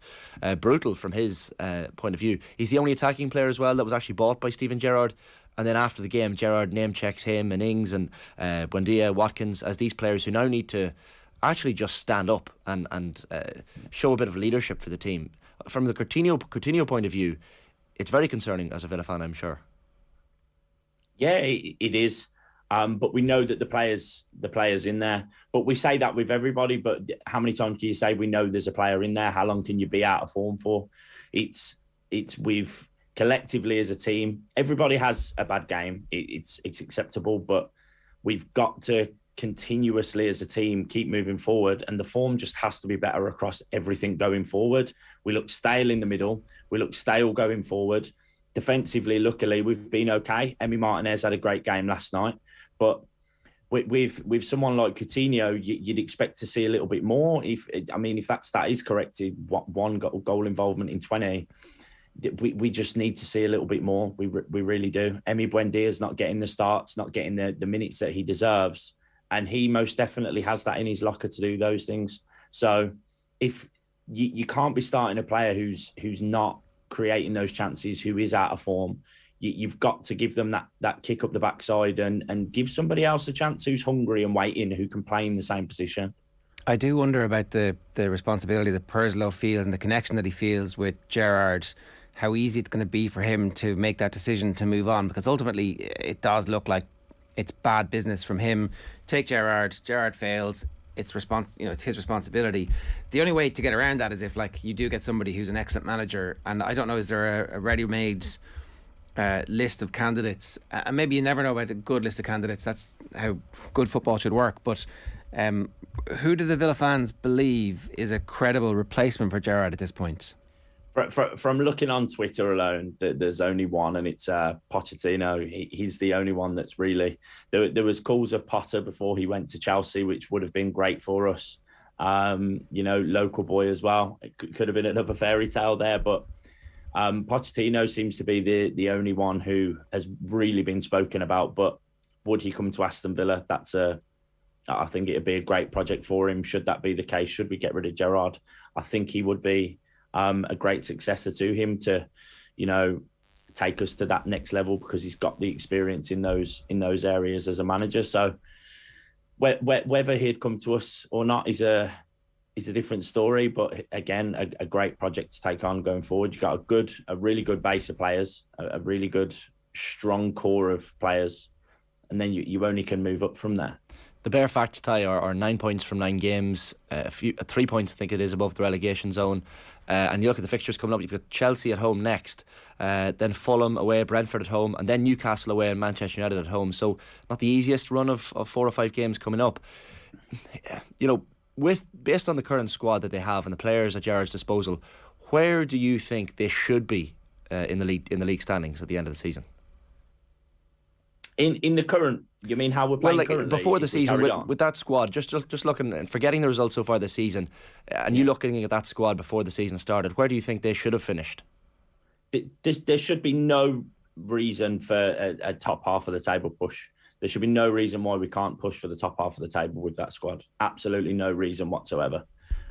S4: brutal from his point of view. He's the only attacking player as well that was actually bought by Steven Gerrard. And then after the game, Gerrard name checks him and Ings and Buendia, Watkins as these players who now need to actually just stand up and show a bit of leadership for the team. From the Coutinho point of view, it's very concerning as a Villa fan, I'm sure.
S19: Yeah, it is. But we know that the players in there. But we say that with everybody. But how many times can you say we know there's a player in there? How long can you be out of form for? It's we've collectively as a team. Everybody has a bad game. It's acceptable, but we've got to continuously as a team keep moving forward, and the form just has to be better across everything going forward. We look stale in the middle. We look stale going forward. Defensively, luckily, we've been okay. Emi Martinez had a great game last night, but with someone like Coutinho, you'd expect to see a little bit more. If that stat is corrected, 1 goal involvement in 20, we just need to see a little bit more. We really do. Emi Buendia's not getting the starts, not getting the minutes that he deserves. And he most definitely has that in his locker to do those things. So if you can't be starting a player who's not creating those chances, who is out of form, you've got to give them that kick up the backside and give somebody else a chance who's hungry and waiting, who can play in the same position.
S3: I do wonder about the responsibility that Purslow feels and the connection that he feels with Gerrard, how easy it's going to be for him to make that decision to move on, because ultimately it does look like it's bad business from him. Take Gerrard fails, it's his responsibility. The only way to get around that is if you do get somebody who's an excellent manager, and I don't know, is there a ready-made list of candidates? And maybe you never know about a good list of candidates. That's how good football should work. But who do the Villa fans believe is a credible replacement for Gerrard at this point?
S19: From looking on Twitter alone, there's only one, and it's Pochettino. He's the only one that's really... There was calls of Potter before he went to Chelsea, which would have been great for us. Local boy as well. It could have been another fairy tale there, but Pochettino seems to be the only one who has really been spoken about. But would he come to Aston Villa? I think it'd be a great project for him. Should that be the case? Should we get rid of Gerrard? I think he would be a great successor to him to, take us to that next level, because he's got the experience in those areas as a manager. So whether he'd come to us or not is a different story. But again, a great project to take on going forward. You've got a really good base of players, a really good, strong core of players, and then you only can move up from there.
S4: The bare facts, Ty, are 9 points from 9 games, 3 points, I think it is, above the relegation zone. And you look at the fixtures coming up, you've got Chelsea at home next, then Fulham away, Brentford at home, and then Newcastle away and Manchester United at home. So not the easiest run of 4 or 5 games coming up. Based on the current squad that they have and the players at Gerard's disposal, where do you think they should be in the league standings at the end of the season?
S19: In the current, you mean how we're playing currently?
S4: Before the season, with that squad, just looking and forgetting the results so far this season, and you looking at that squad before the season started, where do you think they should have finished?
S19: There should be no reason for a top half of the table push. There should be no reason why we can't push for the top half of the table with that squad. Absolutely no reason whatsoever.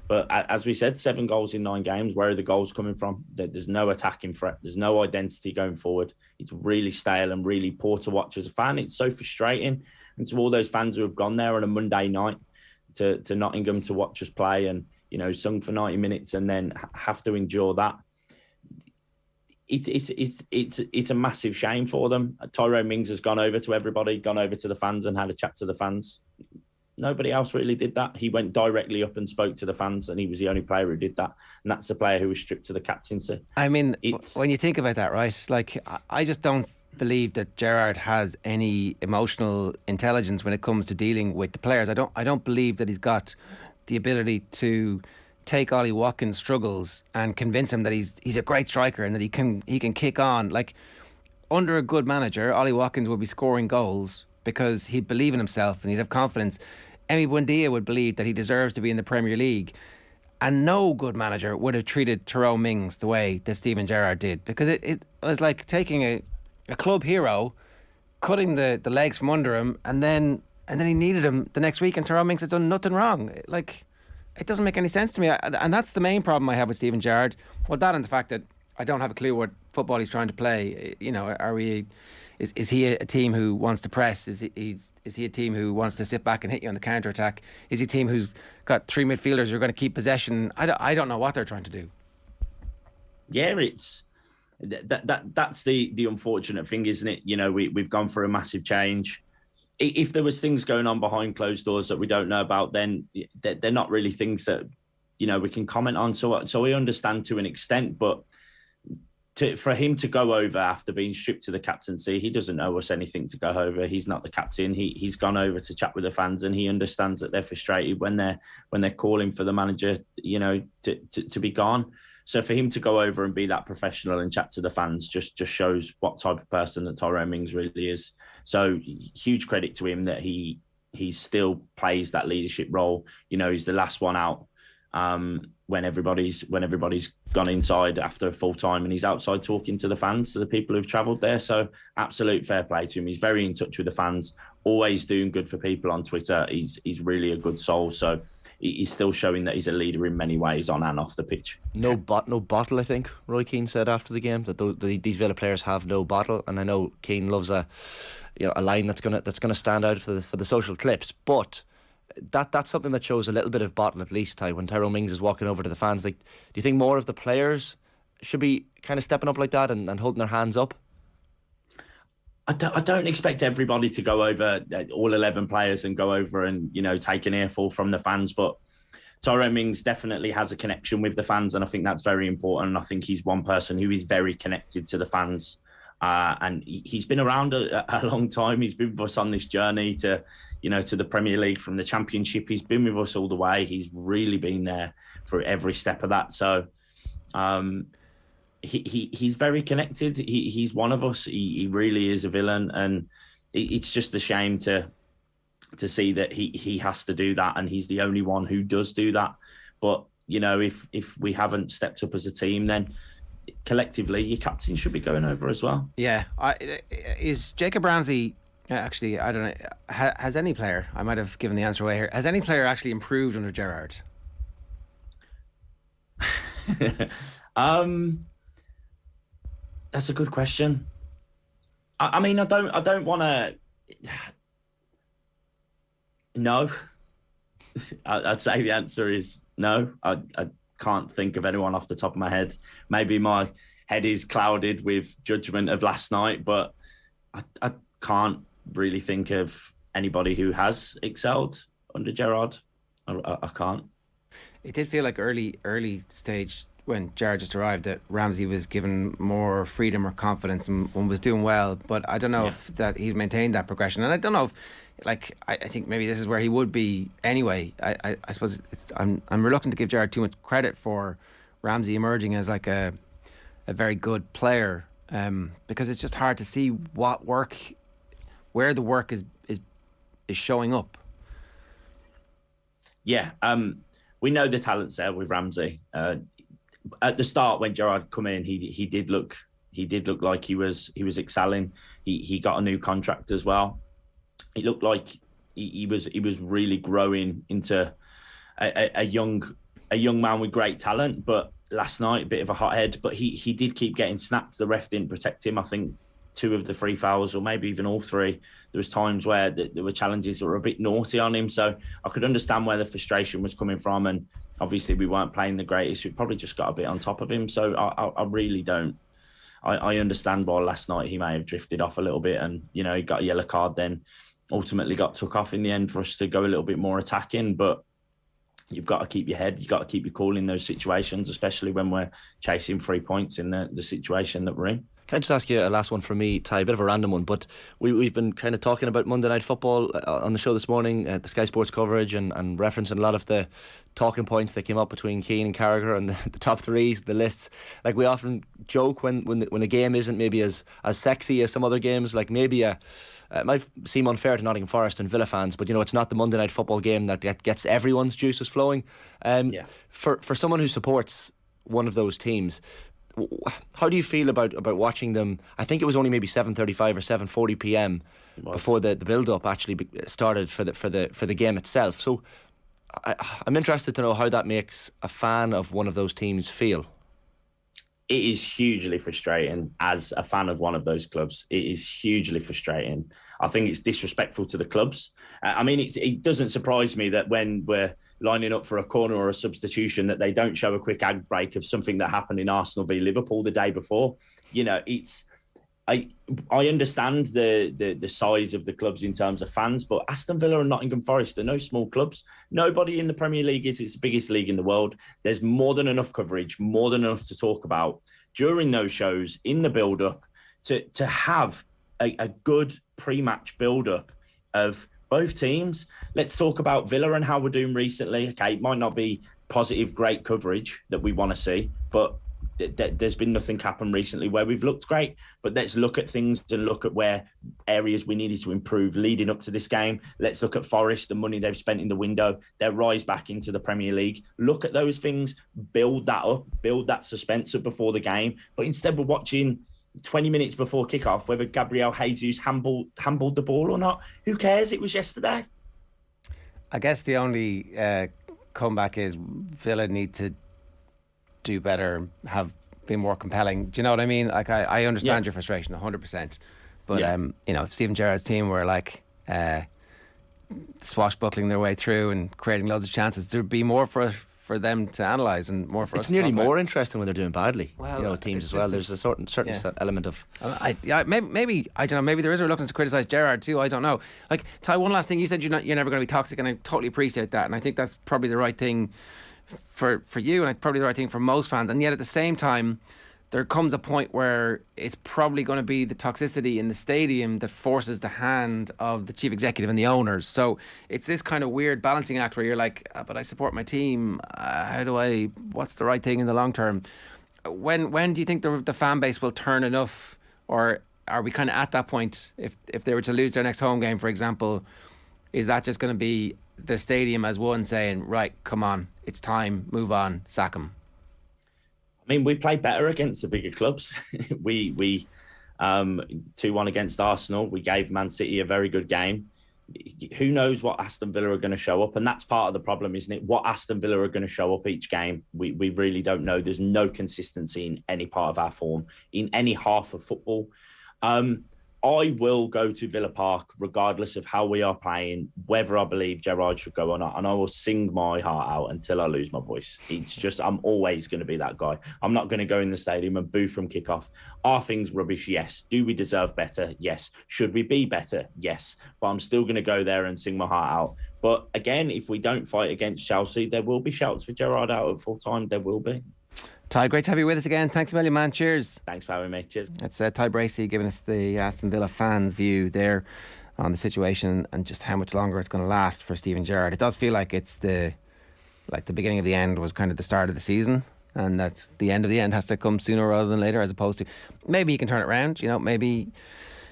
S19: But as we said, 7 goals in 9 games. Where are the goals coming from? There's no attacking threat. There's no identity going forward. It's really stale and really poor to watch as a fan. It's so frustrating. And to all those fans who have gone there on a Monday night to Nottingham to watch us play and, sung for 90 minutes and then have to endure that. It's a massive shame for them. Tyrone Mings has gone over to everybody, gone over to the fans and had a chat to the fans. Nobody else really did that. He went directly up and spoke to the fans, and he was the only player who did that. And that's the player who was stripped to the captaincy.
S3: I mean, when you think about that, right? Like, I just don't believe that Gerard has any emotional intelligence when it comes to dealing with the players. I don't believe that he's got the ability to take Ollie Watkins' struggles and convince him that he's a great striker and that he can kick on. Like, under a good manager, Ollie Watkins would be scoring goals because he'd believe in himself and he'd have confidence. Emi Buendia would believe that he deserves to be in the Premier League, and no good manager would have treated Tyrone Mings the way that Steven Gerrard did, because it was like taking a club hero, cutting the legs from under him, and then he needed him the next week, and Tyrone Mings has done nothing wrong. Like, it doesn't make any sense to me, and that's the main problem I have with Steven Gerrard. Well, that and the fact that I don't have a clue what football he's trying to play. Is he a team who wants to press? Is he a team who wants to sit back and hit you on the counter attack? Is he a team who's got 3 midfielders who are going to keep possession? I don't know what they're trying to do.
S19: Yeah, it's that's the unfortunate thing, isn't it? We've gone through a massive change. If there was things going on behind closed doors that we don't know about, then they're not really things that we can comment on. So we understand to an extent, but for him to go over after being stripped to the captaincy, he doesn't owe us anything to go over. He's not the captain. He's gone over to chat with the fans, and he understands that they're frustrated when they're calling for the manager, to be gone. So for him to go over and be that professional and chat to the fans just shows what type of person that Tyrone Mings really is. So huge credit to him that he still plays that leadership role. He's the last one out. When everybody's gone inside after full time, and he's outside talking to the fans, to the people who've travelled there. So absolute fair play to him. He's very in touch with the fans, always doing good for people on Twitter. He's really a good soul. So he's still showing that he's a leader in many ways on and off the pitch.
S4: No bottle, I think Roy Keane said after the game that these Villa players have no bottle, and I know Keane loves a line that's gonna stand out for the social clips, but that's something that shows a little bit of bottle, at least, Ty, when Tyrone Mings is walking over to the fans. Like, do you think more of the players should be kind of stepping up like that and holding their hands up?
S19: I don't expect everybody to go over, all 11 players, and go over and take an earful from the fans, but Tyrone Mings definitely has a connection with the fans, and I think that's very important. I think he's one person who is very connected to the fans, and he's been around a long time. He's been with us on this journey to the Premier League from the Championship. He's been with us all the way. He's really been there for every step of that. So he's very connected. He's one of us. He really is a villain, and it's just a shame to see that he has to do that, and he's the only one who does do that. But if we haven't stepped up as a team, then collectively your captain should be going over as well.
S3: Yeah. Is Jacob Ramsey... Actually, I don't know. Has any player, I might have given the answer away here, has any player actually improved under Gerrard?
S19: That's a good question. I mean, I don't want to. No. I'd say the answer is no. I can't think of anyone off the top of my head. Maybe my head is clouded with judgment of last night, but I can't really think of anybody who has excelled under Gerrard. I can't.
S3: It did feel like early stage when Ger just arrived that Ramsey was given more freedom or confidence and was doing well, but I don't know if that he's maintained that progression, and I don't know if, like, I think maybe this is where he would be anyway. I suppose I'm reluctant to give Ger too much credit for Ramsey emerging as like a very good player, because it's just hard to see where the work is showing up.
S19: Yeah, we know the talent's there with Ramsey. At the start, when Gerrard come in, he did look like he was excelling. He got a new contract as well. It looked like he was really growing into a young man with great talent. But last night, a bit of a hothead. But he did keep getting snapped. The ref didn't protect him. I think 2 of the 3 fouls, or maybe even all 3. There was times where there were challenges that were a bit naughty on him. So I could understand where the frustration was coming from. And obviously we weren't playing the greatest. We probably just got a bit on top of him. So I really don't. I understand why last night he may have drifted off a little bit, and he got a yellow card, then ultimately got took off in the end for us to go a little bit more attacking. But you've got to keep your head. You've got to keep your cool in those situations, especially when we're chasing 3 points in the situation that we're in.
S4: Can I just ask you a last one from me, Ty? A bit of a random one, but we've been kind of talking about Monday Night Football on the show this morning, the Sky Sports coverage, and referencing a lot of the talking points that came up between Keane and Carragher and the top threes, the lists. Like, we often joke when a game isn't maybe as sexy as some other games, like maybe it might seem unfair to Nottingham Forest and Villa fans, but it's not the Monday Night Football game that gets everyone's juices flowing. For someone who supports one of those teams, how do you feel about watching them? I think it was only maybe 7:35 or 7:40 p.m. before the build-up actually started for the game itself. So I'm interested to know how that makes a fan of one of those teams feel.
S19: It is hugely frustrating as a fan of one of those clubs. It is hugely frustrating. I think it's disrespectful to the clubs. I mean, it doesn't surprise me that when we're lining up for a corner or a substitution that they don't show a quick ad break of something that happened in Arsenal v Liverpool the day before. I understand the size of the clubs in terms of fans, but Aston Villa and Nottingham Forest are no small clubs. Nobody in the Premier League is. It's the biggest league in the world. There's more than enough coverage, more than enough to talk about during those shows, in the build-up, to have a good pre-match build-up of both teams. Let's talk about Villa and how we're doing recently. Okay, it might not be positive, great coverage that we want to see, but there's been nothing happen recently where we've looked great. But let's look at things and look at where areas we needed to improve leading up to this game. Let's look at Forest, the money they've spent in the window, their rise back into the Premier League. Look at those things, build that up, build that suspense up before the game. But instead we're watching 20 minutes before kickoff whether Gabriel Jesus handballed the ball or not. Who cares? It was yesterday.
S3: I guess the only comeback is Villa need to do better, have been more compelling. Do you know what I mean? Like, I understand your frustration 100%, but if Steven Gerrard's team were like swashbuckling their way through and creating loads of chances, there'd be more for them to analyse and more for us.
S4: It's nearly more interesting when they're doing badly.
S3: Well,
S4: teams as well. There's a certain element of.
S3: Maybe I don't know. Maybe there is a reluctance to criticise Gerrard too. I don't know. Like, Ty, one last thing. You said you're never going to be toxic, and I totally appreciate that. And I think that's probably the right thing for you, and probably the right thing for most fans. And yet at the same time, there comes a point where it's probably going to be the toxicity in the stadium that forces the hand of the chief executive and the owners. So it's this kind of weird balancing act where you're like, but I support my team. What's the right thing in the long term? When do you think the fan base will turn enough, or are we kind of at that point? If they were to lose their next home game, for example, is that just going to be the stadium as one saying, right, come on, it's time, move on, sack him?
S19: I mean, we played better against the bigger clubs. we 2-1 against Arsenal. We gave Man City a very good game. who knows what Aston Villa are going to show up, and that's part of the problem, isn't it? What Aston Villa are going to show up each game, we really don't know. There's no consistency in any part of our form, in any half of football. I will go to Villa Park regardless of how we are playing, whether I believe Gerrard should go or not, and I will sing my heart out until I lose my voice. It's just, I'm always going to be that guy. I'm not going to go in the stadium and boo from kickoff. Are things rubbish? Yes. Do we deserve better? Yes. Should we be better? Yes. But I'm still going to go there and sing my heart out. But again, if we don't fight against Chelsea, there will be shouts for Gerrard out at full time. There will be.
S3: Ty, great to have you with us again. Thanks a million, man. Cheers.
S19: Thanks for having me. Cheers.
S3: It's Ty Bracey giving us the Aston Villa fans' view there on the situation and just how much longer it's going to last for Steven Gerrard. It does feel like it's the beginning of the end was kind of the start of the season, and that the end of the end has to come sooner rather than later, as opposed to maybe he can turn it around. Maybe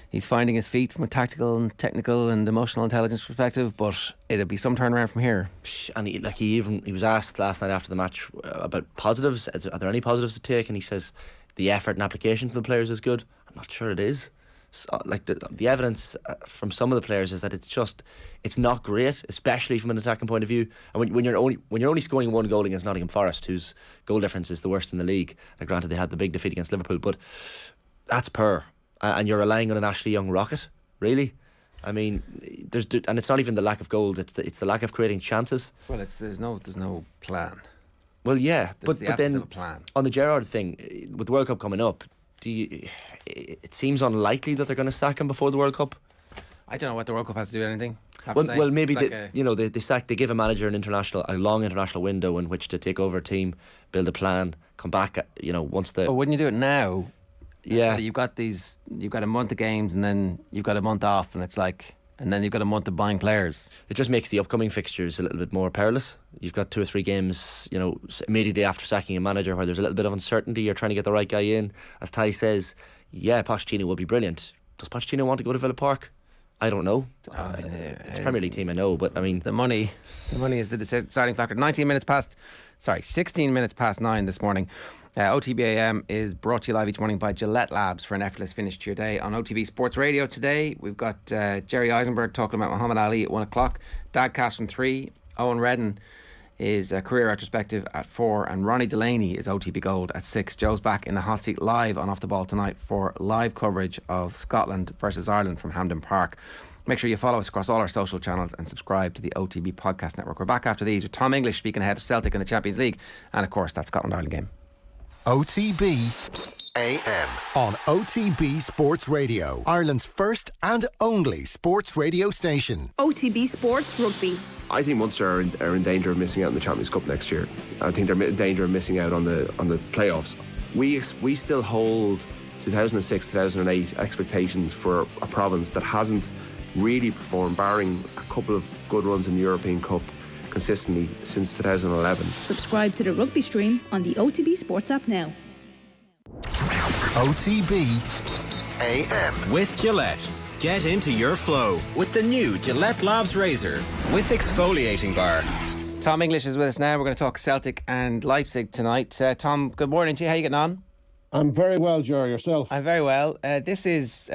S3: he's finding his feet from a tactical and technical and emotional intelligence perspective, but it'll be some turnaround from here.
S4: And he was asked last night after the match about positives. Are there any positives to take? And he says the effort and application from the players is good. I'm not sure it is. So, the evidence from some of the players is that it's not great, especially from an attacking point of view. And when you're only scoring one goal against Nottingham Forest, whose goal difference is the worst in the league. Granted, they had the big defeat against Liverpool, but that's poor. And you're relying on an Ashley Young rocket, really? I mean, and it's not even the lack of goals; it's the lack of creating chances.
S3: Well, there's no plan.
S4: Well, yeah, but then
S3: of a plan.
S4: On the Gerrard thing, with the World Cup coming up, it seems unlikely that they're going to sack him before the World Cup.
S3: I don't know what the World Cup has to do with anything.
S4: Well, maybe they give a manager a long international window in which to take over a team, build a plan, come back. Once the.
S3: But wouldn't you do it now?
S4: Yeah,
S3: so you've got a month of games, and then you've got a month off, and then you've got a month of buying players.
S4: It just makes the upcoming fixtures a little bit more perilous. You've got 2 or 3 games, immediately after sacking a manager, where there's a little bit of uncertainty. You're trying to get the right guy in. As Ty says, yeah, Pochettino will be brilliant. Does Pochettino want to go to Villa Park? I don't know. It's a Premier League team, I know, but I mean,
S3: the money is the deciding factor. 16 minutes past 9 this morning. OTB AM is brought to you live each morning by Gillette Labs for an effortless finish to your day. On OTB Sports Radio today, we've got Jerry Eisenberg talking about Muhammad Ali at 1 o'clock. Dadcast from 3. Owen Redden is a career retrospective at 4, and Ronnie Delaney is OTB Gold at 6. Joe's back in the hot seat live on Off the Ball tonight for live coverage of Scotland versus Ireland from Hampden Park. Make sure you follow us across all our social channels and subscribe to the OTB Podcast Network. We're back after these with Tom English speaking ahead of Celtic in the Champions League, and of course that Scotland-Ireland game.
S1: OTB AM on OTB Sports Radio, Ireland's first and only sports radio station.
S20: OTB Sports Rugby.
S21: I think Munster are in danger of missing out on the Champions Cup next year. I think they're in danger of missing out on the playoffs. We still hold 2006, 2008 expectations for a province that hasn't really performed, barring a couple of good runs in the European Cup consistently since 2011.
S20: Subscribe to the rugby stream on the OTB Sports app now.
S1: OTB AM
S2: with Gillette. Get into your flow with the new Gillette Labs Razor with exfoliating bar.
S3: Tom English is with us now. We're going to talk Celtic and Leipzig tonight. Tom, good morning to you. How are you getting on?
S22: I'm very well, Ger. Yourself?
S3: I'm very well. This is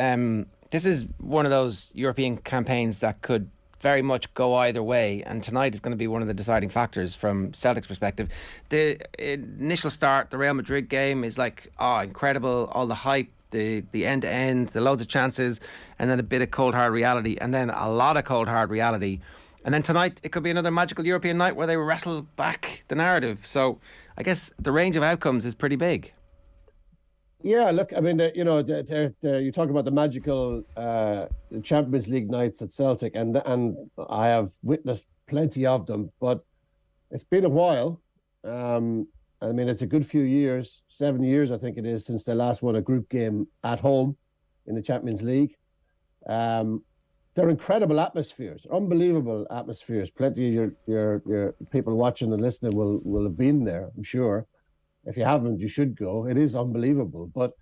S3: one of those European campaigns that could very much go either way, and tonight is going to be one of the deciding factors from Celtic's perspective. The initial start, the Real Madrid game, is incredible, all the hype, the end-to-end, the loads of chances, and then a bit of cold hard reality, and then a lot of cold hard reality. And then tonight it could be another magical European night where they wrestle back the narrative. So I guess the range of outcomes is pretty big.
S22: Yeah, look, I mean, you talk about the magical Champions League nights at Celtic, and I have witnessed plenty of them, but it's been a while. I mean, it's a good few years, 7 years, I think it is, since they last won a group game at home in the Champions League. They're incredible atmospheres, unbelievable atmospheres. Plenty of your people watching and listening will have been there, I'm sure. If you haven't, you should go. It is unbelievable, but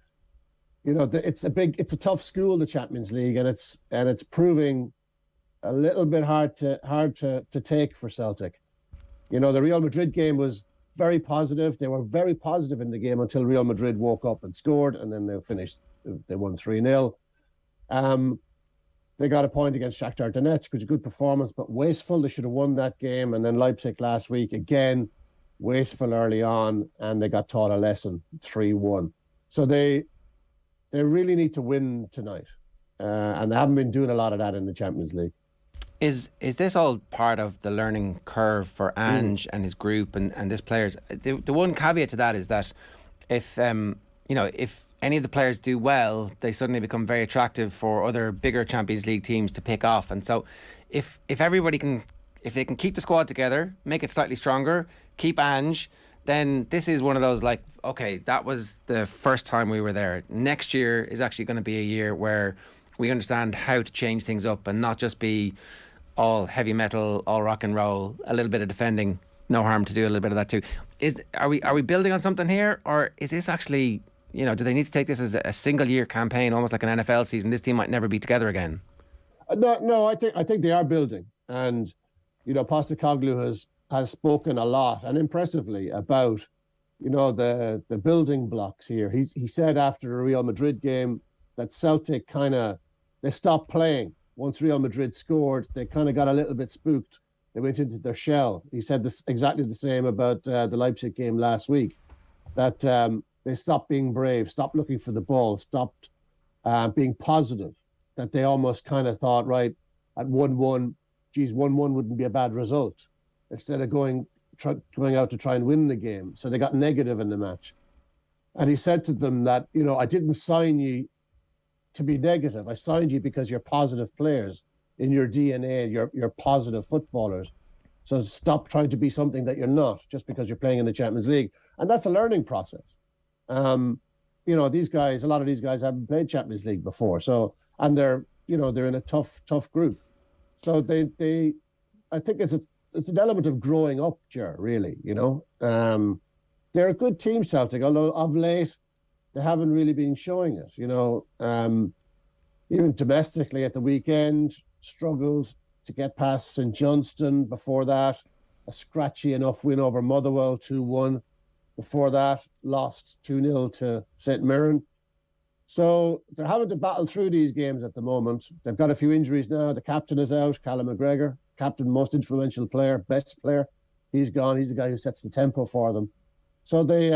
S22: it's a tough school, the Champions League, and it's proving a little bit hard to take for Celtic. The Real Madrid game was very positive. They were very positive in the game until Real Madrid woke up and scored, and then they won 3-0. They got a point against Shakhtar Donetsk, which was a good performance, but wasteful. They should have won that game. And then Leipzig last week, again, wasteful early on, and they got taught a lesson, 3-1. So they really need to win tonight. And they haven't been doing a lot of that in the Champions League.
S3: Is this all part of the learning curve for Ange and his group and this players? The one caveat to that is that if any of the players do well, they suddenly become very attractive for other bigger Champions League teams to pick off. And so if everybody can, if they can keep the squad together, make it slightly stronger, keep Ange, then this is one of those like, okay, that was the first time we were there. Next year is actually going to be a year where we understand how to change things up and not just be all heavy metal, all rock and roll, a little bit of defending, no harm to do a little bit of that too. Are we building on something here, or is this actually, do they need to take this as a single year campaign, almost like an NFL season? This team might never be together again.
S22: No, I think they are building, and Postecoglou has spoken a lot and impressively about the building blocks here. He said after the Real Madrid game that Celtic they stopped playing once Real Madrid scored. They kind of got a little bit spooked. They went into their shell. He said this exactly the same about the Leipzig game last week, that they stopped being brave, stopped looking for the ball, stopped being positive, that they almost kind of thought, right, at 1-1, 1-1 wouldn't be a bad result, instead of going out to try and win the game. So they got negative in the match. And he said to them that, I didn't sign you to be negative. I signed you because you're positive players in your DNA, you're positive footballers. So stop trying to be something that you're not just because you're playing in the Champions League. And that's a learning process. These guys, a lot of these guys haven't played Champions League before. So, and they're in a tough group. So I think it's an element of growing up, Ger, really, They're a good team, Celtic, although of late they haven't really been showing it, even domestically at the weekend, struggled to get past St Johnstone. Before that, a scratchy enough win over Motherwell, 2-1. Before that, lost 2-0 to St Mirren. So they're having to battle through these games at the moment. They've got a few injuries now. The captain is out, Callum McGregor, captain, most influential player, best player. He's gone. He's the guy who sets the tempo for them. So they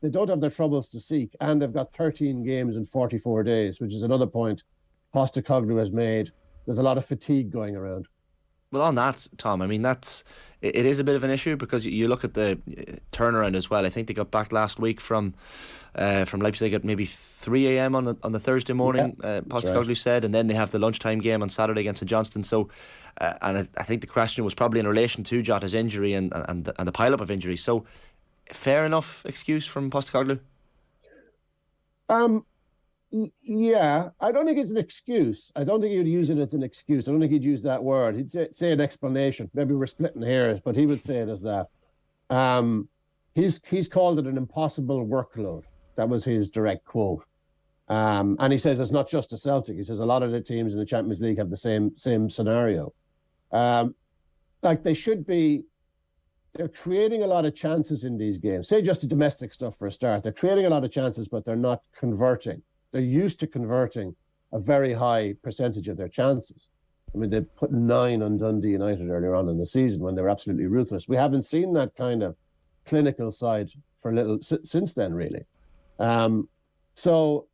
S22: don't have their troubles to seek, and they've got 13 games in 44 days, which is another point Postecoglou has made. There's a lot of fatigue going around.
S4: Well, on that, Tom, I mean, it is a bit of an issue because you look at the turnaround as well. I think they got back last week from Leipzig at maybe 3 a.m. on the Thursday morning, Postecoglou said, and then they have the lunchtime game on Saturday against St Johnstone. So, and I think the question was probably in relation to Jota's injury and the pile-up of injuries. So, fair enough excuse from Postecoglou?
S22: Yeah, I don't think it's an excuse. I don't think he would use it as an excuse. I don't think he'd use that word. He'd say an explanation. Maybe we're splitting hairs, but he would say it as that. He's called it an impossible workload. That was his direct quote. And he says it's not just a Celtic. He says a lot of the teams in the Champions League have the same scenario. They should be. They're creating a lot of chances in these games. Say just the domestic stuff for a start. They're creating a lot of chances, but they're not converting. They're used to converting a very high percentage of their chances. I mean, they put 9 on Dundee United earlier on in the season when they were absolutely ruthless. We haven't seen that kind of clinical side for a little since then, really. So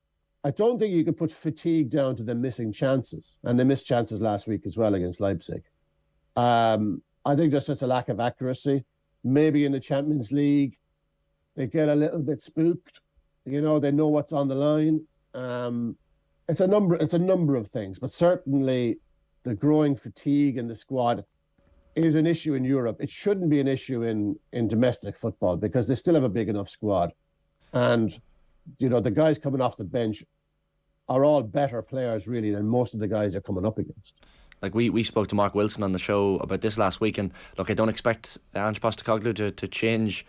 S22: I don't think you could put fatigue down to them missing chances. And they missed chances last week as well against Leipzig. I think just it's a lack of accuracy. Maybe in the Champions League, they get a little bit spooked. They know what's on the line. It's a number of things, but certainly the growing fatigue in the squad is an issue in Europe. It shouldn't be an issue in domestic football because they still have a big enough squad. And, the guys coming off the bench are all better players really than most of the guys they're coming up against.
S4: Like we spoke to Mark Wilson on the show about this last week, and look, I don't expect Ange Postecoglou to change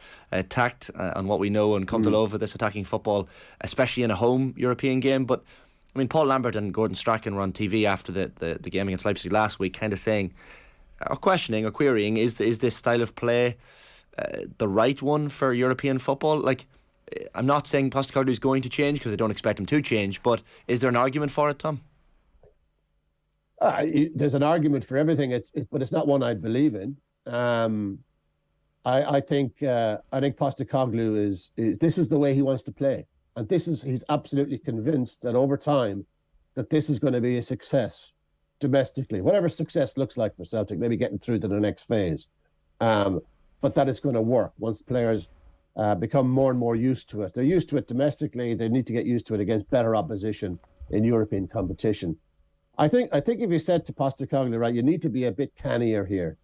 S4: tact on what we know and come to love with this attacking football, especially in a home European game. But I mean, Paul Lambert and Gordon Strachan were on TV after the game against Leipzig last week, kind of saying, or questioning or querying, is this style of play the right one for European football? Like, I'm not saying Postecoglou is going to change because I don't expect him to change, but is there an argument for it, Tom?
S22: There's an argument for everything. But it's not one I believe in. I think Postecoglou is this is the way he wants to play, and he's absolutely convinced that over time that this is going to be a success domestically, whatever success looks like for Celtic, maybe getting through to the next phase, but that it's going to work once players become more and more used to it. They're used to it domestically. They need to get used to it against better opposition in European competition. I think if you said to Postecoglou, right, you need to be a bit cannier here.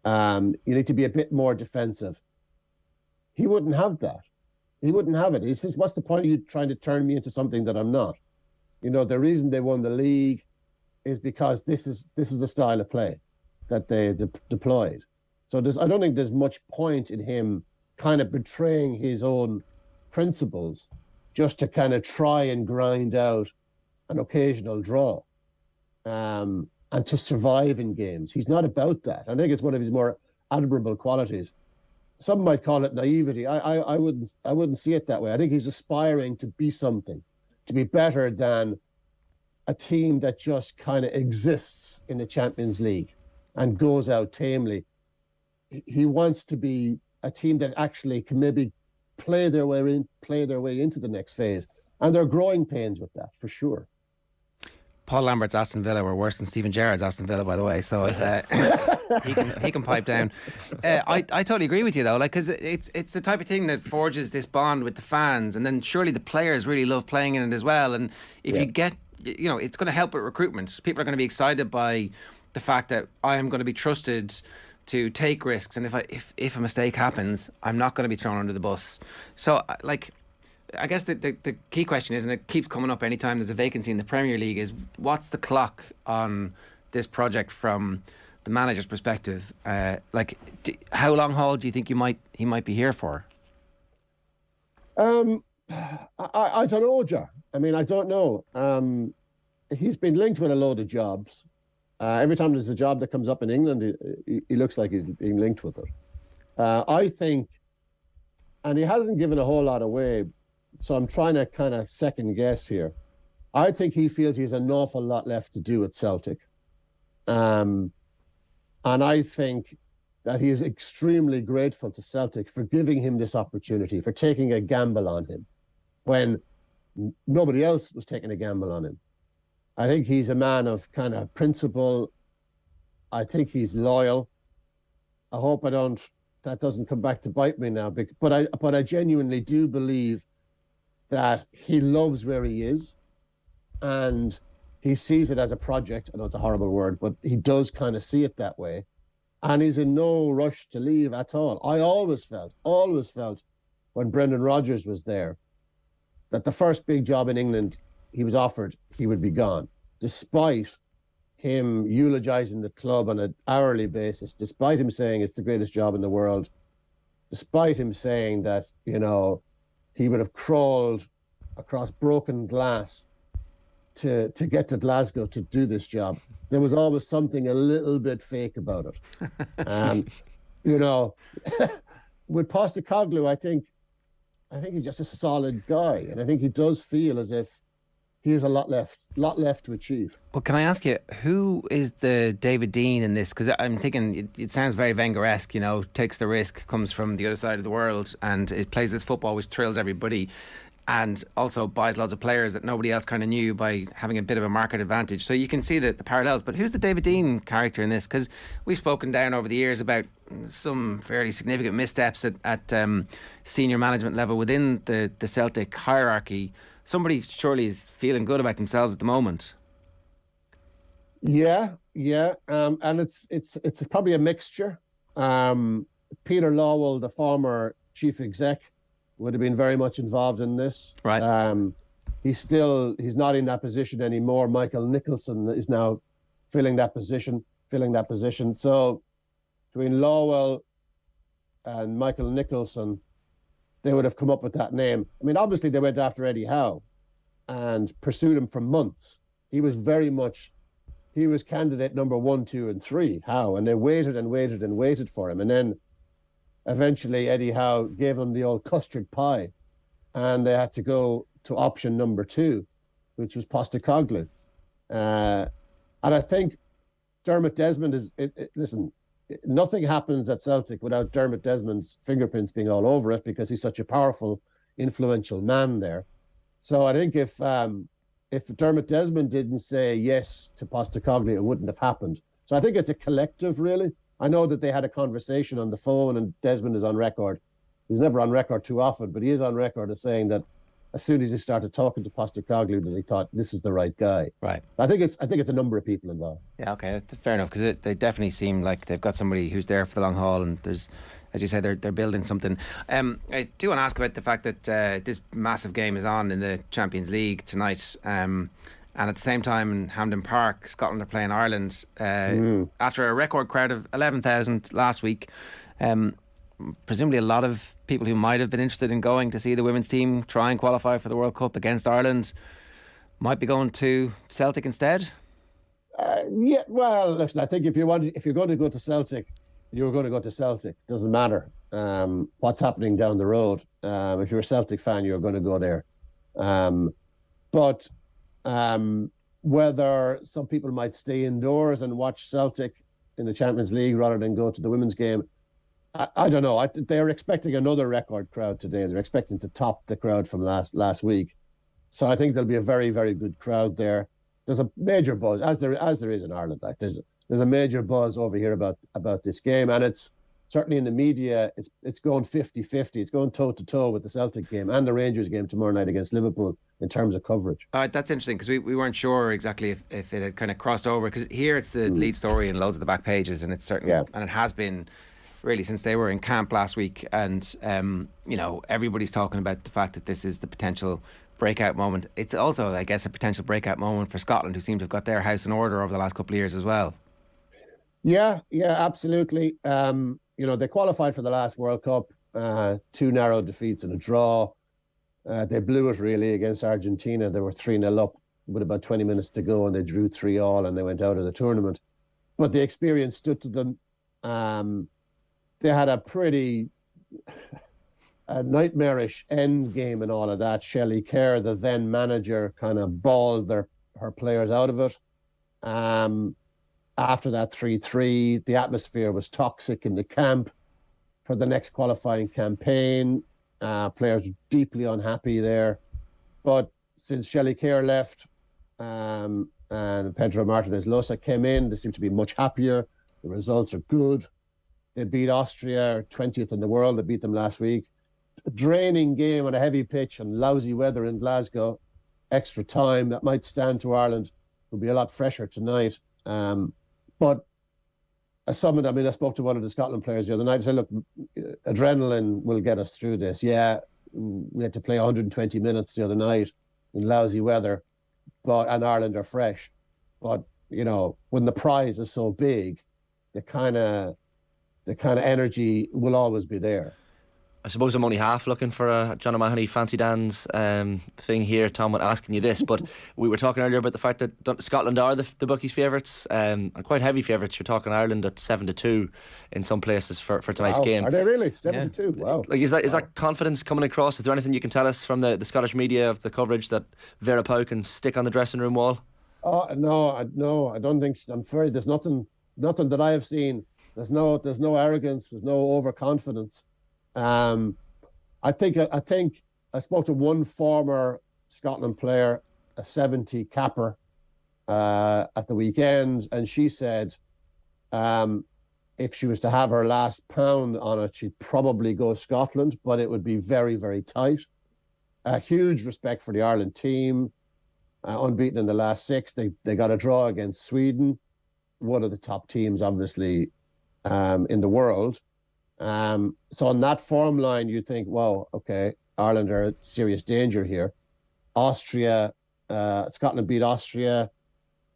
S22: You need to be a bit more defensive. He wouldn't have that. He wouldn't have it. He says, what's the point of you trying to turn me into something that I'm not? You know, the reason they won the league is because this is the style of play that they deployed. So I don't think there's much point in him kind of betraying his own principles just to kind of try and grind out an occasional draw. And to survive in games. He's not about that. I think it's one of his more admirable qualities. Some might call it naivety. I wouldn't see it that way. I think he's aspiring to be something, to be better than a team that just kind of exists in the Champions League and goes out tamely. He wants to be a team that actually can maybe play their way into the next phase. And there are growing pains with that, for sure.
S3: Paul Lambert's Aston Villa were worse than Stephen Gerrard's Aston Villa, by the way. So he can pipe down. I totally agree with you though, like, because it's the type of thing that forges this bond with the fans, and then surely the players really love playing in it as well. And if you get, you know, it's going to help with recruitment. People are going to be excited by the fact that I am going to be trusted to take risks, and if a mistake happens, I'm not going to be thrown under the bus. So like, I guess the key question is, and it keeps coming up anytime there's a vacancy in the Premier League, is what's the clock on this project from the manager's perspective? How long haul do you think he might be here for?
S22: I don't know, Ger. I mean, I don't know. He's been linked with a load of jobs. Every time there's a job that comes up in England, he looks like he's being linked with it. I think, and he hasn't given a whole lot away, so I'm trying to kind of second guess here. I think he feels he has an awful lot left to do at Celtic. And I think that he is extremely grateful to Celtic for giving him this opportunity, for taking a gamble on him when nobody else was taking a gamble on him. I think he's a man of kind of principle. I think he's loyal. I hope that doesn't come back to bite me now. But I genuinely do believe that he loves where he is, and he sees it as a project. I know it's a horrible word, but he does kind of see it that way, and he's in no rush to leave at all. I always felt when Brendan Rodgers was there that the first big job in England he was offered, he would be gone, despite him eulogizing the club on an hourly basis, despite him saying it's the greatest job in the world, despite him saying that, you know, he would have crawled across broken glass to get to Glasgow to do this job. There was always something a little bit fake about it. You know, with Postecoglou, I think he's just a solid guy, and I think he does feel as if he has a lot left to achieve.
S3: Well, can I ask you, who is the David Dean in this? Because I'm thinking it sounds very Wenger-esque, you know, takes the risk, comes from the other side of the world, and it plays this football which thrills everybody, and also buys lots of players that nobody else kind of knew by having a bit of a market advantage. So you can see the parallels. But who's the David Dean character in this? Because we've spoken down over the years about some fairly significant missteps at senior management level within the Celtic hierarchy. Somebody surely is feeling good about themselves at the moment.
S22: Yeah, and it's probably a mixture. Peter Lawwell, the former chief exec, would have been very much involved in this.
S3: Right.
S22: He's not in that position anymore. Michael Nicholson is now filling that position. So between Lawwell and Michael Nicholson, they would have come up with that name. I mean, obviously they went after Eddie Howe and pursued him for months. He was candidate number 1, 2, and 3, Howe, and they waited and waited and waited for him. And then eventually Eddie Howe gave them the old custard pie, and they had to go to option number 2, which was Postecoglou. And I think Dermot Desmond is, listen, nothing happens at Celtic without Dermot Desmond's fingerprints being all over it, because he's such a powerful, influential man there. So I think if Dermot Desmond didn't say yes to Postecoglou, it wouldn't have happened. So I think it's a collective, really. I know that they had a conversation on the phone, and Desmond is on record. He's never on record too often, but he is on record as saying that as soon as he started talking to Postecoglou, that he thought this is the right guy.
S3: Right.
S22: I think it's a number of people involved.
S3: Yeah, okay, that's fair enough, because they definitely seem like they've got somebody who's there for the long haul, and there's, as you say, they're building something. I do want to ask about the fact that this massive game is on in the Champions League tonight, and at the same time in Hampden Park, Scotland are playing Ireland after a record crowd of 11,000 last week. Presumably a lot of people who might have been interested in going to see the women's team try and qualify for the World Cup against Ireland might be going to Celtic instead.
S22: Yeah, well, listen, I think if you're going to go to Celtic, you're going to go to Celtic. Doesn't matter what's happening down the road. If you're a Celtic fan, you're going to go there. But whether some people might stay indoors and watch Celtic in the Champions League rather than go to the women's game, I don't know. They're expecting another record crowd today. They're expecting to top the crowd from last week. So I think there'll be a very, very good crowd there. There's a major buzz, as there is in Ireland. Like there's a major buzz over here about this game, and it's certainly in the media. It's going 50-50. It's going toe to toe with the Celtic game and the Rangers game tomorrow night against Liverpool in terms of coverage.
S3: All right, that's interesting, because we weren't sure exactly if it had kind of crossed over, because here it's the lead story in loads of the back pages, and it's certainly and it has been really since they were in camp last week, and everybody's talking about the fact that this is the potential breakout moment. It's also, I guess, a potential breakout moment for Scotland, who seem to have got their house in order over the last couple of years as well.
S22: Yeah, absolutely. They qualified for the last World Cup, 2 narrow defeats and a draw. They blew it really against Argentina. They were 3-0 up with about 20 minutes to go, and they drew 3-3 and they went out of the tournament. But the experience stood to them. They had a pretty nightmarish end game and all of that. Shelley Kerr, the then manager, kind of balled her players out of it. After that 3-3, the atmosphere was toxic in the camp for the next qualifying campaign. Players were deeply unhappy there. But since Shelley Kerr left and Pedro Martinez Losa came in, they seem to be much happier. The results are good. They beat Austria, 20th in the world. They beat them last week. A draining game on a heavy pitch and lousy weather in Glasgow. Extra time that might stand to Ireland. Will be a lot fresher tonight. But I spoke to one of the Scotland players the other night and said, look, adrenaline will get us through this. Yeah, we had to play 120 minutes the other night in lousy weather, and Ireland are fresh. But, when the prize is so big, the kind of energy will always be there.
S4: I suppose I'm only half looking for a John O'Mahony Fancy Dan's thing here, Tom, with asking you this, but we were talking earlier about the fact that Scotland are the bookies' favourites, and quite heavy favourites. You're talking Ireland at 7-2 in some places for tonight's game.
S22: Are they really? 7-2? Wow.
S4: Like, is that confidence coming across? Is there anything you can tell us from the Scottish media of the coverage that Vera Pauw can stick on the dressing room wall?
S22: Oh, no, I don't think. I'm afraid there's nothing that I have seen. There's no arrogance. There's no overconfidence. I think I spoke to one former Scotland player, a 70 capper, at the weekend, and she said if she was to have her last pound on it, she'd probably go Scotland, but it would be very, very tight. A huge respect for the Ireland team, unbeaten in the last 6. They got a draw against Sweden, one of the top teams, obviously, in the world. So on that form line, you think, wow, okay, Ireland are in serious danger here. Austria, Scotland beat Austria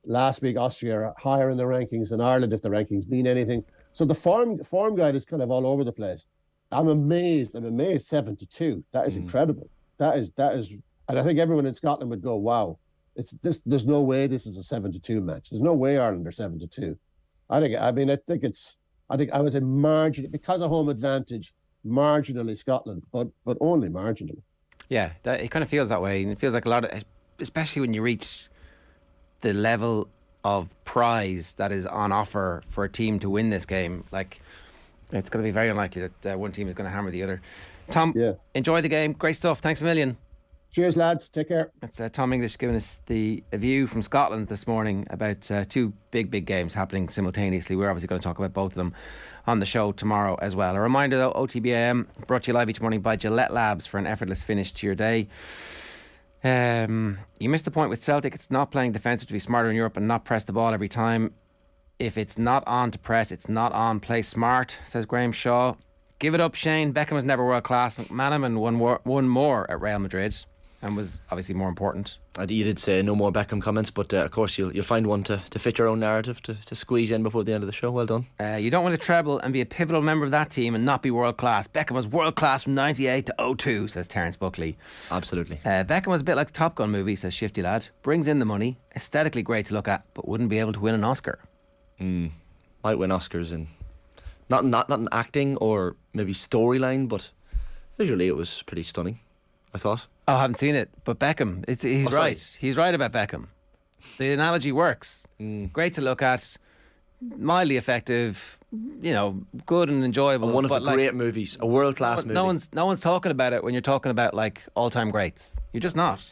S22: last week. Austria are higher in the rankings than Ireland, if the rankings mean anything. So the form guide is kind of all over the place. I'm amazed 7-2. That is incredible. That is, and I think everyone in Scotland would go, wow, there's no way this is a 7-2 match. There's no way Ireland are 7-2. I think I was a margin, because of home advantage, marginally Scotland, but only marginally.
S3: Yeah, it kind of feels that way, and it feels like a lot of, especially when you reach the level of prize that is on offer for a team to win this game, like, it's going to be very unlikely that one team is going to hammer the other. Tom, enjoy the game. Great stuff. Thanks a million.
S22: Cheers, lads. Take care.
S3: That's Tom English giving us a view from Scotland this morning about two big games happening simultaneously. We're obviously going to talk about both of them on the show tomorrow as well. A reminder though, OTB AM brought to you live each morning by Gillette Labs for an effortless finish to your day. You missed the point with Celtic. It's not playing defensive to be smarter in Europe and not press the ball every time. If it's not on to press, it's not on. Play smart, says Graham Shaw. Give it up, Shane. Beckham was never world class. McManaman won more at Real Madrid and was obviously more important.
S4: You did say no more Beckham comments, but of course you'll find one to fit your own narrative to squeeze in before the end of the show. Well done.
S3: You don't win a treble and be a pivotal member of that team and not be world class. Beckham was world class from 98 to 02, says Terence Buckley.
S4: Absolutely.
S3: Beckham was a bit like the Top Gun movie, says Shifty Lad. Brings in the money, aesthetically great to look at, but wouldn't be able to win an Oscar.
S4: Might win Oscars in not in acting or maybe storyline, but visually it was pretty stunning, I thought.
S3: Oh, I haven't seen it, but Beckham, he's right.
S4: Sorry.
S3: He's right about Beckham. The analogy works. Great to look at, mildly effective, good and enjoyable.
S4: And one of the great movies, a world-class movie.
S3: No one's talking about it when you're talking about like all-time greats. You're just not.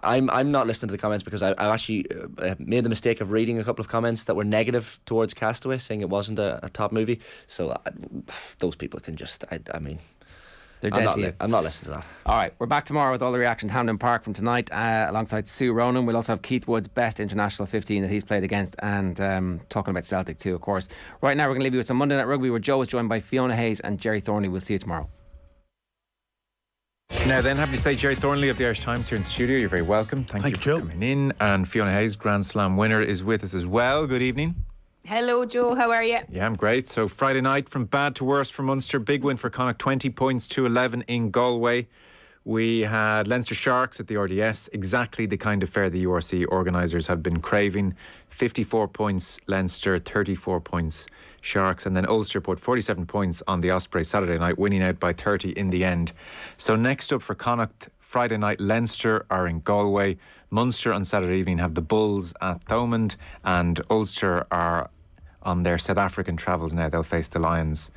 S4: I'm not listening to the comments because I actually made the mistake of reading a couple of comments that were negative towards Castaway, saying it wasn't a top movie. So those people can just, I mean...
S3: They're dead to you.
S4: I'm not listening to that.
S3: All right, we're back tomorrow with all the reaction to Hampden Park from tonight, alongside Sue Ronan. We'll also have Keith Wood's best international 15 that he's played against, and talking about Celtic too, of course. Right now we're going to leave you with some Monday Night Rugby, where Joe is joined by Fiona Hayes and Jerry Thornley. We'll see you tomorrow.
S14: Now then, happy to say Jerry Thornley of the Irish Times here in the studio. You're very welcome. Thank you for coming in. And Fiona Hayes, Grand Slam winner, is with us as well. Good evening.
S5: Hello, Joe. How are you?
S14: Yeah, I'm great. So Friday night, from bad to worse for Munster. Big win for Connacht, 20 points to 11 in Galway. We had Leinster Sharks at the RDS, exactly the kind of fare the URC organisers have been craving. 54 points Leinster, 34 points Sharks, and then Ulster put 47 points on the Osprey Saturday night, winning out by 30 in the end. So next up for Connacht, Friday night, Leinster are in Galway. Munster on Saturday evening have the Bulls at Thomond, and Ulster are on their South African travels now. They'll face the Lions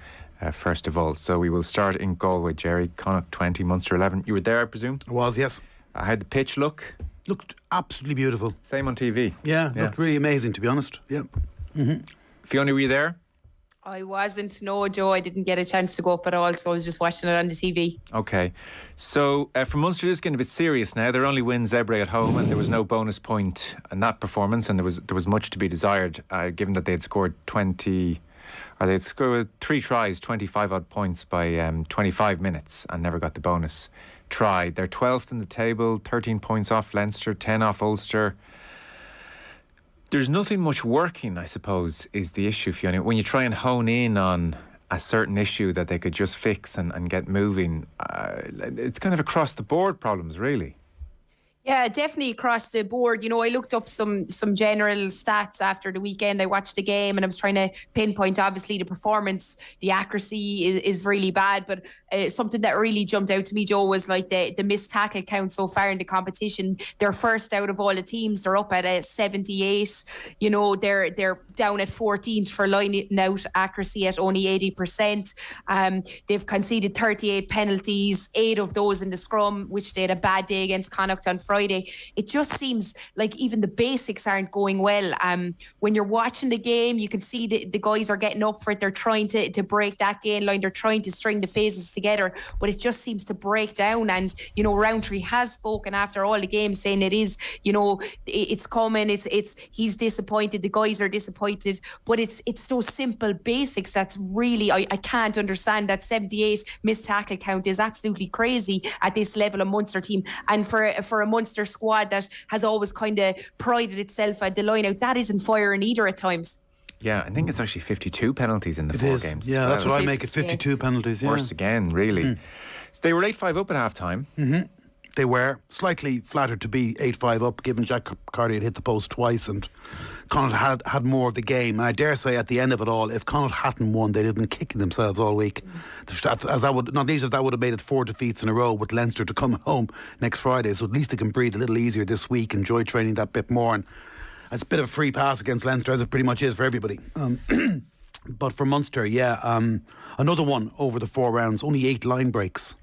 S14: first of all. So we will start in Galway, Jerry. Connacht 20, Munster 11. You were there, I presume?
S6: I was, yes.
S14: How'd the pitch look?
S6: Looked absolutely beautiful.
S14: Same on TV?
S6: Yeah, looked really amazing, to be honest. Yeah.
S14: Fiona, were you there?
S5: I wasn't, no, Joe. I didn't get a chance to go up at all, so I was just watching it on the TV.
S14: Okay. So for Munster, it's getting a bit serious now. Their only win, Zebre at home, and there was no bonus point in that performance, and there was much to be desired, given that they had scored 20... Or they'd scored 3 tries, 25 odd points by 25 minutes and never got the bonus try. They're 12th in the table, 13 points off Leinster, 10 off Ulster. There's nothing much working, I suppose, is the issue, Fiona. When you try and hone in on a certain issue that they could just fix and get moving, it's kind of across the board problems, really.
S5: Yeah, definitely across the board. You know, I looked up some general stats after the weekend. I watched the game and I was trying to pinpoint, obviously, the performance. The accuracy is really bad, but something that really jumped out to me, Joe, was like the missed tackle count so far in the competition. They're first out of all the teams. They're up at 78. You know, they're down at 14th for line out accuracy at only 80%. They've conceded 38 penalties, 8 of those in the scrum, which they had a bad day against Connacht on Friday. It just seems like even the basics aren't going well. When you're watching the game, you can see the guys are getting up for it. They're trying to break that gain line. They're trying to string the phases together, but it just seems to break down. And, you know, Rowntree has spoken after all the games saying it is, you know, it's coming. He's disappointed. The guys are disappointed, but it's those simple basics that's really, I can't understand. That 78 missed tackle count is absolutely crazy at this level of Munster team. And for a Munster squad that has always kind of prided itself at the line out, that isn't firing either at times.
S14: Yeah, I think it's actually 52 penalties in the 4 games.
S6: Yeah, that's what I make it, 52 penalties. Yeah.
S14: Worse again, really. So they were 8-5 up at half-time.
S6: They were slightly flattered to be 8-5 up, given Jack Carty had hit the post twice and Connacht had more of the game. And I dare say at the end of it all, if Connacht hadn't won, they'd have been kicking themselves all week. As that would, not least as that would have made it 4 defeats in a row with Leinster to come home next Friday. So at least they can breathe a little easier this week, enjoy training that bit more. And it's a bit of a free pass against Leinster, as it pretty much is for everybody. But for Munster, another one over the 4 rounds, only 8 line breaks.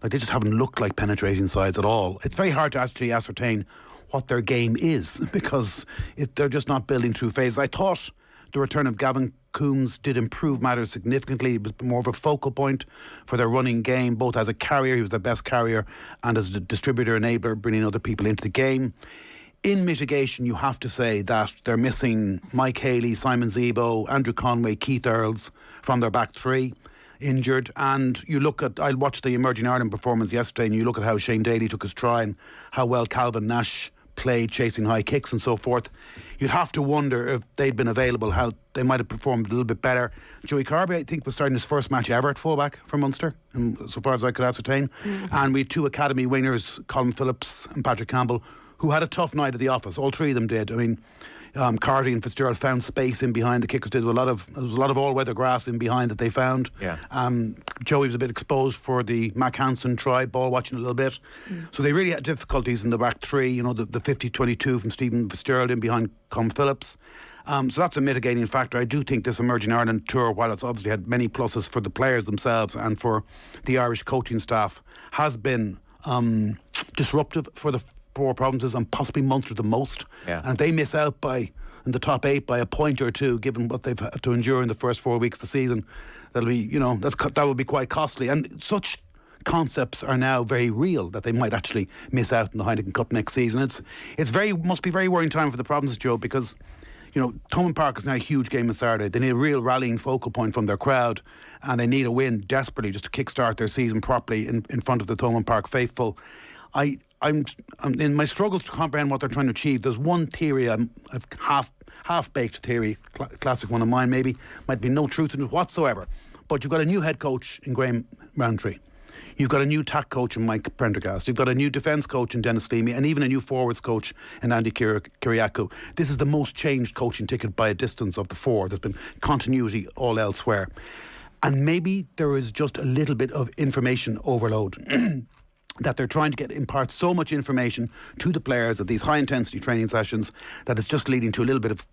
S6: Like, they just haven't looked like penetrating sides at all. It's very hard to actually ascertain what their game is because they're just not building through phases. I thought the return of Gavin Coombs did improve matters significantly. It was more of a focal point for their running game, both as a carrier, he was their best carrier, and as a distributor, enabler, bringing other people into the game. In mitigation, you have to say that they're missing Mike Haley, Simon Zebo, Andrew Conway, Keith Earls from their back 3, injured. And you look at, I watched the Emerging Ireland performance yesterday, and you look at how Shane Daly took his try and how well Calvin Nash played, chasing high kicks and so forth. You'd have to wonder if they'd been available, how they might have performed a little bit better. Joey Carby, I think, was starting his first match ever at fullback for Munster, so far as I could ascertain. And we had 2 academy wingers, Colin Phillips and Patrick Campbell, who had a tough night at the office. All 3 of them did. I mean, Carty and Fitzgerald found space in behind. The kickers did. There was a lot of all-weather grass in behind that they found.
S14: Yeah.
S6: Joey was a bit exposed for the Mac Hansen try, ball watching a little bit. So they really had difficulties in the back 3. You know, the 50-22 from Stephen Fitzgerald in behind Colin Phillips. So that's a mitigating factor. I do think this Emerging Ireland tour, while it's obviously had many pluses for the players themselves and for the Irish coaching staff, has been disruptive for the 4 provinces and possibly Munster the most.
S14: Yeah.
S6: And if they miss out in the top 8 by a point or 2, given what they've had to endure in the first 4 weeks of the season, that'll be, that would be quite costly. And such concepts are now very real that they might actually miss out in the Heineken Cup next season. Must be very worrying time for the provinces, Joe, because Thomond Park is now a huge game on Saturday. They need a real rallying focal point from their crowd, and they need a win desperately just to kickstart their season properly in front of the Thomond Park faithful. I'm in my struggles to comprehend what they're trying to achieve. There's one theory, I've half-baked theory, classic one of mine maybe, might be no truth in it whatsoever. But you've got a new head coach in Graham Roundtree. You've got a new tack coach in Mike Prendergast. You've got a new defence coach in Dennis Leamy, and even a new forwards coach in Andy Kiriakou. This is the most changed coaching ticket by a distance of the 4. There's been continuity all elsewhere. And maybe there is just a little bit of information overload. That they're trying to impart so much information to the players at these high intensity training sessions that it's just leading to a little bit of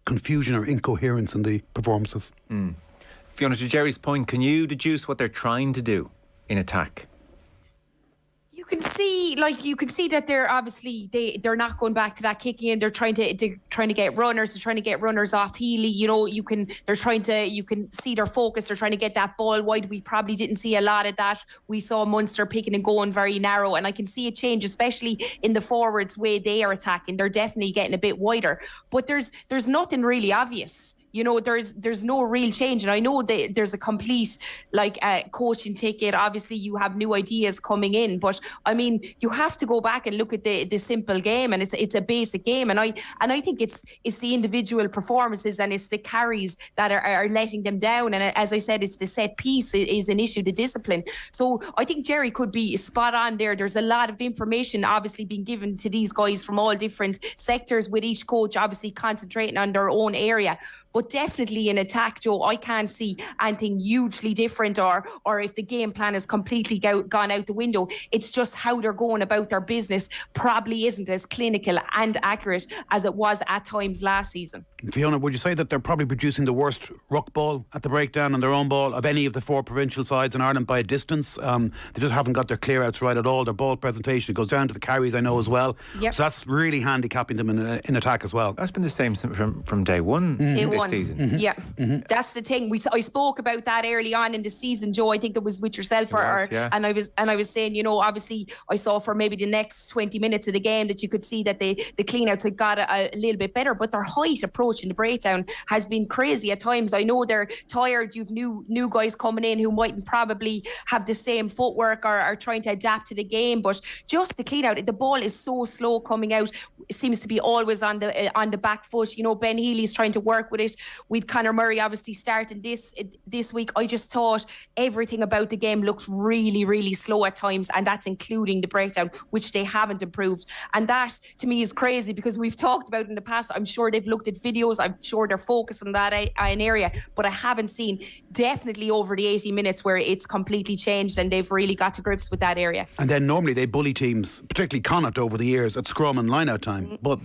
S6: confusion or incoherence in the performances.
S14: Fiona, to Jerry's point, can you deduce what they're trying to do in attack?
S5: You can see that they're obviously they're not going back to that kicking in. They're trying to get runners. They're trying to get runners off Healy. You can see their focus. They're trying to get that ball wide. We probably didn't see a lot of that. We saw Munster picking and going very narrow, and I can see a change, especially in the forwards way they are attacking. They're definitely getting a bit wider, but there's nothing really obvious. There's no real change, and I know that there's a complete coaching ticket. Obviously, you have new ideas coming in, but I mean, you have to go back and look at the simple game, and it's a basic game, and I think it's the individual performances and it's the carries that are letting them down, and as I said, it's the set piece is an issue, the discipline. So I think Jerry could be spot on there. There's a lot of information obviously being given to these guys from all different sectors, with each coach obviously concentrating on their own area. But definitely in attack, Joe, I can't see anything hugely different or if the game plan has completely gone out the window. It's just how they're going about their business probably isn't as clinical and accurate as it was at times last season.
S6: Fiona, would you say that they're probably producing the worst ruck ball at the breakdown on their own ball of any of the 4 provincial sides in Ireland by a distance? They just haven't got their clear-outs right at all. Their ball presentation goes down to the carries, I know, as well.
S5: Yep.
S6: So that's really handicapping them in attack as well.
S14: That's been the same from day one this season.
S5: Yeah, that's the thing. I spoke about that early on in the season, Joe. I think it was with yourself, and I was saying, obviously I saw for maybe the next 20 minutes of the game that you could see that the clean-outs had got a little bit better, but their height approach in the breakdown has been crazy at times. I know they're tired. You've new guys coming in who mightn't probably have the same footwork or are trying to adapt to the game, but just the clean-out, the ball is so slow coming out. It seems to be always on the back foot. Ben Healy's trying to work with it. With Conor Murray obviously starting this week, I just thought everything about the game looks really, really slow at times, and that's including the breakdown, which they haven't improved. And that to me is crazy, because we've talked about in the past. I'm sure they've looked at videos. I'm sure they're focused on that an area, but I haven't seen definitely over the 80 minutes where it's completely changed and they've really got to grips with that area.
S6: And then normally they bully teams, particularly Connacht over the years, at scrum and line-out time. But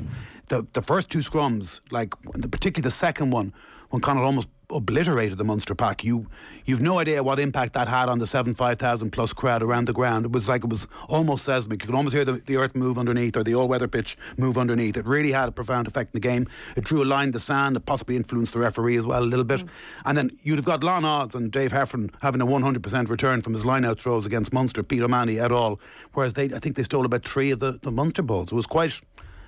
S6: the first two scrums, like particularly the second one, when Connacht almost obliterated the Munster pack, you've no idea what impact that had on the 5,000 plus crowd around the ground. It was almost seismic. You could almost hear the earth move underneath, or the all-weather pitch move underneath. It really had a profound effect in the game. It drew a line in the sand. It possibly influenced the referee as well a little bit. And then you'd have got long odds on Dave Heffron having a 100% return from his line-out throws against Munster, Peter O'Mahony et al. Whereas I think they stole about 3 of the Munster balls. It was quite...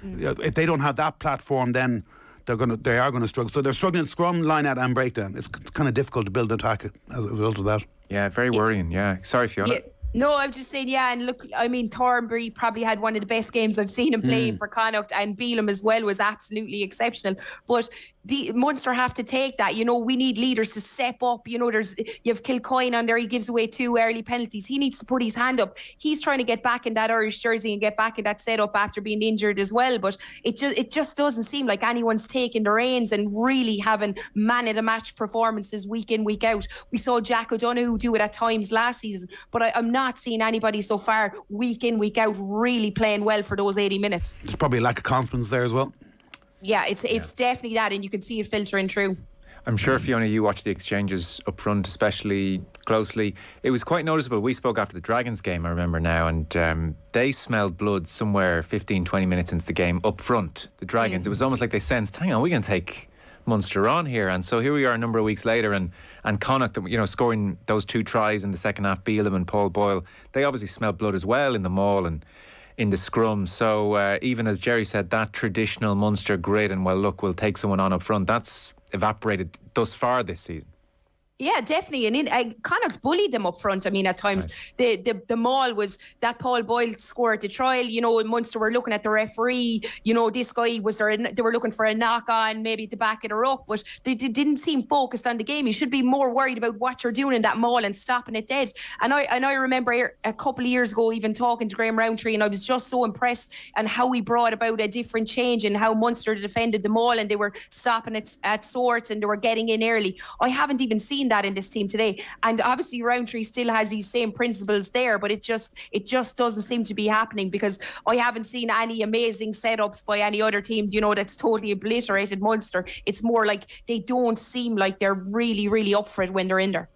S6: If they don't have that platform, then they are going to struggle. So they're struggling at scrum, line out and breakdown. It's kind of difficult to build an attack as a result of that.
S14: Yeah, very worrying. Yeah, sorry, Fiona.
S5: Yeah. No, I'm just saying, and look, I mean, Thornbury probably had one of the best games I've seen him play for Connacht, and Beelum as well was absolutely exceptional. But the Munster have to take that. We need leaders to step up. You have Kilcoyne on there. He gives away 2 early penalties. He needs to put his hand up. He's trying to get back in that Irish jersey and get back in that setup after being injured as well. But it just doesn't seem like anyone's taking the reins and really having man-of-the-match performances week in, week out. We saw Jack O'Donoghue do it at times last season, but I'm not seeing anybody so far week in, week out really playing well for those 80 minutes.
S6: There's probably a lack of confidence there as well.
S5: Yeah, it's definitely that, and you can see it filtering through.
S14: I'm sure, Fiona, you watched the exchanges up front especially closely. It was quite noticeable. We spoke after the Dragons game, I remember now, and they smelled blood somewhere 15-20 minutes into the game up front, the Dragons. It was almost like they sensed, hang on, we can take Munster on here. And so here we are a number of weeks later, and Connacht, scoring those 2 tries in the second half, Beelum and Paul Boyle, they obviously smelled blood as well in the maul and in the scrum. So even as Jerry said, that traditional Munster grid and, well, look, we'll take someone on up front, that's evaporated thus far this season.
S5: Yeah, definitely. And Connacht bullied them up front. I mean, at times, the maul was that Paul Boyle score at the trial. In Munster were looking at the referee. This guy they were looking for a knock on, maybe to back it up, but they didn't seem focused on the game. You should be more worried about what you're doing in that maul and stopping it dead. And I remember a couple of years ago even talking to Graham Rowntree, and I was just so impressed and how he brought about a different change in how Munster defended the maul, and they were stopping it at sorts and they were getting in early. I haven't even seen that in this team today, and obviously Rowntree still has these same principles there, but it just doesn't seem to be happening, because I haven't seen any amazing setups by any other team that's totally obliterated Munster. It's more like they don't seem like they're really, really up for it when they're in there.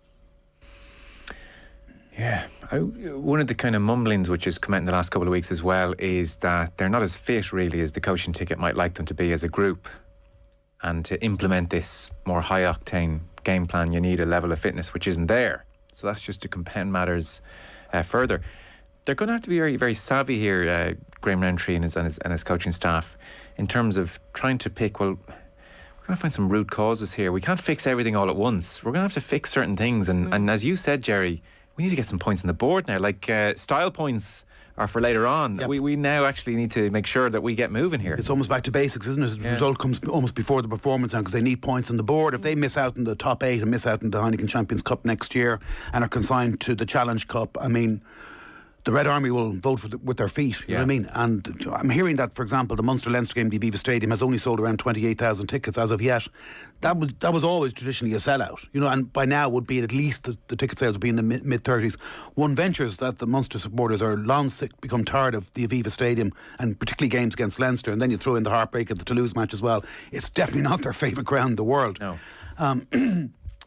S14: Yeah, one of the kind of mumblings which has come out in the last couple of weeks as well is that they're not as fit really as the coaching ticket might like them to be as a group, and to implement this more high octane game plan you need a level of fitness which isn't there. So that's just to compound matters further. They're going to have to be very, very savvy here, Graham Rowntree and his coaching staff, in terms of trying to pick, well, we're going to find some root causes here. We can't fix everything all at once. We're going to have to fix certain things, and as you said, Jerry, we need to get some points on the board now. Like style points are for later on. Yep. We now actually need to make sure that we get moving here.
S6: It's almost back to basics, isn't it? The result comes almost before the performance now, because they need points on the board. If they miss out in the top 8 and miss out in the Heineken Champions Cup next year and are consigned to the Challenge Cup, I mean, the Red Army will vote with their feet, you know what I mean? And I'm hearing that, for example, the Munster-Leinster game, the Aviva Stadium, has only sold around 28,000 tickets as of yet. That was always traditionally a sellout, and by now would be at least the ticket sales would be in the mid-30s. One ventures that the Munster supporters are long sick, become tired of the Aviva Stadium, and particularly games against Leinster, and then you throw in the heartbreak of the Toulouse match as well. It's definitely not their favourite ground in the world.
S14: No.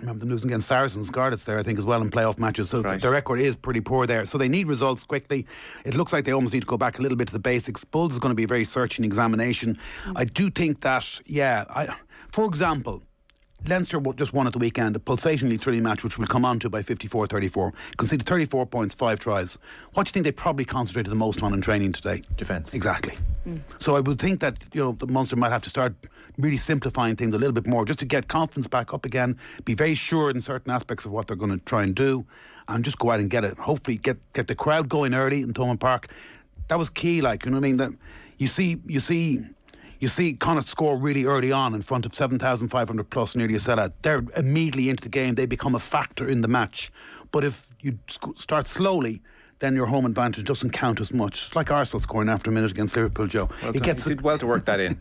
S6: Remember them losing against Saracens, Scarlets there, I think, as well in playoff matches. So their record is pretty poor there. So they need results quickly. It looks like they almost need to go back a little bit to the basics. Bulls is going to be a very searching examination. I do think that, for example, Leinster just won at the weekend a pulsatingly thrilling match, which we'll come on to by 54-34. Conceded 34 points, 5 tries. What do you think they probably concentrated the most on in training today?
S14: Defence.
S6: Exactly. So I would think that the Munster might have to start really simplifying things a little bit more, just to get confidence back up again, be very sure in certain aspects of what they're going to try and do, and just go out and get it. Hopefully get the crowd going early in Thomond Park. That was key, like, you know what I mean? That you see Connacht score really early on in front of 7,500 plus, nearly a sellout. They're immediately into the game. They become a factor in the match. But if you start slowly, then your home advantage doesn't count as much. It's like Arsenal scoring after a minute against Liverpool, Joe.
S14: Well, it did well to work that in.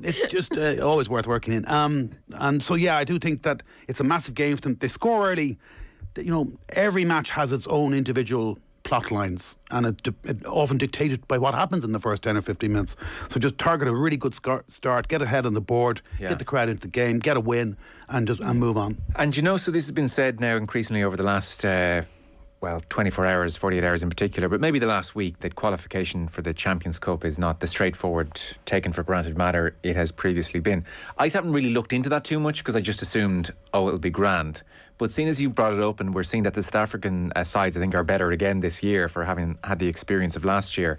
S6: It's just always worth working in. And so, I do think that it's a massive game for them. They score early. Every match has its own individual plot lines, and it often dictated by what happens in the first 10 or 15 minutes. So just target a really good start, get ahead on the board, get the crowd into the game, get a win, and move on.
S14: And so this has been said now increasingly over the last 24 hours, 48 hours in particular, but maybe the last week, that qualification for the Champions Cup is not the straightforward, taken for granted matter it has previously been. I haven't really looked into that too much because I just assumed, it'll be grand. But seeing as you brought it up, and we're seeing that the South African sides, I think, are better again this year for having had the experience of last year,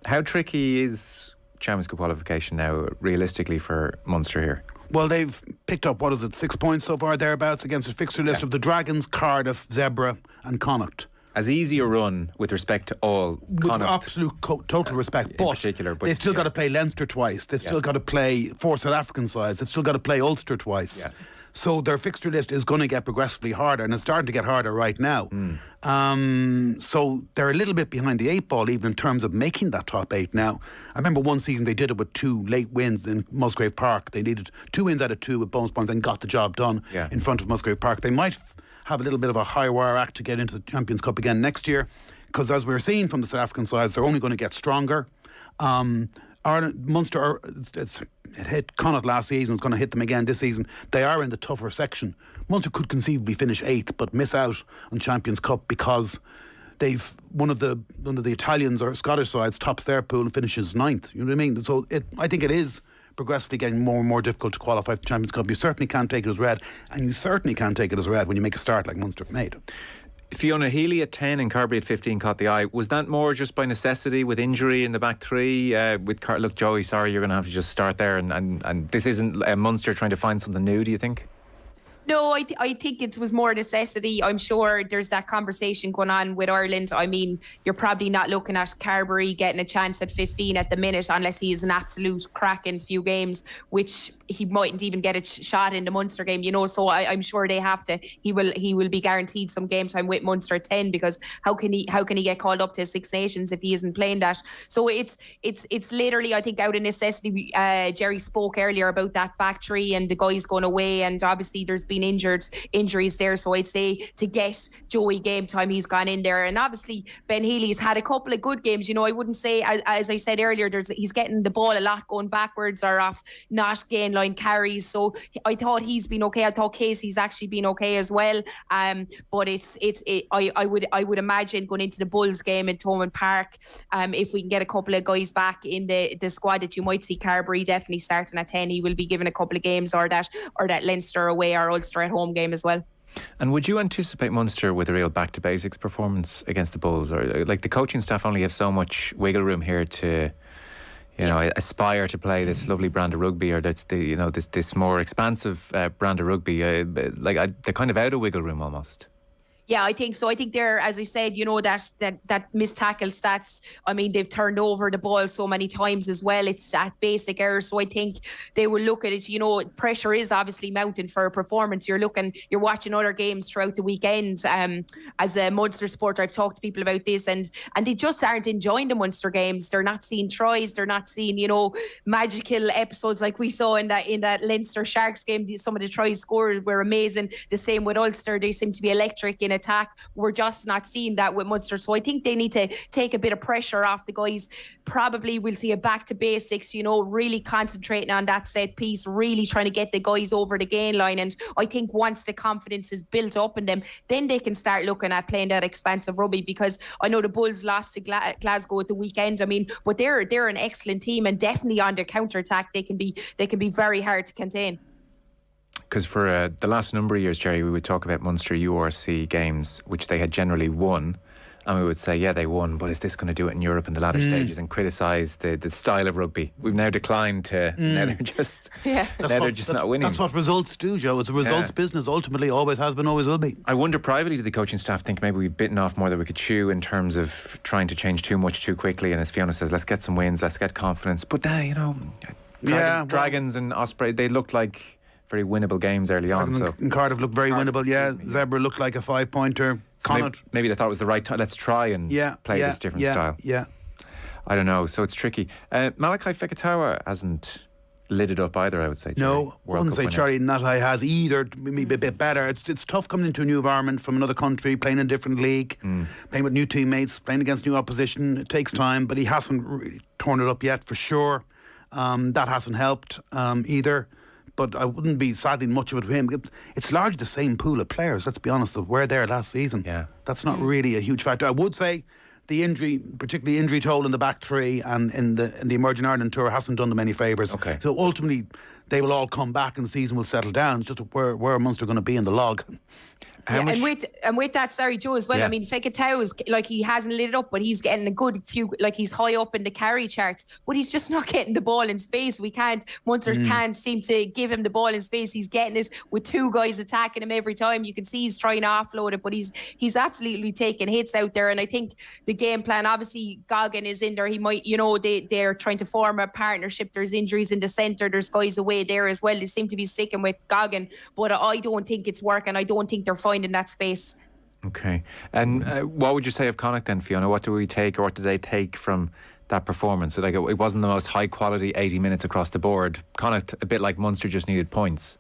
S14: how tricky is Champions Cup qualification now, realistically, for Munster here?
S6: Well, they've picked up, 6 points so far, thereabouts, against a fixture list of the Dragons, Cardiff, Zebra and Connacht.
S14: As easy a run with respect to all Connacht.
S6: With absolute total respect, but they've still got to play Leinster twice. They've still got to play 4 South African sides. They've still got to play Ulster twice. Yeah. So their fixture list is going to get progressively harder, and it's starting to get harder right now. So they're a little bit behind the 8 ball, even in terms of making that top 8 now. I remember one season they did it with 2 late wins in Musgrave Park. They needed 2 wins out of 2 with bonus points and got the job done in front of Musgrave Park. They might have a little bit of a high wire act to get into the Champions Cup again next year, because as we're seeing from the South African sides, they're only going to get stronger. Munster, it hit Connacht last season, it's going to hit them again this season. They are in the tougher section. Munster could conceivably finish 8th but miss out on Champions Cup because they've one of the Italians or Scottish sides tops their pool and finishes 9th. You know what I mean? So I think it is progressively getting more and more difficult to qualify for the Champions Cup. You certainly can't take it as read, and you certainly can't take it as read when you make a start like Munster made.
S14: Fiona Healy at 10 and Carberry at 15 caught the eye. Was that more just by necessity with injury in the back three? Look, Joey, sorry, you're going to have to just start there, and this isn't Munster trying to find something new, do you think?
S5: No, I think it was more necessity. I'm sure there's that conversation going on with Ireland. I mean, you're probably not looking at Carberry getting a chance at 15 at the minute unless he is an absolute crack in few games, which he mightn't even get a shot in the Munster game, so I'm sure they have to. He will be guaranteed some game time with Munster at 10, because how can he get called up to Six Nations if he isn't playing that? So it's literally, I think, out of necessity. Jerry spoke earlier about that back three and the guys going away, and obviously there's been injuries there. So I'd say to get Joey game time, he's gone in there, and obviously Ben Healy's had a couple of good games. I wouldn't say, as I said earlier, he's getting the ball a lot going backwards or off not gain line carries. So I thought he's been okay. I thought Casey's actually been okay as well. But I would imagine going into the Bulls game in Thomond Park, if we can get a couple of guys back in the squad, that you might see Carberry definitely starting at 10. He will be given a couple of games, or that Leinster away or Ulster at home game as well.
S14: And would you anticipate Munster with a real back to basics performance against the Bulls, or like the coaching staff only have so much wiggle room here to aspire to play this lovely brand of rugby, or that's this more expansive brand of rugby? They're kind of out of wiggle room almost.
S5: Yeah, I think so. I think they're, as I said, that missed tackle stats. I mean, they've turned over the ball so many times as well. It's at basic errors. So I think they will look at it. Pressure is obviously mounting for a performance. You're watching other games throughout the weekend. As a Munster supporter, I've talked to people about this, and they just aren't enjoying the Munster games. They're not seeing tries. They're not seeing, magical episodes like we saw in that Leinster Sharks game. Some of the tries scored were amazing. The same with Ulster. They seem to be electric in attack. We're just not seeing that with Munster. So I think they need to take a bit of pressure off the guys. Probably we'll see a back to basics, really concentrating on that set piece, really trying to get the guys over the gain line. And I think once the confidence is built up in them, then they can start looking at playing that expansive rugby, because I know the Bulls lost to Glasgow at the weekend. I mean, but they're an excellent team, and definitely on their counter-attack they can be very hard to contain.
S14: Because for the last number of years, Jerry, we would talk about Munster URC games, which they had generally won, and we would say, yeah, they won, but is this going to do it in Europe in the latter stages, and criticise the style of rugby? We've now declined to now they're just not winning.
S6: That's what results do, Joe. It's a results business. Ultimately, always has been, always will be.
S14: I wonder privately, do the coaching staff think maybe we've bitten off more than we could chew in terms of trying to change too much too quickly? And as Fiona says, let's get some wins, let's get confidence. But Dragons and Osprey, they looked like very winnable games early on.
S6: And Cardiff looked very winnable. Zebra looked like a 5-pointer. Connacht.
S14: Maybe they thought it was the right time. Let's try and play this different style.
S6: Yeah.
S14: I don't know. So it's tricky. Malachi Fekitoa hasn't lit it up either, I would say.
S6: No, I wouldn't say Charlie Natai has either. Maybe a bit better. It's tough coming into a new environment from another country, playing in a different league, playing with new teammates, playing against new opposition. It takes time, but he hasn't really torn it up yet, for sure. That hasn't helped either. But I wouldn't be saddening much of it with him. It's largely the same pool of players, let's be honest, that were there last season.
S14: Yeah.
S6: That's not really a huge factor. I would say the injury, particularly injury toll in the back three and in the Emerging Ireland Tour, hasn't done them any favours.
S14: Okay.
S6: So ultimately, they will all come back and the season will settle down. It's just where are Munster going to be in the log?
S5: And with that, sorry, Joe, as well.
S6: Yeah.
S5: I mean, Feketau is like, he hasn't lit it up, but he's getting a good few. Like, he's high up in the carry charts, but he's just not getting the ball in space. Munster can't seem to give him the ball in space. He's getting it with two guys attacking him every time. You can see he's trying to offload it, but he's absolutely taking hits out there. And I think the game plan, obviously, Duggan is in there. He might, they're trying to form a partnership. There's injuries in the centre. There's guys away there as well. They seem to be sticking with Duggan, but I don't think it's working. I don't think they're finding that space.
S14: Okay. And what would you say of Connacht then, Fiona? What do we take, or what did they take from that performance? So, like, it wasn't the most high quality 80 minutes across the board. Connacht, a bit like Munster, just needed points.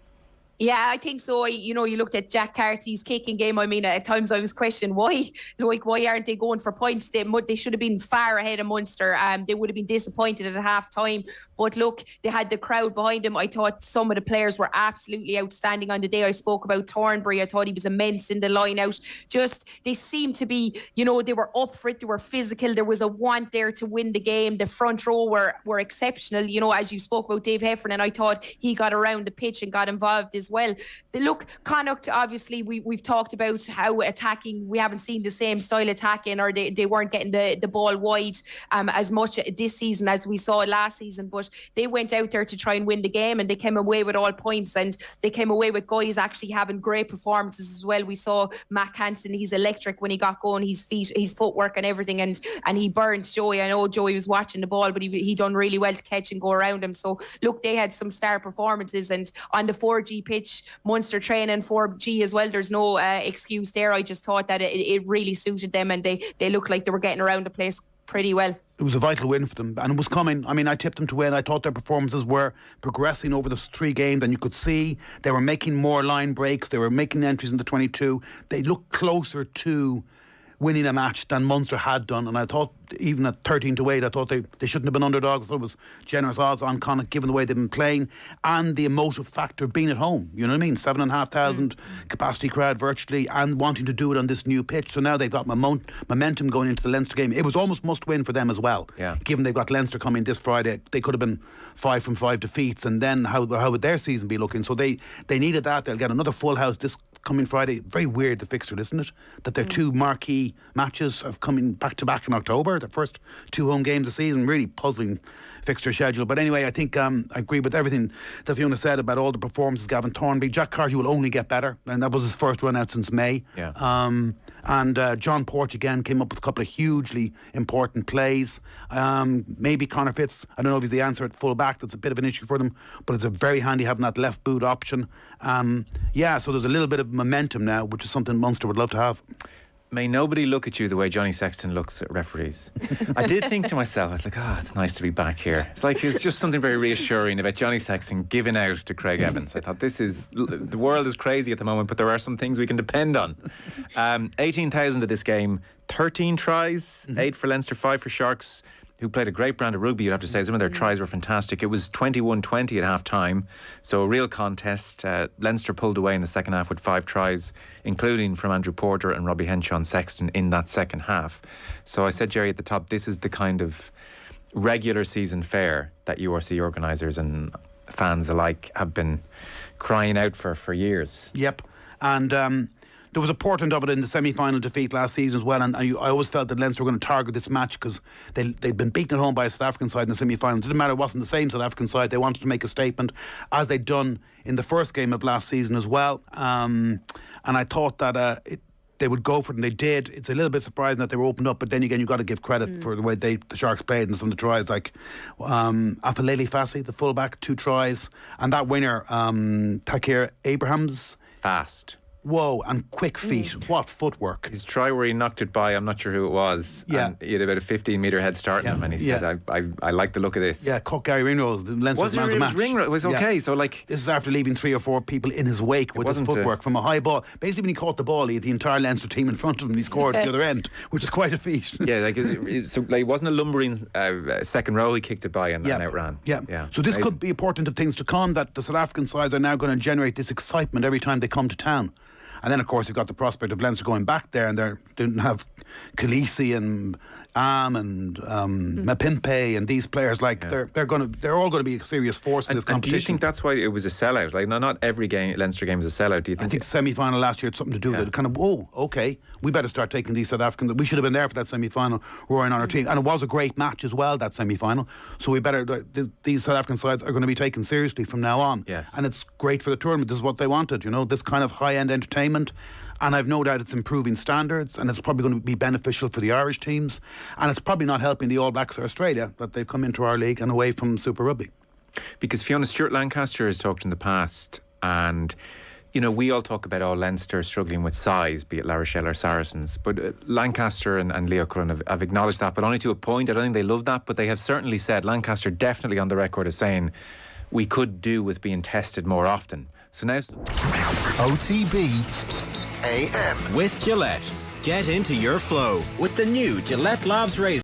S5: Yeah, I think so. You looked at Jack Carty's kicking game. I mean, at times I was questioning why aren't they going for points? They should have been far ahead of Munster. They would have been disappointed at half time. But look, they had the crowd behind them. I thought some of the players were absolutely outstanding on the day. I spoke about Thornbury. I thought he was immense in the line out. Just, they seemed to be, they were up for it. They were physical. There was a want there to win the game. The front row were exceptional. As you spoke about Dave Heffernan, I thought he got around the pitch and got involved as well. Look, Connacht, obviously, we've talked about how attacking, we haven't seen the same style attacking, or they weren't getting the ball wide as much this season as we saw last season, but they went out there to try and win the game, and they came away with all points, and they came away with guys actually having great performances as well. We saw Mac Hansen, he's electric when he got going, his footwork and everything, and he burned Joey. I know Joey was watching the ball, but he done really well to catch and go around him. So look, they had some star performances, and on the 4G pitch, Munster training 4G as well, there's no excuse there. I just thought that it really suited them, and they looked like they were getting around the place pretty well.
S6: It was a vital win for them, and it was coming. I mean, I tipped them to win. I thought their performances were progressing over the 3 games, and you could see they were making more line breaks, they were making entries into 22. They looked closer to winning a match than Munster had done, and I thought even at 13-8, I thought they shouldn't have been underdogs. I thought it was generous odds on Connacht given the way they've been playing and the emotive factor of being at home. You know what I mean? 7,500 capacity crowd virtually, and wanting to do it on this new pitch. So now they've got momentum going into the Leinster game. It was almost must win for them as well.
S14: Yeah.
S6: Given they've got Leinster coming this Friday, they could have been 5 from 5 defeats, and then how would their season be looking? So they needed that. They'll get another full house this coming Friday. Very weird, the fixture, isn't it? That their 2 marquee matches have coming back to back in October. Their first 2 home games of the season. Really puzzling fixture schedule. But anyway, I think I agree with everything that Fiona said about all the performances. Gavin Thornby, Jack Carty will only get better, and that was his first run out since May.
S14: Yeah.
S6: And John Porch again came up with a couple of hugely important plays. Maybe Conor Fitz, I don't know if he's the answer at full back. That's a bit of an issue for them, but it's a very handy having that left boot option. So there's a little bit of momentum now, which is something Munster would love to have.
S14: May nobody look at you the way Johnny Sexton looks at referees. I did think to myself, I was like, it's nice to be back here. It's just something very reassuring about Johnny Sexton giving out to Craig Evans. I thought, the world is crazy at the moment, but there are some things we can depend on. 18,000 of this game, 13 tries, 8 for Leinster, 5 for Sharks, who played a great brand of rugby, you'd have to say. Some of their tries were fantastic. It was 21-20 at half-time, so a real contest. Leinster pulled away in the second half with 5 tries, including from Andrew Porter and Robbie Henshaw and Sexton in that second half. So I said, Jerry, at the top, this is the kind of regular season fare that URC organisers and fans alike have been crying out for years.
S6: Yep, and there was a portent of it in the semi-final defeat last season as well, and I always felt that Leinster were going to target this match because they'd been beaten at home by a South African side in the semi-final. It didn't matter, it wasn't the same South African side. They wanted to make a statement, as they'd done in the first game of last season as well. And I thought that they would go for it, and they did. It's a little bit surprising that they were opened up, but then again, you've got to give credit for the way the Sharks played and some of the tries, like Afalele Fassi, the fullback, 2 tries, and that winner, Takir Abrahams. Whoa, and quick feet. What footwork.
S14: His try where he knocked it by, I'm not sure who it was.
S6: Yeah.
S14: And he had about a 15-metre head start on him, and he said, I like the look of this.
S6: Yeah, caught Gary Ringrose, the Leinster's man of the match.
S14: Ringrose? It was okay, so like...
S6: This is after leaving 3 or 4 people in his wake with his footwork from a high ball. Basically, when he caught the ball, he had the entire Leinster team in front of him, and he scored at the other end, which is quite a feat.
S14: Yeah, like, it wasn't a lumbering second row he kicked it by and outran.
S6: Yeah. So this could be a portent of things to come, that the South African sides are now going to generate this excitement every time they come to town. And then, of course, you've got the prospect of Leinster going back there, and they didn't have Khaleesi and and Mapimpe and these players. They're all going to be a serious force in this competition.
S14: And do you think that's why it was a sellout? Like, not every Leinster game is a sellout. Do you think?
S6: I think semi-final last year had something to do with it. Kind of, okay, we better start taking these South Africans. We should have been there for that semi-final, roaring on our team, and it was a great match as well, that semi-final. So we better. These South African sides are going to be taken seriously from now on.
S14: Yes.
S6: And it's great for the tournament. This is what they wanted. This kind of high-end entertainment. And I've no doubt it's improving standards, and it's probably going to be beneficial for the Irish teams, and it's probably not helping the All Blacks or Australia that they've come into our league and away from Super Rugby.
S14: Because Fiona Stewart-Lancaster has talked in the past, and we all talk about Leinster struggling with size, be it La Rochelle or Saracens, but Lancaster and Leo Curran have acknowledged that, but only to a point. I don't think they love that, but they have certainly said, Lancaster definitely on the record as saying, we could do with being tested more often. So now
S1: OTB AM
S2: with Gillette. Get into your flow with the new Gillette Labs razor.